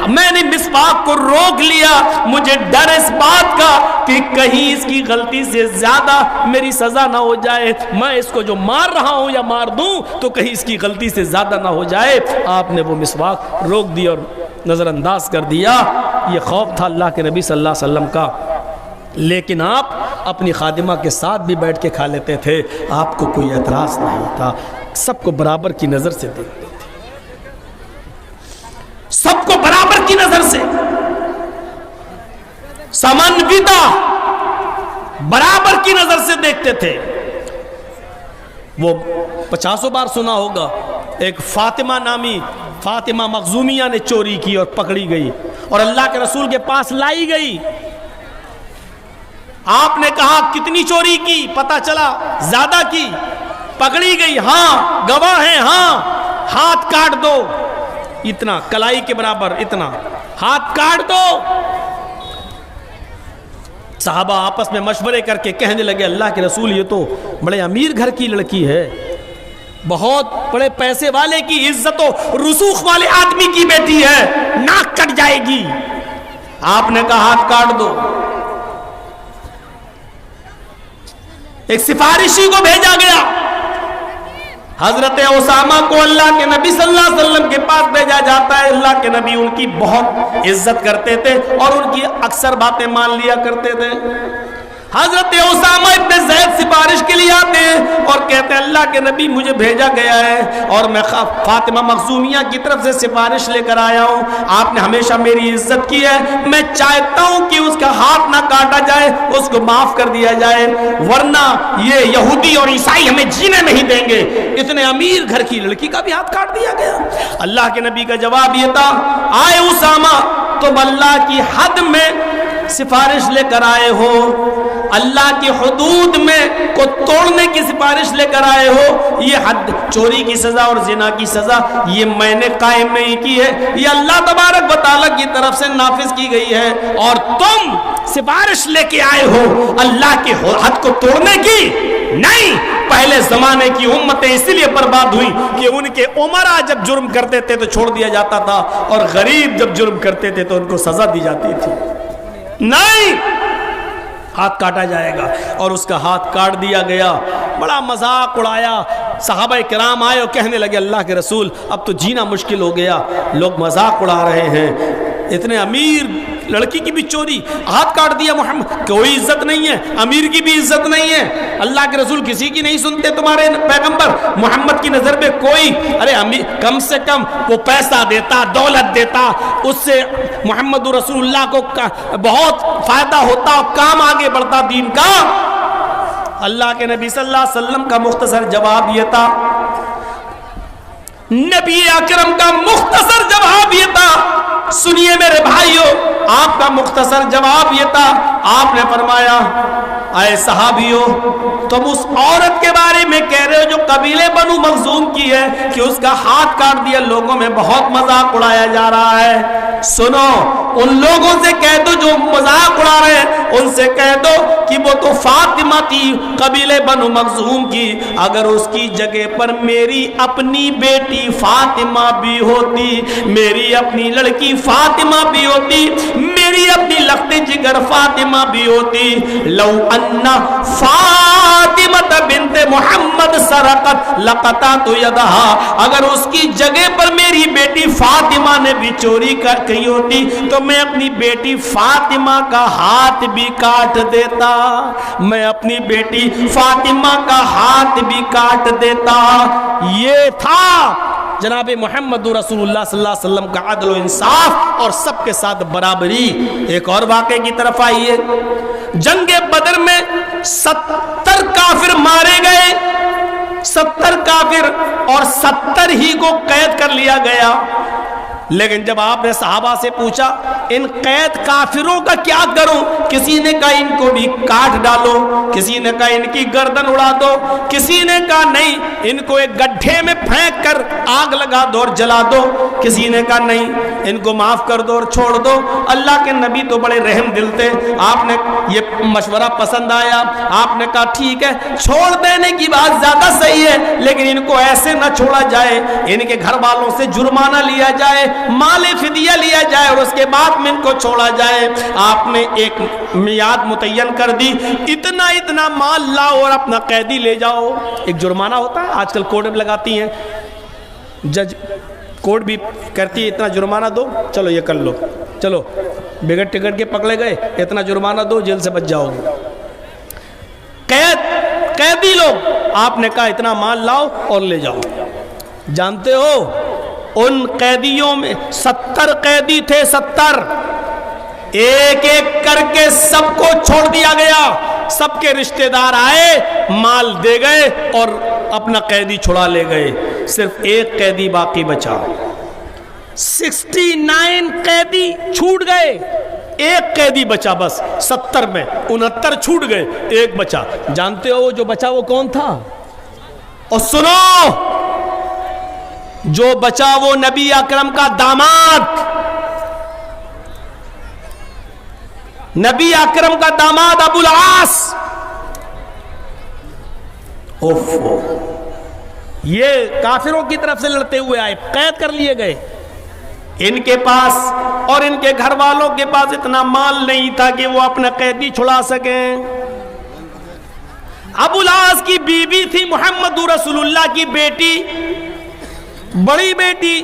मैंने मिसवाक को रोक लिया। मुझे डर इस बात का कि कहीं इसकी गलती से ज्यादा मेरी सजा ना हो जाए, मैं इसको जो मार रहा हूं या मार दूं तो कहीं इसकी गलती से ज्यादा ना हो जाए। आपने वो मिसवाक रोक दी और नजरअंदाज कर दिया। ये खौफ था अल्लाह के नबी सल्लल्लाहु अलैहि वसल्लम का। लेकिन आप अपनी खादिमा के साथ भी बैठ के खा लेते थे, आपको कोई एतराज नहीं था, सबको बराबर की नजर से देखते थे, सबको बराबर की नजर से, समन्विता बराबर की नजर से देखते थे। वो 50 बार सुना होगा, एक फातिमा नामी फातिमा मखजूमिया ने चोरी की और पकड़ी गई और अल्लाह के रसूल के पास लाई गई। आपने कहा कितनी चोरी की, पता चला ज्यादा की, पकड़ी गई, हाँ गवाह है, हाँ हाथ काट दो, इतना कलाई के बराबर इतना हाथ काट दो। साहबा आपस में मशवरे करके कहने लगे अल्लाह के रसूल ये तो बड़े अमीर घर की लड़की है, बहुत बड़े पैसे वाले की, इज्जत और रुसूख वाले आदमी की बेटी है, नाक कट जाएगी। आपने कहा हाथ काट दो। एक सिफारिशी को भेजा गया, हजरत उसामा को अल्लाह के नबी सल्लल्लाहु अलैहि वसल्लम के पास भेजा जाता है। अल्लाह के नबी उनकी बहुत इज्जत करते थे और उनकी अक्सर बातें मान लिया करते थे। हजरत उसामा इब्न ज़ैद सिफारिश के लिए आते हैं और कहते हैं अल्लाह के नबी मुझे भेजा गया है और मैं फातिमा मखजूमिया की तरफ से सिफारिश लेकर आया हूँ। आपने हमेशा मेरी इज्जत की है, मैं चाहता हूँ कि उसका हाथ ना काटा जाए, उसको माफ कर दिया जाए, वरना ये यहूदी और ईसाई हमें जीने नहीं देंगे। इतने अमीर घर की लड़की का भी हाथ काट दिया गया। अल्लाह के नबी का जवाब ये था, आए उसामा तुम अल्लाह की हद में सिफारिश लेकर आए हो, अल्लाह की हुदूद में को तोड़ने की सिफारिश लेकर आए हो। ये हद, चोरी की सजा और जिना की सजा ये मैंने कायम नहीं की है, ये अल्लाह तबारक व तआला की तरफ से नाफिज की गई है और तुम सिफारिश लेके आए हो अल्लाह के हद को तोड़ने की। नहीं, पहले जमाने की उम्मतें इसलिए बर्बाद हुई कि उनके उमरा जब जुर्म करते थे तो छोड़ दिया जाता था और गरीब जब जुर्म करते थे तो उनको सजा दी जाती थी। नहीं, हाथ काटा जाएगा और उसका हाथ काट दिया गया। बड़ा मजाक उड़ाया, सहाबा किराम आए और कहने लगे अल्लाह के रसूल अब तो जीना मुश्किल हो गया, लोग मजाक उड़ा रहे हैं, इतने अमीर लड़की की भी चोरी, हाथ काट दिया मोहम्मद, कोई इज्जत नहीं है, अमीर की भी इज्जत नहीं है, अल्लाह के रसूल किसी की नहीं सुनते, तुम्हारे पैगंबर मोहम्मद की नजर में कोई, अरे अमीर कम से कम वो पैसा देता, दौलत देता, उससे मोहम्मद रसूलुल्लाह को बहुत फायदा होता, काम आगे बढ़ता दीन का। अल्लाह के नबी सल्लल्लाहु अलैहि वसल्लम का मुख्तसर जवाब यह था, नबी अकरम का मुख्तसर जवाब यह था, सुनिए मेरे भाइयों, आपका मुख्तसर जवाब यह था, आपने फरमाया आए सहाबियों, तुम उस औरत के बारे में कह रहे हो जो कबीले बनु मखजूम की है कि उसका हाथ काट दिया, लोगों में बहुत मजाक उड़ाया जा रहा है। सुनो, उन लोगों से कह दो जो मजाक उड़ा रहे हैं, उनसे कह दो कि वो तो फातिमा थी कबीले बनु मखजूम की। अगर उसकी जगह पर मेरी अपनी बेटी फातिमा भी होती, मेरी अपनी लड़की फातिमा भी होती, मेरी अपनी लखते जिगर फातिमा भी होती, लौ अन्ना फातिमा बिन्ते मोहम्मद सरकत लकता तो यदहा, अगर उसकी जगह पर मेरी बेटी फातिमा ने भी चोरी की होती तो मैं अपनी बेटी फातिमा का हाथ भी काट देता, मैं अपनी बेटी फातिमा का हाथ भी काट देता। ये था जनाब मोहम्मद रसूलुल्लाह सल्लल्लाहु अलैहि वसल्लम का अदल इंसाफ और सबके साथ बराबरी। एक और वाक़े की तरफ आइए। जंगे बदर में 70 काफिर मारे गए, 70 काफिर, और 70 ही को कैद कर लिया गया। लेकिन जब आपने सहाबा से पूछा इन कैद काफिरों का क्या करूं, किसी ने कहा इनको भी काट डालो, किसी ने कहा इनकी गर्दन उड़ा दो, किसी ने कहा नहीं इनको एक गड्ढे में फेंक कर आग लगा दो और जला दो, किसी ने कहा नहीं इनको माफ कर दो और छोड़ दो। अल्लाह के नबी तो बड़े रहम दिल थे, आपने ये मशवरा पसंद आया, आपने कहा ठीक है छोड़ देने की बात ज्यादा सही है, लेकिन इनको ऐसे न छोड़ा जाए, इनके घर वालों से जुर्माना लिया जाए, माले फिदिया लिया जाए और उसके बाद में इनको छोड़ा जाए। आपने एक मियाद मुतय्यन कर दी, इतना इतना माल लाओ और अपना कैदी ले जाओ। एक जुर्माना होता है, आजकल कोर्ट में लगाती हैं, जज कोर्ट भी करती है इतना जुर्माना दो, चलो ये कर लो, चलो बिगड़ टिकट के पकड़े गए, इतना जुर्माना दो, जेल से बच जाओगे। कैदी लोग, आपने कहा इतना माल लाओ और ले जाओ। जानते हो उन कैदियों में 70 कैदी थे, 70, एक एक करके सबको छोड़ दिया गया, सबके रिश्तेदार आए, माल दे गए और अपना कैदी छुड़ा ले गए, सिर्फ एक कैदी बाकी बचा। 69 कैदी छूट गए, एक कैदी बचा बस, 70 में 69 छूट गए, एक बचा। जानते हो जो बचा वो कौन था? और सुनो, जो बचा वो नबी अकरम का दामाद, नबी अकरम का दामाद अबुल आस। ओफो, ये काफिरों की तरफ से लड़ते हुए आए, कैद कर लिए गए। इनके पास और इनके घर वालों के पास इतना माल नहीं था कि वो अपना कैदी छुड़ा सकें। अबुल आस की बीवी थी मोहम्मद रसूलुल्लाह की बेटी, बड़ी बेटी,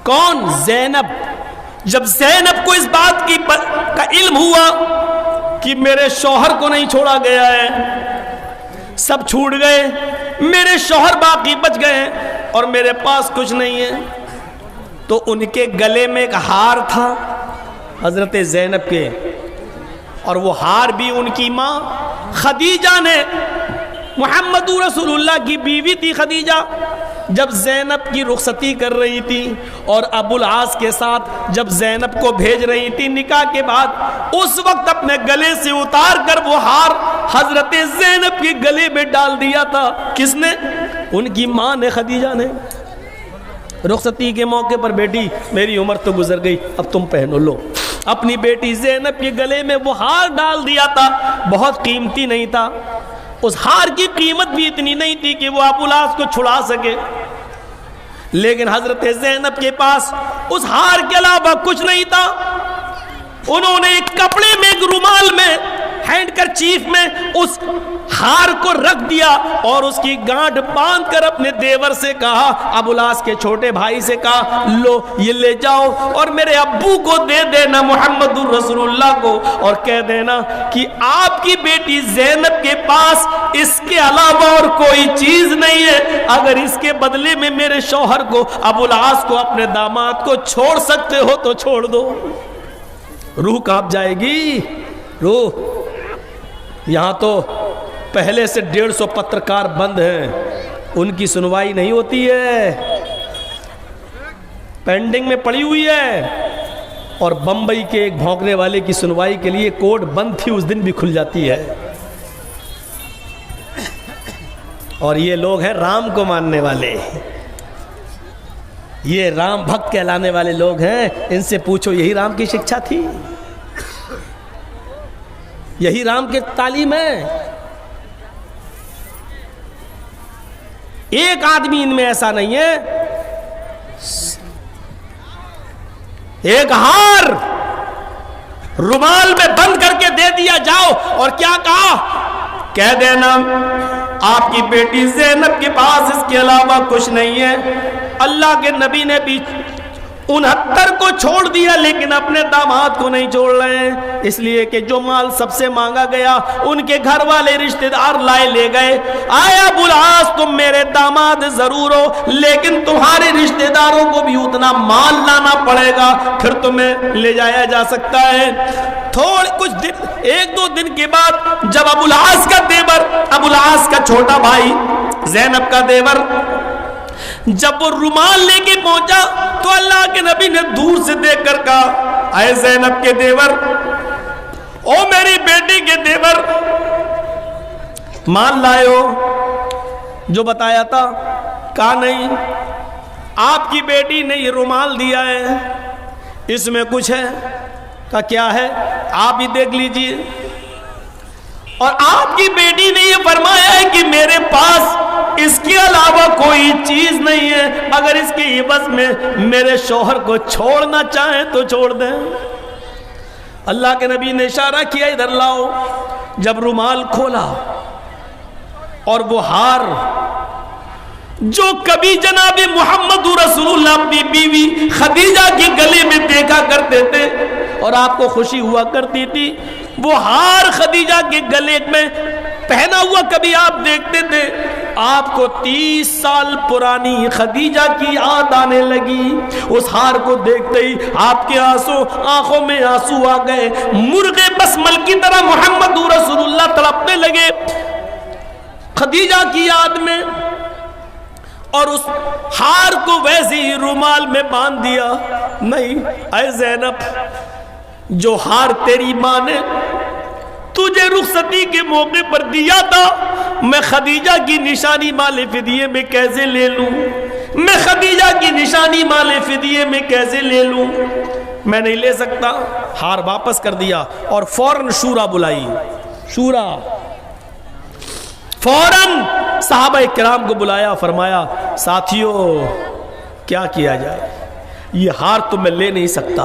कौन? ज़ैनब। जब ज़ैनब को इस बात की का इल्म हुआ कि मेरे शौहर को नहीं छोड़ा गया है, सब छूट गए, मेरे शौहर बाकी बच गए और मेरे पास कुछ नहीं है, तो उनके गले में एक हार था हजरत ज़ैनब के, और वो हार भी उनकी माँ खदीजा ने, मोहम्मद रसूलुल्लाह की बीवी थी खदीजा, जब ज़ैनब की रुखसती कर रही थी और अबुल आस के साथ जब ज़ैनब को भेज रही थी निकाह के बाद, उस वक्त अपने गले से उतार कर वो हार हजरत ज़ैनब के गले में डाल दिया था। किसने? उनकी माँ ने, खदीजा ने। रुखसती के मौके पर बेटी मेरी उम्र तो गुजर गई, अब तुम पहनो लो। अपनी बेटी ज़ैनब के गले में वो हार डाल दिया था, बहुत कीमती नहीं था, उस हार की कीमत भी इतनी नहीं थी कि वो अबुल आस को छुड़ा सके, लेकिन हजरत ज़ैनब के पास उस हार के अलावा कुछ नहीं था। उन्होंने एक कपड़े में, एक रुमाल में, हैंडकरचीफ में उस हार को रख दिया और उसकी गांठ बांध कर अपने देवर से कहा, अबुल आस के छोटे भाई से कहा, लो ये ले जाओ और मेरे अब्बू को दे देना, मोहम्मद रसूलुल्लाह को, और कह देना कि आपकी बेटी ज़ैनब के पास इसके अलावा और कोई चीज नहीं है, अगर इसके बदले में मेरे शौहर को, अबुल आस को, अपने दामाद को छोड़ सकते हो तो छोड़ दो। रूह कांप जाएगी, रूह। यहाँ तो पहले से 150 पत्रकार बंद हैं, उनकी सुनवाई नहीं होती है, पेंडिंग में पड़ी हुई है। और बम्बई के एक भौंकने वाले की सुनवाई के लिए कोर्ट बंद थी, उस दिन भी खुल जाती है। और ये लोग हैं राम को मानने वाले, ये राम भक्त कहलाने वाले लोग हैं। इनसे पूछो यही राम की शिक्षा थी, यही राम की तालीम है। एक आदमी इनमें ऐसा नहीं है। एक हार रुमाल में बंद करके दे दिया जाओ, और क्या कहा, कह देना आपकी बेटी ज़ैनब के पास इसके अलावा कुछ नहीं है। अल्लाह के नबी ने भी 69 को छोड़ दिया, लेकिन अपने दामाद को नहीं छोड़ रहे हैं, इसलिए कि जो माल सबसे मांगा गया उनके घर वाले रिश्तेदार लाए ले गए। आया अबुल आस, तुम मेरे दामाद जरूर हो, लेकिन तुम्हारे रिश्तेदारों को भी उतना माल लाना पड़ेगा, फिर तुम्हें ले जाया जा सकता है। थोड़े कुछ दिन, 1-2 दिन के बाद जब अबुल आस का देवर, अबुल आस का छोटा भाई ज़ैनब का देवर, जब वो रुमाल लेके पहुंचा तो अल्लाह के नबी ने दूर से देखकर कहा, आए ज़ैनब के देवर, ओ मेरी बेटी के देवर, माल लाए हो जो बताया था? कहा नहीं, आपकी बेटी ने ये रुमाल दिया है, इसमें कुछ है। का क्या है, आप ही देख लीजिए। और आपकी बेटी ने ये फरमाया है कि मेरे पास इसके अलावा कोई चीज नहीं है, अगर इसके इवज में मेरे शौहर को छोड़ना चाहें तो छोड़ दें। अल्लाह के नबी ने इशारा किया, इधर लाओ। जब रुमाल खोला और वो हार जो कभी जनाबे मोहम्मद रसूलुल्लाह अपनी बीवी खदीजा के गले में देखा करते थे और आपको खुशी हुआ करती थी, वो हार खदीजा के गले में पहना हुआ कभी आप देखते थे, आपको 30 साल पुरानी खदीजा की याद आने लगी। उस हार को देखते ही आपके आंखों में आंसू आ गए, मुर्गे बसमल की तरह मोहम्मद रसूलुल्लाह तड़पने लगे खदीजा की याद में, और उस हार को वैसे ही रुमाल में बांध दिया। नहीं ऐ ज़ैनब, जो हार तेरी मां ने तुझे रुखसती के मौके पर दिया था, मैं खदीजा की निशानी माले फिदिये में कैसे ले लूं? मैं खदीजा की निशानी माले फिदिये में कैसे ले लूं? मैं नहीं ले सकता। हार वापस कर दिया और फौरन शूरा बुलाई। शूरा फौरन सहाबा किराम को बुलाया, फरमाया साथियों क्या किया जाए, ये हार तो मैं ले नहीं सकता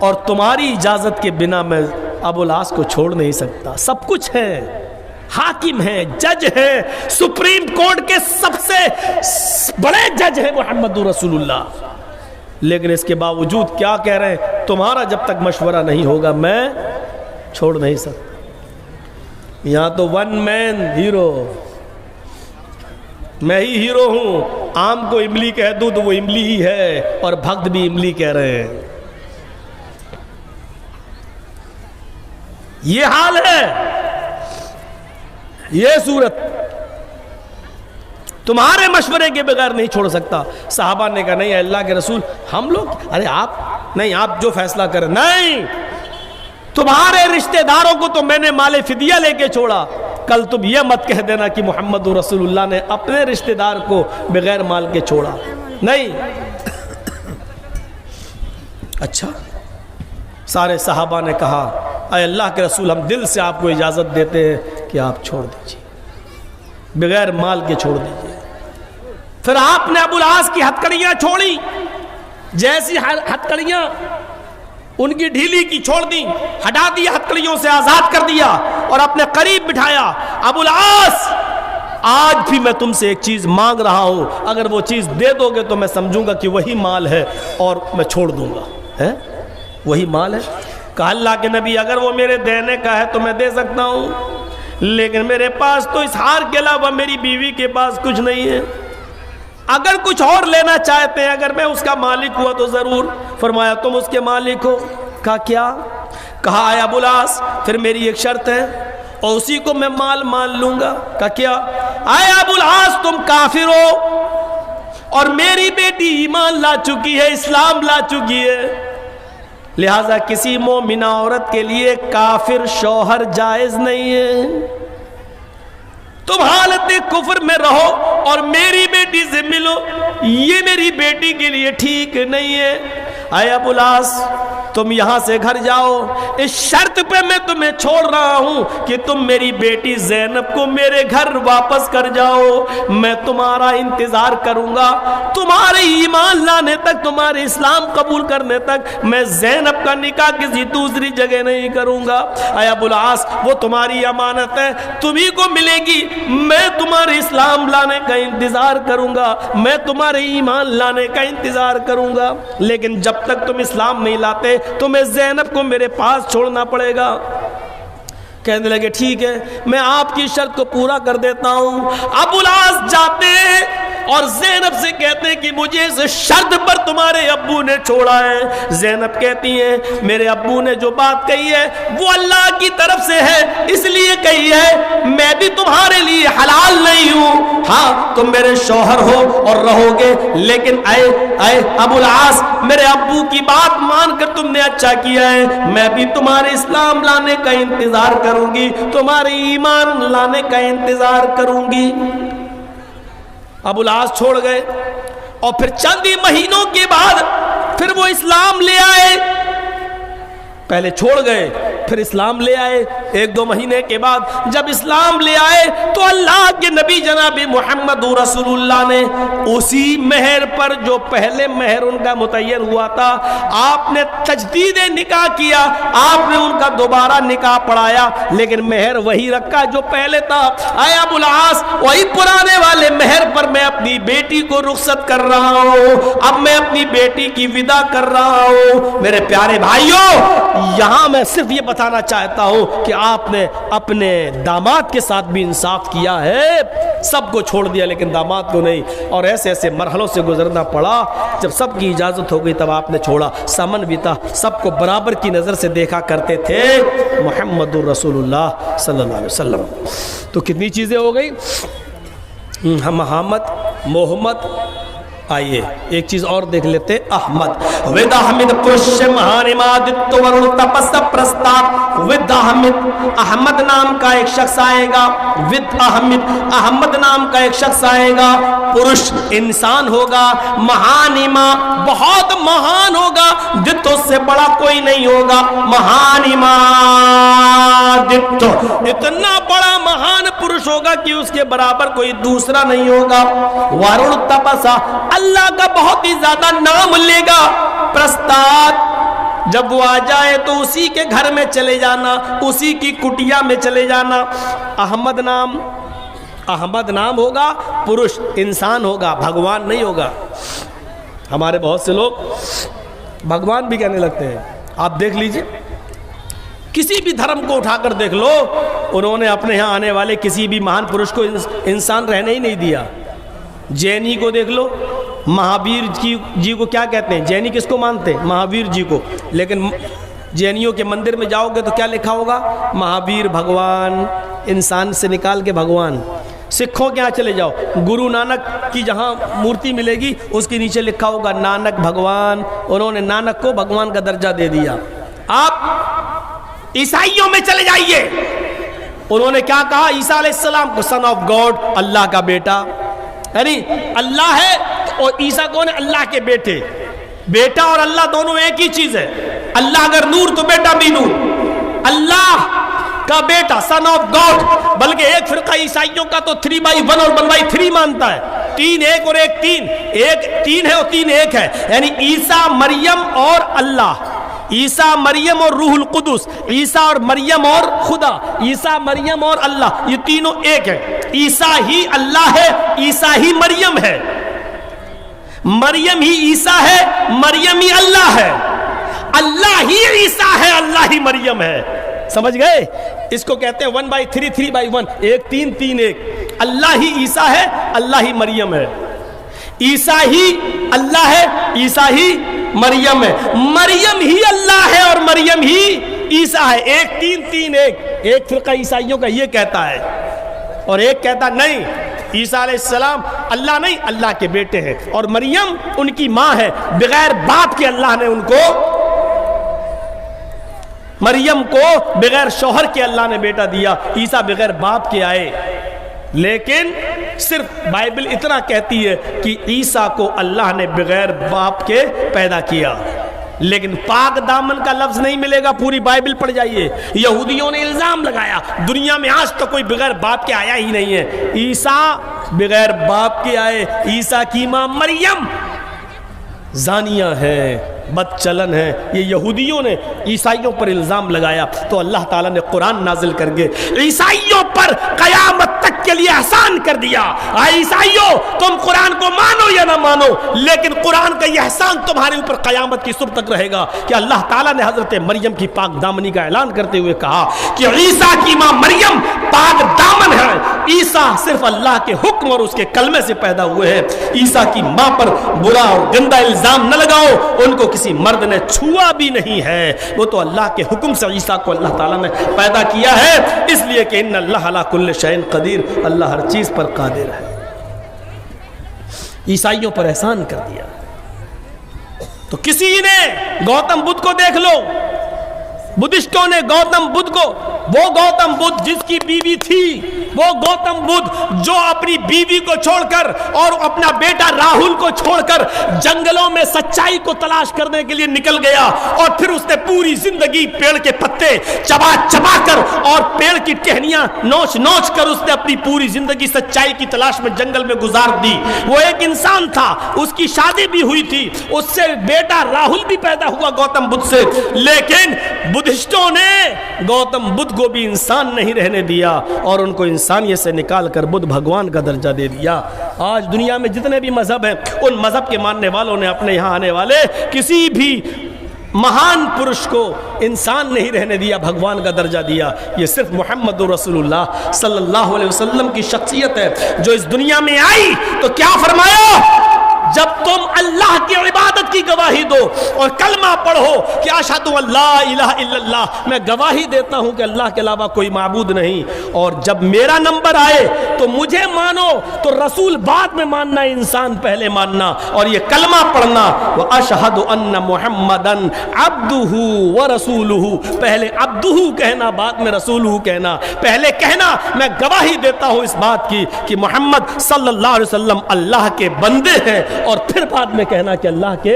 और तुम्हारी इजाजत के बिना मैं अबुल आस को छोड़ नहीं सकता। सब कुछ है, हाकिम है, जज है, सुप्रीम कोर्ट के सबसे बड़े जज है मोहम्मद रसूलुल्लाह, लेकिन इसके बावजूद क्या कह रहे हैं, तुम्हारा जब तक मशवरा नहीं होगा मैं छोड़ नहीं सकता। यहां तो वन मैन हीरो, मैं ही हीरो हूं। आम को इमली कह दूं तो वो इमली ही है, और भक्त भी इमली कह रहे हैं। ये हाल है, ये सूरत, तुम्हारे मशवरे के बगैर नहीं छोड़ सकता। साहबा ने कहा नहीं अल्लाह के रसूल, हम लोग, अरे आप नहीं, आप जो फैसला करें। नहीं, तुम्हारे रिश्तेदारों को तो मैंने माले फिदिया लेके छोड़ा, कल तुम यह मत कह देना कि मोहम्मद रसूलुल्लाह ने अपने रिश्तेदार को बगैर माल के छोड़ा। नहीं। अच्छा, सारे सहाबा ने कहा अय अल्लाह के रसूल, हम दिल से आपको इजाज़त देते हैं कि आप छोड़ दीजिए, बगैर माल के छोड़ दीजिए। फिर आपने अबुल आस की हथकड़ियां छोड़ी, जैसी हथकड़ियां उनकी ढीली की छोड़ दी, हटा दी, हथकड़ियों से आजाद कर दिया और अपने करीब बिठाया। अबुल आस, आज भी मैं तुमसे एक चीज मांग रहा हूं, अगर वो चीज दे दोगे तो मैं समझूंगा कि वही माल है और मैं छोड़ दूंगा। है वही माल है? कहा अल्लाह के नबी, अगर वो मेरे देने का है तो मैं दे सकता हूं, लेकिन मेरे पास तो इस हार के अलावा मेरी बीवी के पास कुछ नहीं है। अगर कुछ और लेना चाहते हैं, अगर मैं उसका मालिक हुआ तो जरूर। फरमाया तुम उसके मालिक हो? कहा क्या? कहा आया अबुल आस, फिर मेरी एक शर्त है और उसी को मैं माल मान लूंगा। कहा क्या? आया अबुल आस, तुम काफिर हो और मेरी बेटी ईमान ला चुकी है, इस्लाम ला चुकी है, लिहाजा किसी मोमिना औरत के लिए काफिर शौहर जायज नहीं है। तुम हालत कुफ्र में रहो और मेरी बेटी से मिलो, ये मेरी बेटी के लिए ठीक नहीं है। आए अबुल आस, तुम यहां से घर जाओ, इस शर्त पे मैं तुम्हें छोड़ रहा हूं कि तुम मेरी बेटी ज़ैनब को मेरे घर वापस कर जाओ। मैं तुम्हारा इंतजार करूंगा, तुम्हारे ईमान लाने तक, तुम्हारे इस्लाम कबूल करने तक मैं ज़ैनब का निकाह किसी दूसरी जगह नहीं करूंगा। आए अबुल आस, वो तुम्हारी अमानत है, तुम्ही को मिलेगी। मैं तुम्हारे इस्लाम लाने का इंतजार करूंगा, मैं तुम्हारे ईमान लाने का इंतजार करूंगा, लेकिन जब तक तुम इस्लाम नहीं लाते तुम्हें ज़ैनब को मेरे पास छोड़ना पड़ेगा। कहने लगे ठीक है, मैं आपकी शर्त को पूरा कर देता हूं। अबुल आस जाते हैं और ज़ैनब से कहते हैं कि मुझे इस शर्त पर तुम्हारे अब्बू ने छोड़ा है। ज़ैनब कहती है मेरे अब्बू ने जो बात कही है वो अल्लाह की तरफ से है, इसलिए कही है, मैं भी तुम्हारे लिए हलाल नहीं हूं। हाँ, तुम मेरे शौहर हो और रहोगे, लेकिन आए अबुल आस, मेरे अब्बू की बात मानकर तुमने अच्छा किया है, मैं भी तुम्हारे इस्लाम लाने का इंतजार करूंगी, तुम्हारे ईमान लाने का इंतजार करूंगी। अबुल आस छोड़ गए और फिर चंद ही महीनों के बाद फिर वो इस्लाम ले आए। पहले छोड़ गए, फिर इस्लाम ले आए। 1-2 महीने के बाद जब इस्लाम ले आए तो अल्लाह के नबी जनाब मोहम्मद रसूलुल्लाह ने उसी मेहर पर, जो पहले मेहर उनका मुतय्यन हुआ था, आपने तजदीद निकाह किया, आपने उनका दोबारा निकाह पढ़ाया, लेकिन मेहर वही रखा जो पहले था। आए अबुल आस, वही पुराने वाले मेहर पर मैं अपनी बेटी को रुखसत कर रहा हूँ, अब मैं अपनी बेटी की विदा कर रहा हूँ। मेरे प्यारे भाइयों, यहां मैं सिर्फ ये बताना चाहता हूं कि आपने अपने दामाद के साथ भी इंसाफ किया है, सबको छोड़ दिया लेकिन दामाद को नहीं, और ऐसे ऐसे मरहलों से गुजरना पड़ा। जब सबकी इजाजत हो गई तब आपने छोड़ा। समन भी था, सबको बराबर की नजर से देखा करते थे मुहम्मदुर रसूलुल्लाह सल्लल्लाहु अलैहि वसल्लम। तो कितनी चीजें हो गई, मोहम्मद, मोहम्मद। आइए एक चीज और देख लेते, अहमद। विदाहमिद पुरुष महानिमादित्य वरुण तपस प्रस्ताव। विदाहमिद, अहमद नाम का एक शख्स आएगा। विद अहमद, अहमद नाम का एक शख्स आएगा। पुरुष इंसान होगा, महानिमा बहुत महान होगा, दित्य उससे बड़ा कोई नहीं होगा। महानिमा दित्य, इतना बड़ा महान पुरुष होगा कि उसके बराबर कोई दूसरा नहीं होगा। वरुण तपसा, अल्लाह का बहुत ही ज्यादा नाम लेगा। प्रस्ताव, जब वो आ जाए तो उसी के घर में चले जाना, उसी की कुटिया में चले जाना। अहमद नाम, अहमद नाम होगा, पुरुष इंसान होगा, भगवान नहीं होगा। हमारे बहुत से लोग भगवान भी कहने लगते हैं। आप देख लीजिए, किसी भी धर्म को उठाकर देख लो, उन्होंने अपने यहाँ आने वाले किसी भी महान पुरुष को इंसान रहने ही नहीं दिया। जैनी को देख लो, महावीर जी को क्या कहते हैं, जैनी किसको मानते हैं, महावीर जी को, लेकिन जैनियों के मंदिर में जाओगे तो क्या लिखा होगा, महावीर भगवान, इंसान से निकाल के भगवान। सिखों के यहाँ चले जाओ, गुरु नानक की जहाँ मूर्ति मिलेगी उसके नीचे लिखा होगा नानक भगवान, उन्होंने नानक को भगवान का दर्जा दे दिया। आप ईसाइयों में चले जाइए, उन्होंने क्या कहा, ईसा अलैहिस्सलाम को सन ऑफ गॉड, अल्लाह का बेटा। यानी अल्लाह है और ईसा कौन है, अल्लाह के बेटे। बेटा और अल्लाह दोनों एक ही चीज है। अल्लाह अगर नूर तो बेटा भी नूर, अल्लाह का बेटा, सन ऑफ गॉड। बल्कि एक फिरका ईसाइयों का तो 3/1 और 1/3 मानता है, 3 एक और 1 3, 1 3 है और 3 1 है। यानी ईसा, मरियम और अल्लाह, ईसा, मरियम और रूहुल कुदुस, ईसा और मरियम और खुदा, ईसा, मरियम और अल्लाह, ये तीनों एक है। ईसा ही अल्लाह है, ईसा ही मरियम है, मरियम ही ईसा है, मरियम ही अल्लाह है, अल्लाह ही ईसा है, अल्लाह ही मरियम है। समझ गए? इसको कहते हैं 1/3 3/1, 1 3 3 1। अल्लाह ही ईसा है, अल्लाह ही मरियम है। ईसा ही अल्लाह है, ईसा ही मरियम है। मरियम ही अल्लाह है और मरियम ही ईसा है। 1 3 3 1। एक फिरका ईसाइयों का ये कहता है और एक कहता नहीं, ईसा अलैहिस्सलाम अल्लाह नहीं, अल्लाह के बेटे हैं और मरियम उनकी माँ है। बगैर बाप के अल्लाह ने उनको मरियम को बगैर शौहर के अल्लाह ने बेटा दिया, ईसा बगैर बाप के आए। लेकिन सिर्फ बाइबल इतना कहती है कि ईसा को अल्लाह ने बगैर बाप के पैदा किया, लेकिन पाक दामन का लफ्ज नहीं मिलेगा। पूरी बाइबल पढ़ जाइए। यहूदियों ने इल्जाम लगाया दुनिया में आज तक कोई बगैर बाप के आया ही नहीं है। ईसा बगैर बाप के आए। ईसा की मां मरियम जानिया है, बदचलन है। ये यहूदियों ने ईसाइयों पर इल्जाम लगाया तो अल्लाह ताला ने कुरान नाजिल करके ईसाइयों पर कयामत तक के लिए एहसान कर दिया। ईसाइयों, तुम कुरान को मानो या ना मानो, लेकिन कुरान का यह एहसान तुम्हारे ऊपर कयामत की सुबह तक रहेगा कि अल्लाह ताला ने हजरत मरियम की पाक दामनी का ऐलान करते हुए कहा कि ईसा की मां मरियम पाक दामन है। ईसा सिर्फ अल्लाह के हुक्म और उसके कलमे से पैदा हुए हैं। ईसा की मां पर बुरा और गंदा इल्जाम न लगाओ, उनको किसी मर्द ने छुआ भी नहीं है। वो तो अल्लाह के हुक्म से ईसा को अल्लाह ताला ने पैदा किया है, इसलिए कि इन्ना अल्लाह अला कुल्ल शैइन कदीर, अल्लाह हर चीज पर कादिर है। ईसाइयों पर एहसान कर दिया। तो किसी ने गौतम बुद्ध को देख लो, बुद्धिस्टों ने गौतम बुद्ध को, वो गौतम बुद्ध जिसकी बीवी थी, वो गौतम बुद्ध जो अपनी बीवी को छोड़कर और अपना बेटा राहुल को छोड़कर जंगलों में सच्चाई को तलाश करने के लिए निकल गया, और फिर उसने पूरी जिंदगी पेड़ के पत्ते चबा चबा कर और पेड़ की टहनियां नोच नोच कर उसने अपनी पूरी जिंदगी सच्चाई की तलाश में जंगल में गुजार दी। वो एक इंसान था, उसकी शादी भी हुई थी, उससे बेटा राहुल भी पैदा हुआ गौतम बुद्ध से, लेकिन बुद्धिस्टों ने गौतम बुद्ध को भी इंसान नहीं रहने दिया और उनको इंसानियत से निकाल कर बुद्ध भगवान का दर्जा दे दिया। आज दुनिया में जितने भी मजहब हैं, उन मजहब के मानने वालों ने अपने यहां आने वाले किसी भी महान पुरुष को इंसान नहीं रहने दिया, भगवान का दर्जा दिया। ये सिर्फ मोहम्मद रसूलुल्लाह सल्लल्लाहु अलैहि वसल्लम की शख्सियत है जो इस दुनिया में आई तो क्या फरमाया, जब तुम अल्लाह की इबादत की गवाही दो और कलमा पढ़ो कि अशहदु अल्ला इलाहा इल्लल्लाह, मैं गवाही देता हूं कि अल्लाह के अलावा कोई माबूद नहीं, और जब मेरा नंबर आए तो मुझे मानो, तो रसूल बाद में मानना, इंसान पहले मानना, और ये कलमा पढ़ना, व अशहदु अन्ना मुहम्मदन अब्दुहु व रसूलुहु, पहले अब्दुहु कहना बाद में रसूलुहु कहना, पहले कहना मैं गवाही देता हूं इस बात की कि मोहम्मद सल्लल्लाहु अलैहि वसल्लम अल्लाह के बंदे हैं, और फिर बाद में कहना कि अल्लाह के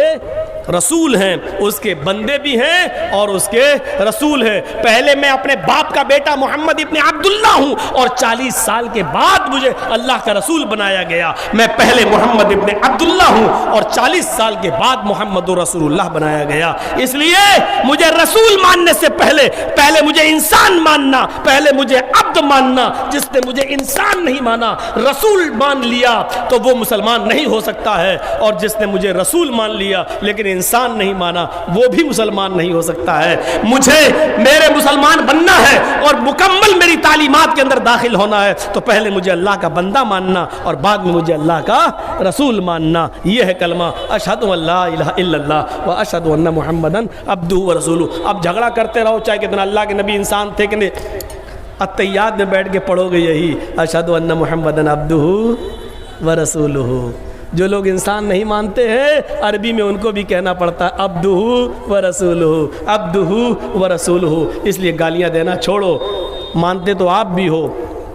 रसूल हैं, उसके बंदे भी हैं और उसके रसूल हैं। पहले मैं अपने बाप का बेटा मोहम्मद इब्ने अब्दुल्लाह हूं और 40 साल के बाद मुझे अल्लाह का रसूल बनाया गया। मैं पहले मोहम्मद इब्ने अब्दुल्लाह हूं और 40 साल के बाद मोहम्मद रसूलुल्लाह बनाया गया। इसलिए मुझे रसूल मानने से पहले मुझे इंसान मानना, पहले मुझे अब्द मानना। जिसने मुझे इंसान नहीं माना, रसूल मान लिया, तो वो मुसलमान नहीं हो सकता है, और जिसने मुझे रसूल मान लिया लेकिन इंसान नहीं माना, वो भी मुसलमान नहीं हो सकता है। मुझे मेरे मुसलमान बनना है और मुकम्मल मेरी तालीमात के अंदर दाखिल होना है, तो पहले मुझे अल्लाह का बंदा मानना और बाद में मुझे अल्लाह का रसूल मानना। यह है कलमा अशहदु अल्ला इलाहा इल्लल्लाह व अशहदु अन्ना मुहम्मदन अब्दुहु व रसूलुहु। अब झगड़ा करते रहो चाहे कितना अल्लाह के नबी इंसान थे कि नहीं, अत्तहियात में बैठ के पढ़ोगे यही अशहदु अन्ना मुहम्मदन अब्दुहु व रसूलुहु। जो लोग इंसान नहीं मानते हैं, अरबी में उनको भी कहना पड़ता है अब्दुहु व रसूलुहु, अब्दुहु व रसूलुहु। इसलिए गालियां देना छोड़ो, मानते तो आप भी हो,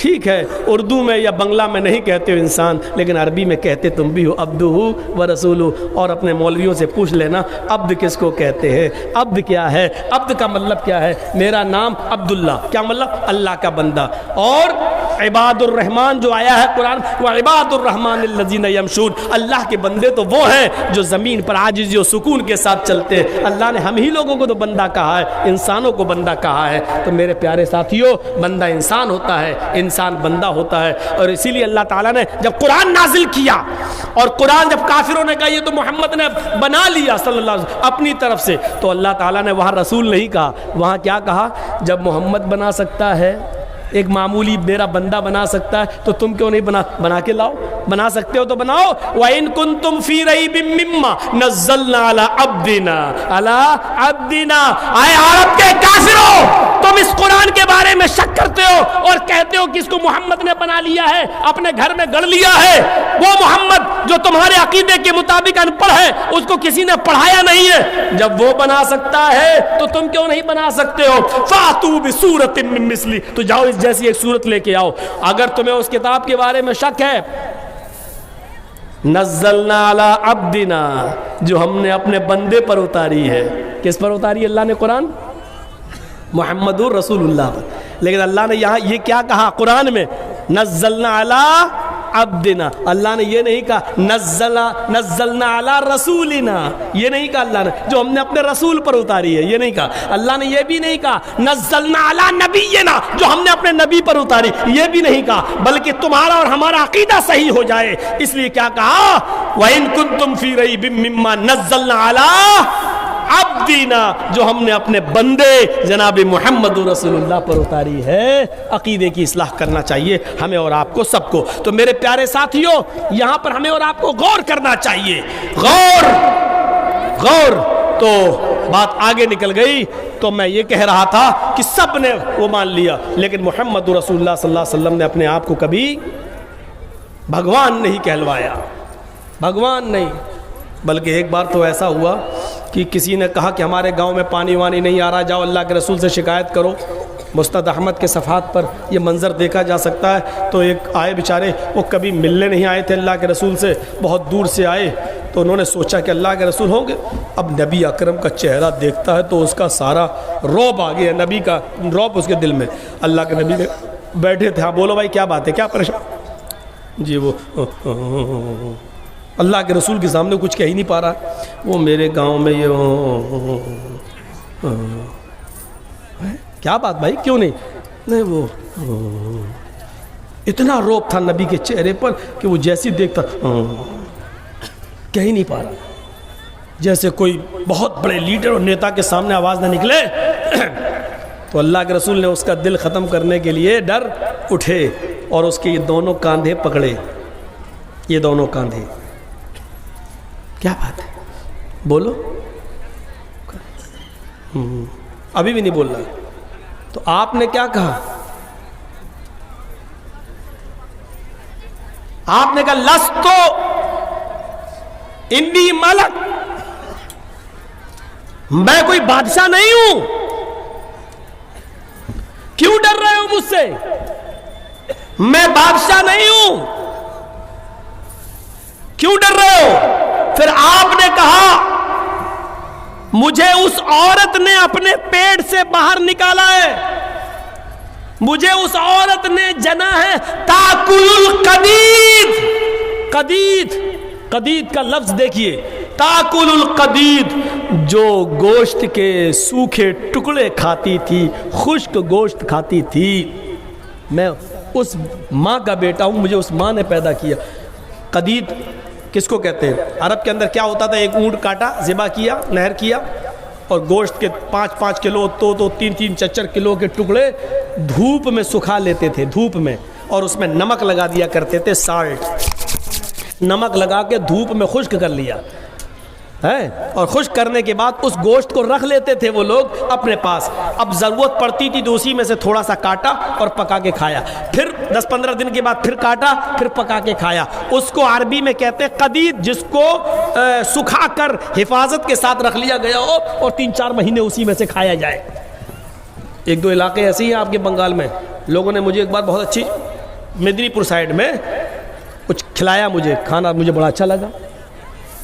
ठीक है, उर्दू में या बंगला में नहीं कहते हो इंसान, लेकिन अरबी में कहते तुम भी हो अब्दुहु व रसूलुहु। और अपने मौलवियों से पूछ लेना अब्द किसको कहते हैं, अब्द क्या है, अब्द का मतलब क्या है। मेरा नाम अब्दुल्ला, क्या मतलब, अल्लाह का बंदा। और इबादुर रहमान जो आया है कुरान, वह इबादुर रहमान अल्लज़ीना यमशून, अल्लाह के बंदे तो वो हैं जो ज़मीन पर आजिज़ी और सुकून के साथ चलते हैं। अल्लाह ने हम ही लोगों को तो बंदा कहा है, इंसानों को बंदा कहा है। तो मेरे प्यारे साथियों, बंदा इंसान होता है, इंसान बंदा होता है। और इसीलिए अल्लाह ताला ने जब कुरान नाजिल किया, और कुरान जब काफिरों ने कहा ये तो मोहम्मद ने बना लिया सल्लल्लाहु अलैहि वसल्लम अपनी तरफ से, तो अल्लाह ताला ने वहाँ रसूल नहीं कहा, वहाँ क्या कहा, जब मोहम्मद बना सकता है, एक मामूली मेरा बंदा बना सकता है, तो तुम क्यों नहीं बना के लाओ, बना सकते हो तो बनाओ। व इन कुंतुम फी रैबिम मिम्मा नज़्ज़लना अला अब्दिना आए अरब के काफिरों, तुम तुम इस कुरान के बारे में शक करते हो और कहते हो कि इसको मोहम्मद ने बना लिया है, अपने घर में गढ़ लिया है। वो मोहम्मद जो तुम्हारे अकीदे के मुताबिक अनपढ़ है, उसको किसी ने पढ़ाया नहीं है। जब वो बना सकता है तो तुम क्यों नहीं बना सकते हो? फातू बिसूरतिन मिन मिस्ली, तो जाओ इस जैसी एक सूरत लेके आओ। अगर तुम्हें उस किताब के बारे में शक है, नज़्ज़लना अला अब्दिना, जो हमने अपने बंदे पर उतारी है। किस पर उतारी अल्लाह ने कुरान? मुहम्मदुर रसूलुल्लाह पर। लेकिन अल्लाह ने यहाँ ये क्या कहा कुरान में? नज़्ज़लना अला अब्दिना। अल्लाह ने ये नहीं कहा नज़्ज़लना अला रसूलिना, ये नहीं कहा अल्लाह ने, जो हमने अपने रसूल पर उतारी है, ये नहीं कहा। अल्लाह ने ये भी नहीं कहा नज़्ज़लना अला नबीना, जो हमने अपने नबी पर उतारी, ये भी नहीं कहा। बल्कि तुम्हारा और हमारा अकीदा सही हो जाए इसलिए क्या कहा? व इन कुंतुम फी रैबिम मिम्मा नज़्ज़लना अला अब्दीना, जो हमने अपने बंदे जनाब मुहम्मद रसूलुल्लाह पर उतारी है। अकीदे की इस्लाह करना चाहिए हमें और आपको सबको। तो मेरे प्यारे साथियों, यहाँ पर हमें और आपको गौर करना चाहिए। गौर गौर। तो बात आगे निकल गई। तो मैं ये कह रहा था कि सब ने वो मान लिया, लेकिन मुहम्मद रसूलुल्लाह सल्लल्लाहु अलैहि वसल्लम ने अपने आप को कभी भगवान नहीं कहलवाया, भगवान नहीं। बल्कि एक बार तो ऐसा हुआ कि किसी ने कहा कि हमारे गांव में पानी वानी नहीं आ रहा, जाओ अल्लाह के रसूल से शिकायत करो। मुस्तद अहमद के सफ़ात पर यह मंज़र देखा जा सकता है। तो एक आए बेचारे, वो कभी मिलने नहीं आए थे अल्लाह के रसूल से, बहुत दूर से आए। तो उन्होंने सोचा कि अल्लाह के रसूल होंगे। अब नबी अकरम का चेहरा देखता है तो उसका सारा रौब आ गया, नबी का रौब उसके दिल में। अल्लाह के नबी ने बैठे थे, हाँ बोलो भाई क्या बात है, क्या परेशान? जी वो अल्लाह के रसूल के सामने कुछ कह ही नहीं पा रहा। वो मेरे गांव में ये क्या बात भाई, क्यों नहीं? नहीं वो इतना रौब था नबी के चेहरे पर कि वो जैसी देखता कह ही नहीं पा रहा। जैसे कोई बहुत बड़े लीडर और नेता के सामने आवाज़ ना निकले। तो अल्लाह के रसूल ने उसका दिल ख़त्म करने के लिए डर उठे और उसके ये दोनों कंधे पकड़े, ये दोनों कंधे। क्या बात है, बोलो। अभी भी नहीं बोल रहा। तो आपने क्या कहा? आपने कहा लस्तो इन्नी मलक, मैं कोई बादशाह नहीं हूं। क्यों डर रहे हो मुझसे? मैं बादशाह नहीं हूं, क्यों डर रहे हो? फिर आपने कहा मुझे उस औरत ने अपने पेट से बाहर निकाला है, मुझे उस औरत ने जना है। ताकुल कदीद, कदीद, कदीद का लफ्ज देखिए, ताकुल कदीद, जो गोश्त के सूखे टुकड़े खाती थी, खुश्क गोश्त खाती थी। मैं उस माँ का बेटा हूँ, मुझे उस माँ ने पैदा किया। कदीद किसको कहते हैं? अरब के अंदर क्या होता था, एक ऊँट काटा, ज़िबा किया, नहर किया, और गोश्त के 5-5 किलो तो 3-3, 4-4 किलो के टुकड़े धूप में सुखा लेते थे, धूप में, और उसमें नमक लगा दिया करते थे, साल्ट, नमक लगा के धूप में खुश्क कर लिया है। और खुश्क करने के बाद उस गोश्त को रख लेते थे वो लोग अपने पास। अब ज़रूरत पड़ती थी तो उसी में से थोड़ा सा काटा और पका के खाया। फिर 10-15 दिन के बाद फिर काटा, फिर पका के खाया। उसको अरबी में कहते हैं कदीद, जिसको सुखा कर हिफाजत के साथ रख लिया गया हो और 3-4 महीने उसी में से खाया जाए। 1-2 इलाके ऐसे ही हैं आपके बंगाल में। लोगों ने मुझे एक बार बहुत अच्छी मेदिनीपुर साइड में कुछ खिलाया, मुझे खाना मुझे बड़ा अच्छा लगा।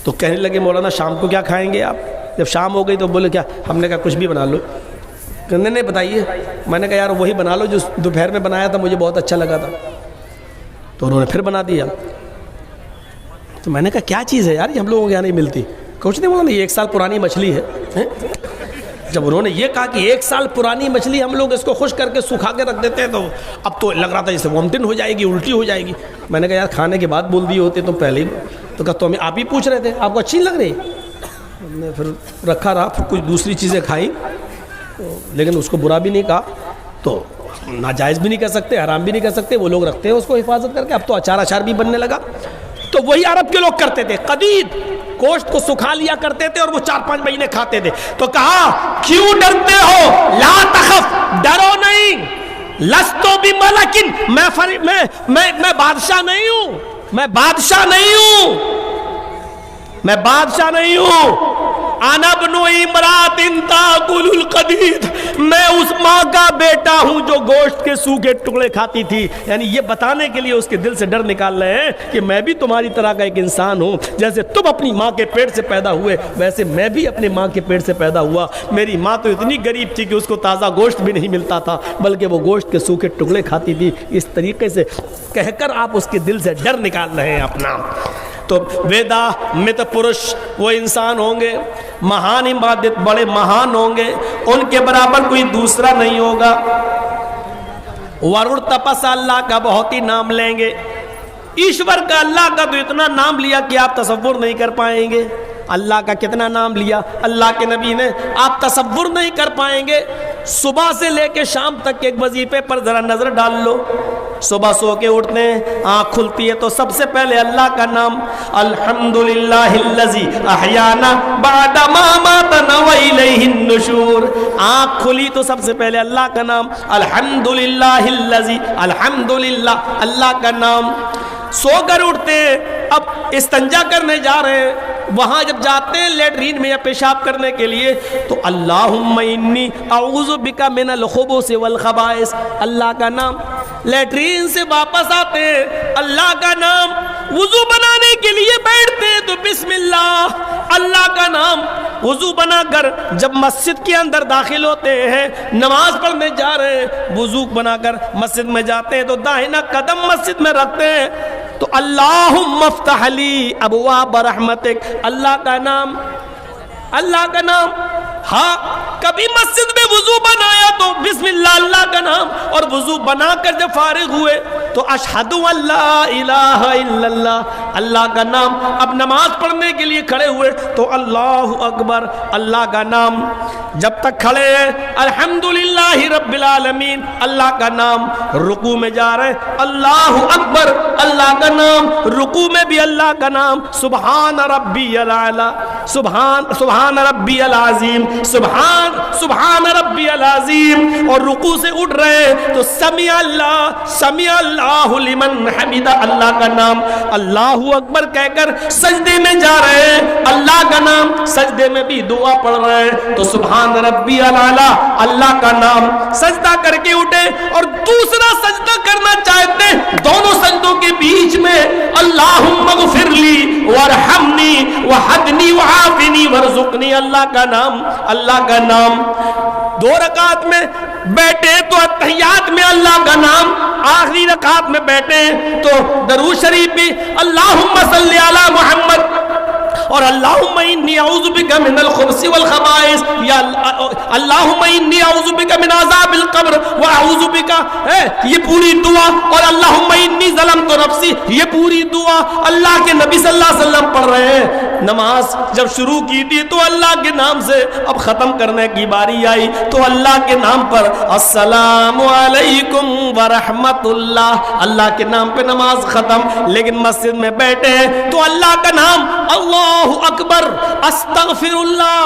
तो कहने लगे मौलाना शाम को क्या खाएंगे आप? जब शाम हो गई तो बोले क्या? हमने कहा कुछ भी बना लो। कहने नहीं बताइए। मैंने कहा यार वही बना लो जो दोपहर में बनाया था, मुझे बहुत अच्छा लगा था। तो उन्होंने फिर बना दिया। तो मैंने कहा क्या चीज़ है यार, ये हम लोगों के यहाँ नहीं मिलती। कुछ नहीं बोला, ये 1 साल पुरानी मछली है। जब उन्होंने ये कहा कि 1 साल पुरानी मछली हम लोग इसको खुश करके सुखा के रख देते हैं, तो अब तो लग रहा था जैसे वॉमिटिंग हो जाएगी, उल्टी हो जाएगी। मैंने कहा यार खाने के बाद बोल दिए होते तो पहले ही। तो कहा तो हमें आप ही पूछ रहे थे, आपको अच्छी लग रही? हमने फिर रखा रहा, फिर कुछ दूसरी चीज़ें खाई, तो लेकिन उसको बुरा भी नहीं कहा। तो नाजायज़ भी नहीं कर सकते, हराम भी नहीं कर सकते, वो लोग रखते हैं उसको हिफाजत करके। अब तो अचार भी बनने लगा। तो वही अरब के लोग करते थे, कदीद गोश्त को सुखा लिया करते थे और वो 4-5 महीने खाते थे। तो कहा क्यों डरते हो, ला तखफ, डरो नहीं, लस्तो भी मलकिन, मैं बादशाह नहीं हूं, मैं बादशाह नहीं हूं, मैं बादशाह नहीं हूं। अनबनु इमरातिन ताकुलुल कदीद, मैं उस माँ का बेटा हूं जो गोश्त के सूखे टुकड़े खाती थी। यानी ये बताने के लिए उसके दिल से डर निकाल रहे हैं कि मैं भी तुम्हारी तरह का एक इंसान हूं, जैसे तुम अपनी माँ के पेट से पैदा हुए वैसे मैं भी अपने माँ के पेट से पैदा हुआ। मेरी माँ तो इतनी गरीब थी कि उसको ताज़ा गोश्त भी नहीं मिलता था, बल्कि वो गोश्त के सूखे टुकड़े खाती थी। इस तरीके से कहकर आप उसके दिल से डर निकाल रहे हैं अपना। तो वेदा मित पुरुष वो इंसान होंगे, महान इबादत, बड़े महान होंगे, उनके बराबर कोई दूसरा नहीं होगा। वरुण तपस अल्लाह का बहुत ही नाम लेंगे। ईश्वर का, अल्लाह का तो इतना नाम लिया कि आप तसव्वुर नहीं कर पाएंगे। अल्लाह का कितना नाम लिया अल्लाह के नबी ने, आप तसव्वुर नहीं कर पाएंगे। सुबह से लेके शाम तक के एक वजीफे पर जरा नजर डाल लो। सुबह सो के उठते हैं, आँख खुलती है तो सबसे पहले अल्लाह का नाम, अल्हम्दुलिल्लाहिल्लज़ी अहयाना बअदा मा मातना व इलैहिन नुशूर। आँख खुली तो सबसे पहले अल्लाह का नाम, अल्हम्दुलिल्लाहिल्लज़ी, अल्हम्दुलिल्लाह, अल्लाह का नाम। सोकर उठते हैं, अब इस्तंजा करने जा रहे हैं, वहां जब जाते हैं लेटरीन में या पेशाब करने के लिए तो अल्लाहुम्मा इन्नी अऊज़ु बिका मिनल खुबुस वल खबाइस, अल्लाह का नाम। लेटरीन से वापस आते हैं, अल्लाह का नाम। वुजू बनाने के लिए बैठते हैं तो बिस्मिल्लाह, अल्लाह का नाम। वुजू बनाकर जब मस्जिद के अंदर दाखिल होते हैं, नमाज पढ़ने जा रहे हैं, वुजू बनाकर मस्जिद में जाते हैं तो दाहिना कदम मस्जिद में रखते हैं तो अल्लाहुम्मा फ़्तह ली अबवाब रहमतिक, अल्लाह का नाम, अल्लाह का नाम। हाँ, कभी मस्जिद में वुजू बनाया तो बिस्मिल्लाह, अल्लाह का नाम। और वुजू बनाकर जब फारिग हुए तो अशहदु अल्ला इलाहा इल्लल्लाह, अल्लाह का नाम। अब नमाज पढ़ने के लिए खड़े हुए तो अल्लाहु अकबर, अल्लाह का नाम। जब तक खड़े हैं अल्हम्दुलिल्लाहि रब्बिल आलमीन, अल्लाह का नाम। रुकू में जा रहे हैं, अल्लाहु अकबर, अल्लाह का नाम। रुकू में भी अल्लाह का नाम, सुबहान रब्बियल आला, सुबहान रब्बियल आज़ीम, सुबहान रब्बियल आज़ीम। और रुकू से उठ रहे हैं तो समी अल्लाहु लिमन हमिदा, अल्लाह का नाम। अल्लाहु अकबर कहकर सजदे में जा रहे हैं, अल्लाह का नाम। सजदे में भी दुआ पढ़ रहे हैं तो सुबहान रब्बियल आला, अल्लाह का नाम। सजदा करके उठे और दूसरा सजदा करना चाहते हैं, दोनों सजदों के बीच में अल्लाहुम्मा ग़फ़िरली वरहमनी वहदनी वआफ़िनी वरज़ुक़नी, अल्लाह का नाम, अल्लाह का नाम। 2 रकात में बैठे तो अत्तहियात में अल्लाह का नाम, आखिरी रकात में बैठे तो दरूद शरीफ भी अल्लाहुम्मा सल्ली अला मुहम्मद और अल्लाहुम्मा इन्नी अऊज़ु बिका मिनल खुबुसि वल खबाइस, या अल्लाहुम्मा इन्नी अऊज़ु बिका मिन अज़ाबिल कब्र व अऊज़ु बिका, ये पूरी दुआ। और अल्लाहुम्मा इन्नी ज़लमतु नफ्सी, ये पूरी दुआ अल्लाह के नबी सल्लल्लाहु अलैहि वसल्लम पढ़ रहे हैं। नमाज जब शुरू की थी तो अल्लाह के नाम से, अब ख़त्म करने की बारी आई तो अल्लाह के नाम पर अस्सलामु अलैकुम व रहमतुल्लाह, अल्लाह के नाम पे नमाज ख़त्म। लेकिन मस्जिद में बैठे हैं तो अल्लाह का नाम, अल्लाहु अकबर, अस्तगफिरुल्लाह,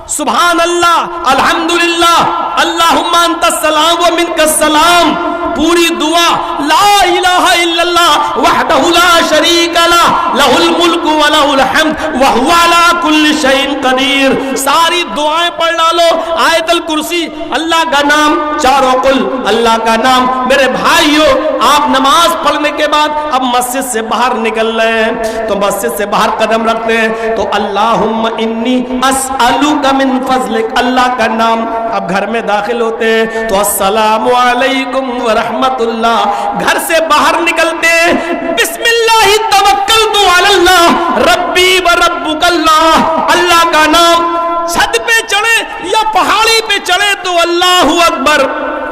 सुभान अल्लाह, अल्हम्दुलिल्लाह, अल्लाहुम्मा अंतस्सलाम व मिनकस्सलाम, पूरी दुआ। ला इलाहा इल्लल्लाह वहदहु ला शरीका लह, लहुल मुल्कु व लहुल हम्द व हुवा अला कुल्लि शैइन कदीर। सारी दुआएं पढ़ डालो। आयतुल कुर्सी, अल्लाह का नाम। चारों कुल, अल्लाह का नाम। मेरे भाइयों, आप नमाज पढ़ने के बाद अब मस्जिद से बाहर निकल रहे हैं तो मस्जिद से बाहर कदम रखते हैं तो अल्लाहुम्मा इन्नी अस्अलुका मिन फज़लिक, अल्लाह का नाम। अब घर में दाखिल होते हैं तो अस्सलामु अलैकुम व रहमतुल्लाह। घर से बाहर निकलते हैं, बिस्मिल्लाहि तवक्कलतु अलल्लाह रब्बी व रब्बुकल्लाह, अल्लाह का नाम। छत पे चढ़े या पहाड़ी पे चढ़े तो अल्लाहु अकबर,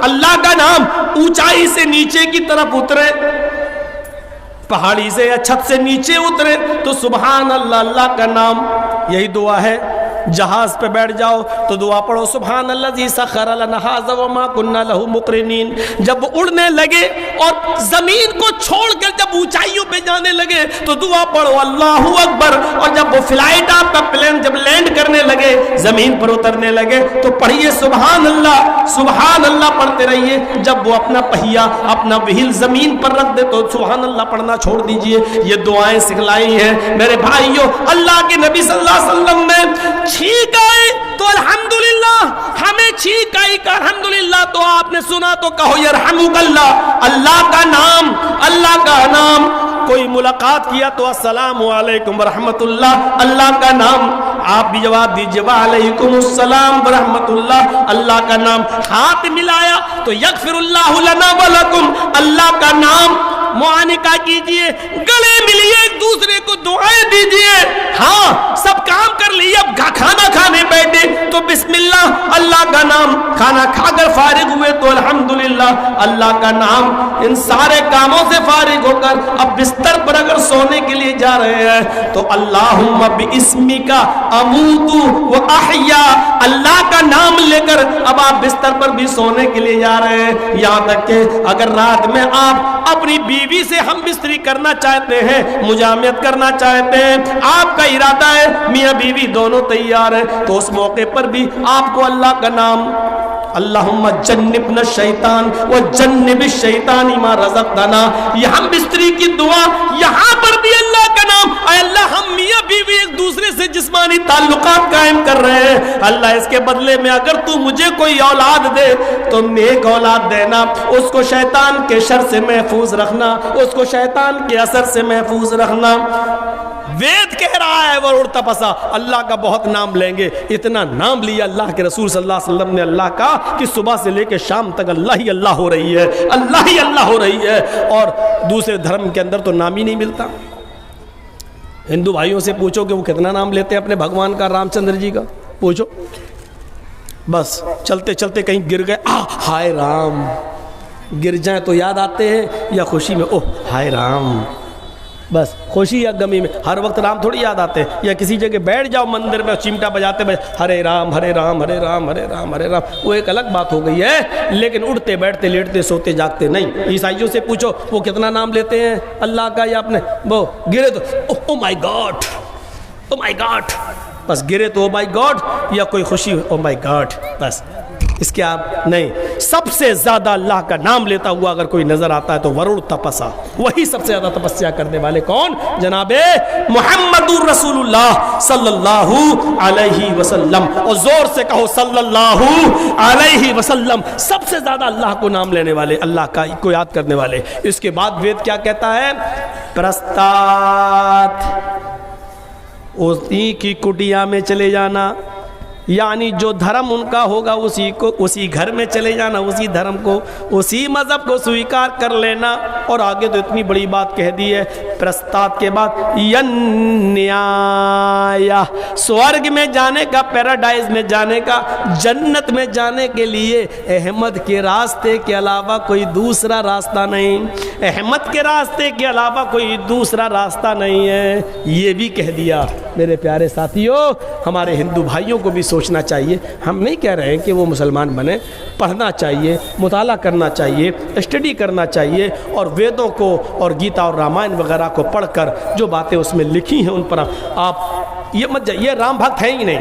अल्लाह का नाम। ऊंचाई से नीचे की तरफ उतरे, पहाड़ी से या छत से नीचे उतरे तो सुभान अल्लाह, अल्लाह का नाम। यही दुआ है। जहाज पे बैठ जाओ तो दुआ पढ़ो सुभान अल्लाज़ी सख़्खर लना हाज़ा व मा कुन्ना लहू मुक़रिनीन। जब उड़ने लगे और जमीन को छोड़कर जब ऊंचाइयों पे जाने लगे तो दुआ पढ़ो अल्लाहू अकबर। और जब वो फ्लाइट आपका प्लेन जब लैंड करने लगे, जमीन पर उतरने लगे, तो पढ़िए सुभान अल्लाह पढ़ते रहिए। जब वो अपना पहिया अपना व्हील जमीन पर रख दे तो सुभान अल्लाह पढ़ना छोड़ दीजिए। ये दुआएं सिखलाई हैं मेरे भाइयों। अल्लाह के नबी सल्लल्लाहु अलैहि वसल्लम में छींक आए तो अल्हम्दुलिल्लाह, हमें छींक आई का अल्हम्दुलिल्लाह, तो आपने सुना तो कहो यरहमुकल्लाह। अल्लाह का नाम कोई मुलाकात किया तो अस्सलामु अलैकुम रहमतुल्लाह, अल्लाह का नाम। आप भी जवाब दीजिए वालेकुमुस्सलाम रहमतुल्लाह, अल्लाह का नाम। हाथ मिलाया तो यगफिरुल्लाहु लना व लकुम, अल्लाह का नाम। मुआनिका कीजिए, गले मिलिए, एक दूसरे को दुआएं दीजिए। हाँ, सब काम कर लिए, अब खाना खाने बैठे तो बिस्मिल्लाह अल्लाह का नाम। खाना खाकर फारिग हुए तो अल्हम्दुलिल्लाह अल्लाह का नाम। इन सारे कामों से फारिग होकर अब बिस्तर पर अगर सोने के लिए जा रहे हैं तो अल्लाहुम्मा बिइस्मिका अमूतु व अहया, अल्लाह का नाम लेकर अब आप बिस्तर पर भी सोने के लिए जा रहे हैं। यहाँ तक कि अगर रात में आप अपनी बीवी से हम बिस्तरी करना चाहते हैं, मुजामियत करना चाहते हैं, आपका इरादा है मियाँ बीवी दोनों तैयार हैं, तो उस मौके पर भी आपको अल्लाह का नाम अल्लाहुम्मा जन्निबना शैतान व जन्निबिश शैतानी मा रज़क़तना, ये हम बिस्तरी की दुआ, यहाँ पर भी अल्लाह का नाम। अल्लाह हम मियाँ बीवी एक दूसरे से जिस्मानी ताल्लुकात कायम कर रहे हैं, अल्लाह इसके बदले में अगर तू मुझे कोई औलाद दे तो नेक औलाद देना, उसको शैतान के शर से महफूज रखना, उसको शैतान के असर से महफूज रखना। वेद कह रहा है वो उड़ता पसा अल्लाह का बहुत नाम लेंगे। इतना नाम लिया अल्लाह के रसूल सल्लल्लाहु अलैहि वसल्लम ने अल्लाह का कि सुबह से लेकर शाम तक अल्लाह ही अल्लाह हो रही है, अल्लाह ही अल्लाह हो रही है। और दूसरे धर्म के अंदर तो नाम ही नहीं मिलता। हिंदू भाइयों से पूछो कि वो कितना नाम लेते हैं अपने भगवान का, रामचंद्र जी का पूछो, बस चलते चलते कहीं गिर गए, हाय राम, गिर जाए तो याद आते हैं या खुशी में ओह हाय राम, बस खुशी या गमी में हर वक्त राम थोड़ी याद आते हैं। या किसी जगह बैठ जाओ मंदिर में चिमटा बजाते हरे राम हरे राम हरे राम हरे राम हरे राम, वो एक अलग बात हो गई है। लेकिन उठते बैठते लेटते सोते जागते नहीं। ईसाइयों से पूछो वो कितना नाम लेते हैं अल्लाह का, या अपने वो गिरे तो ओ माई गॉड, ओ माई गॉड, बस गिरे तो ओ माई गॉड, या कोई खुशी ओ माई गॉड, बस इसके आप नहीं। सबसे ज्यादा अल्लाह का नाम लेता हुआ अगर कोई नजर आता है तो वरुण तपसा, वही सबसे ज्यादा तपस्या करने वाले कौन, जनाबे मुहम्मदुर रसूलुल्लाह सल्लल्लाहु अलैहि वसल्लम। और जोर से कहो सल्लल्लाहु अलैहि वसल्लम। सबसे ज्यादा अल्लाह को नाम लेने वाले, अल्लाह का को याद करने वाले। इसके बाद वेद क्या कहता है, प्रस्तात, उसी की कुटिया में चले जाना, यानी जो धर्म उनका होगा उसी को, उसी घर में चले जाना, उसी धर्म को, उसी मजहब को स्वीकार कर लेना। और आगे तो इतनी बड़ी बात कह दी है प्रस्ताव के बाद, यन्याय, स्वर्ग में जाने का, पैराडाइज में जाने का, जन्नत में जाने के लिए अहमद के रास्ते के अलावा कोई दूसरा रास्ता नहीं, अहमद के रास्ते के अलावा कोई दूसरा रास्ता नहीं है। ये भी कह दिया। मेरे प्यारे साथियों, हमारे हिंदू भाइयों को भी सोचना चाहिए। हम नहीं कह रहे हैं कि वो मुसलमान बने, पढ़ना चाहिए, मुताला करना चाहिए, स्टडी करना चाहिए, और वेदों को और गीता और रामायण वगैरह को पढ़कर जो बातें उसमें लिखी हैं उन पर आप ये मत जाइए राम भक्त हैं ही नहीं।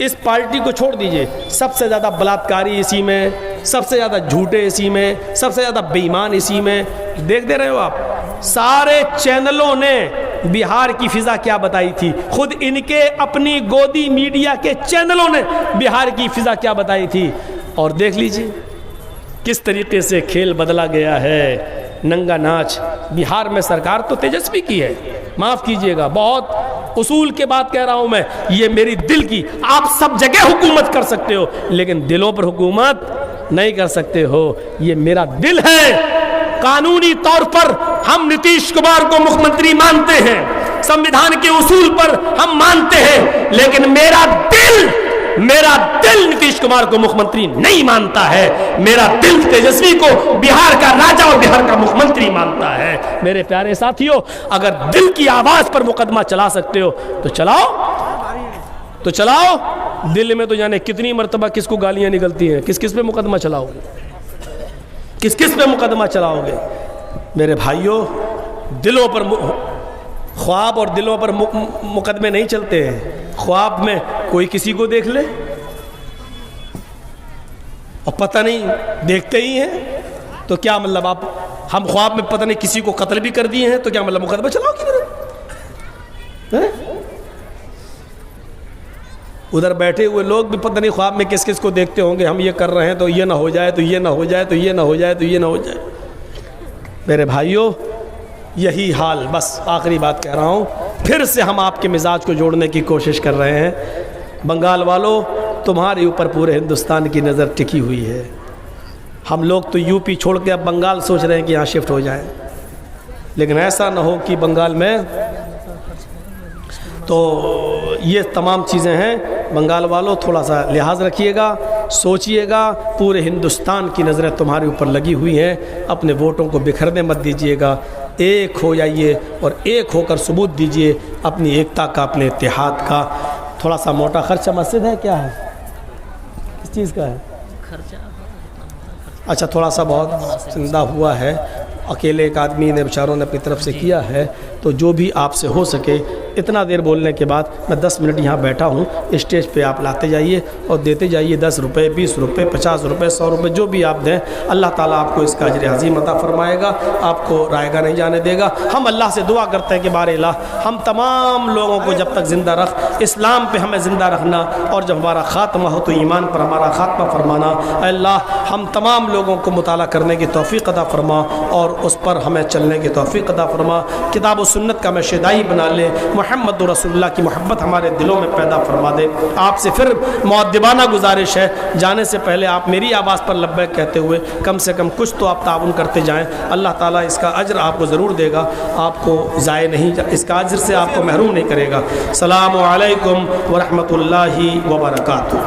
इस पार्टी को छोड़ दीजिए, सबसे ज़्यादा बलात्कारी इसी में, सबसे ज़्यादा झूठे इसी में, सबसे ज़्यादा बेईमान इसी में। देखते रहे हो आप, सारे चैनलों ने बिहार की फिजा क्या बताई थी, खुद इनके अपनी गोदी मीडिया के चैनलों ने बिहार की फिजा क्या बताई थी। और देख लीजिए किस तरीके से खेल बदला गया है। नंगा नाच बिहार में सरकार तो तेजस्वी की है, माफ़ कीजिएगा, बहुत उसूल के बात कह रहा हूं मैं, ये मेरी दिल की। आप सब जगह हुकूमत कर सकते हो लेकिन दिलों पर हुकूमत नहीं कर सकते हो। ये मेरा दिल है। कानूनी तौर पर हम नीतीश कुमार को मुख्यमंत्री मानते हैं, संविधान के उसूल पर हम मानते हैं, लेकिन मेरा दिल नीतीश कुमार को मुख्यमंत्री नहीं मानता है। मेरा दिल तेजस्वी को बिहार का राजा और बिहार का मुख्यमंत्री मानता है। मेरे प्यारे साथियों, अगर दिल की आवाज पर मुकदमा चला सकते हो तो चलाओ। तो चलाओ, दिल में तो जाने कितनी मर्तबा किसको गालियां निकलती हैं, किस किस पे मुकदमा चलाओगे, किस किस पे मुकदमा चलाओगे। मेरे भाइयों, दिलों पर ख्वाब और दिलों पर मुकदमे नहीं चलते हैं। ख्वाब में कोई किसी को देख ले और पता नहीं देखते ही हैं, तो क्या मतलब आप, हम ख्वाब में पता नहीं किसी को कत्ल भी कर दिए हैं, तो क्या मतलब मुकदमा चलाओगे मेरे? उधर बैठे हुए लोग भी पता नहीं ख्वाब में किस किस को देखते होंगे, हम ये कर रहे हैं तो ये ना हो जाए, तो ये ना हो जाए, तो ये ना हो जाए, तो ये ना हो जाए। मेरे भाइयों, यही हाल, बस आखिरी बात कह रहा हूँ, फिर से हम आपके मिजाज को जोड़ने की कोशिश कर रहे हैं। बंगाल वालों, तुम्हारे ऊपर पूरे हिंदुस्तान की नज़र टिकी हुई है। हम लोग तो यूपी छोड़ के अब बंगाल सोच रहे हैं कि यहाँ शिफ्ट हो जाएं, लेकिन ऐसा ना हो कि बंगाल में, तो ये तमाम चीज़ें हैं। बंगाल वालों, थोड़ा सा लिहाज रखिएगा, सोचिएगा, पूरे हिंदुस्तान की नज़रें तुम्हारे ऊपर लगी हुई हैं। अपने वोटों को बिखरने मत दीजिएगा, एक हो जाइए और एक होकर सबूत दीजिए अपनी एकता का, अपने इत्तेहाद का। थोड़ा सा मोटा खर्चा मस्जिद है, क्या है, किस चीज़ का है खर्चा? अच्छा, थोड़ा सा बहुत जिंदा हुआ है, अकेले एक आदमी ने, बेचारों ने अपनी तरफ से किया है। तो जो भी आपसे हो सके, इतना देर बोलने के बाद मैं 10 मिनट यहाँ बैठा हूँ, स्टेज पे आप लाते जाइए और देते जाइए। 10 रुपये, 20 रुपये, 50 रुपये, 100 रुपये, जो भी आप दें, अल्लाह ताला आपको इसका अजर अज़ीम अता फरमाएगा, आपको रायगा नहीं जाने देगा। हम अल्लाह से दुआ करते हैं कि बारे अल्लाह, हम तमाम लोगों को जब तक ज़िंदा रख, इस्लाम पे हमें ज़िंदा रखना, और जब हमारा ख़ात्मा हो तो ईमान पर हमारा ख़ात्मा फरमाना। अल्लाह, हम तमाम लोगों को मुताला करने की तौफ़ीक़ अता फरमा और उस पर हमें चलने की तौफ़ीक़ अता फरमा। किताब व सुन्नत का हमें शिदाई बना ले। मोहम्मद रसूलुल्लाह की मोहब्बत हमारे दिलों में पैदा फरमा दे। आपसे फिर मुअद्दिबाना गुजारिश है, जाने से पहले आप मेरी आवाज़ पर लब्बैक कहते हुए कम से कम कुछ तो आप ताउन करते जाएँ। अल्लाह ताला इसका अज्र आपको ज़रूर देगा, आपको ज़ाय नहीं, इसका अज्र से आपको महरूम नहीं करेगा। सलामु अलैकुम व रहमतुल्लाहि व बरकातुहू।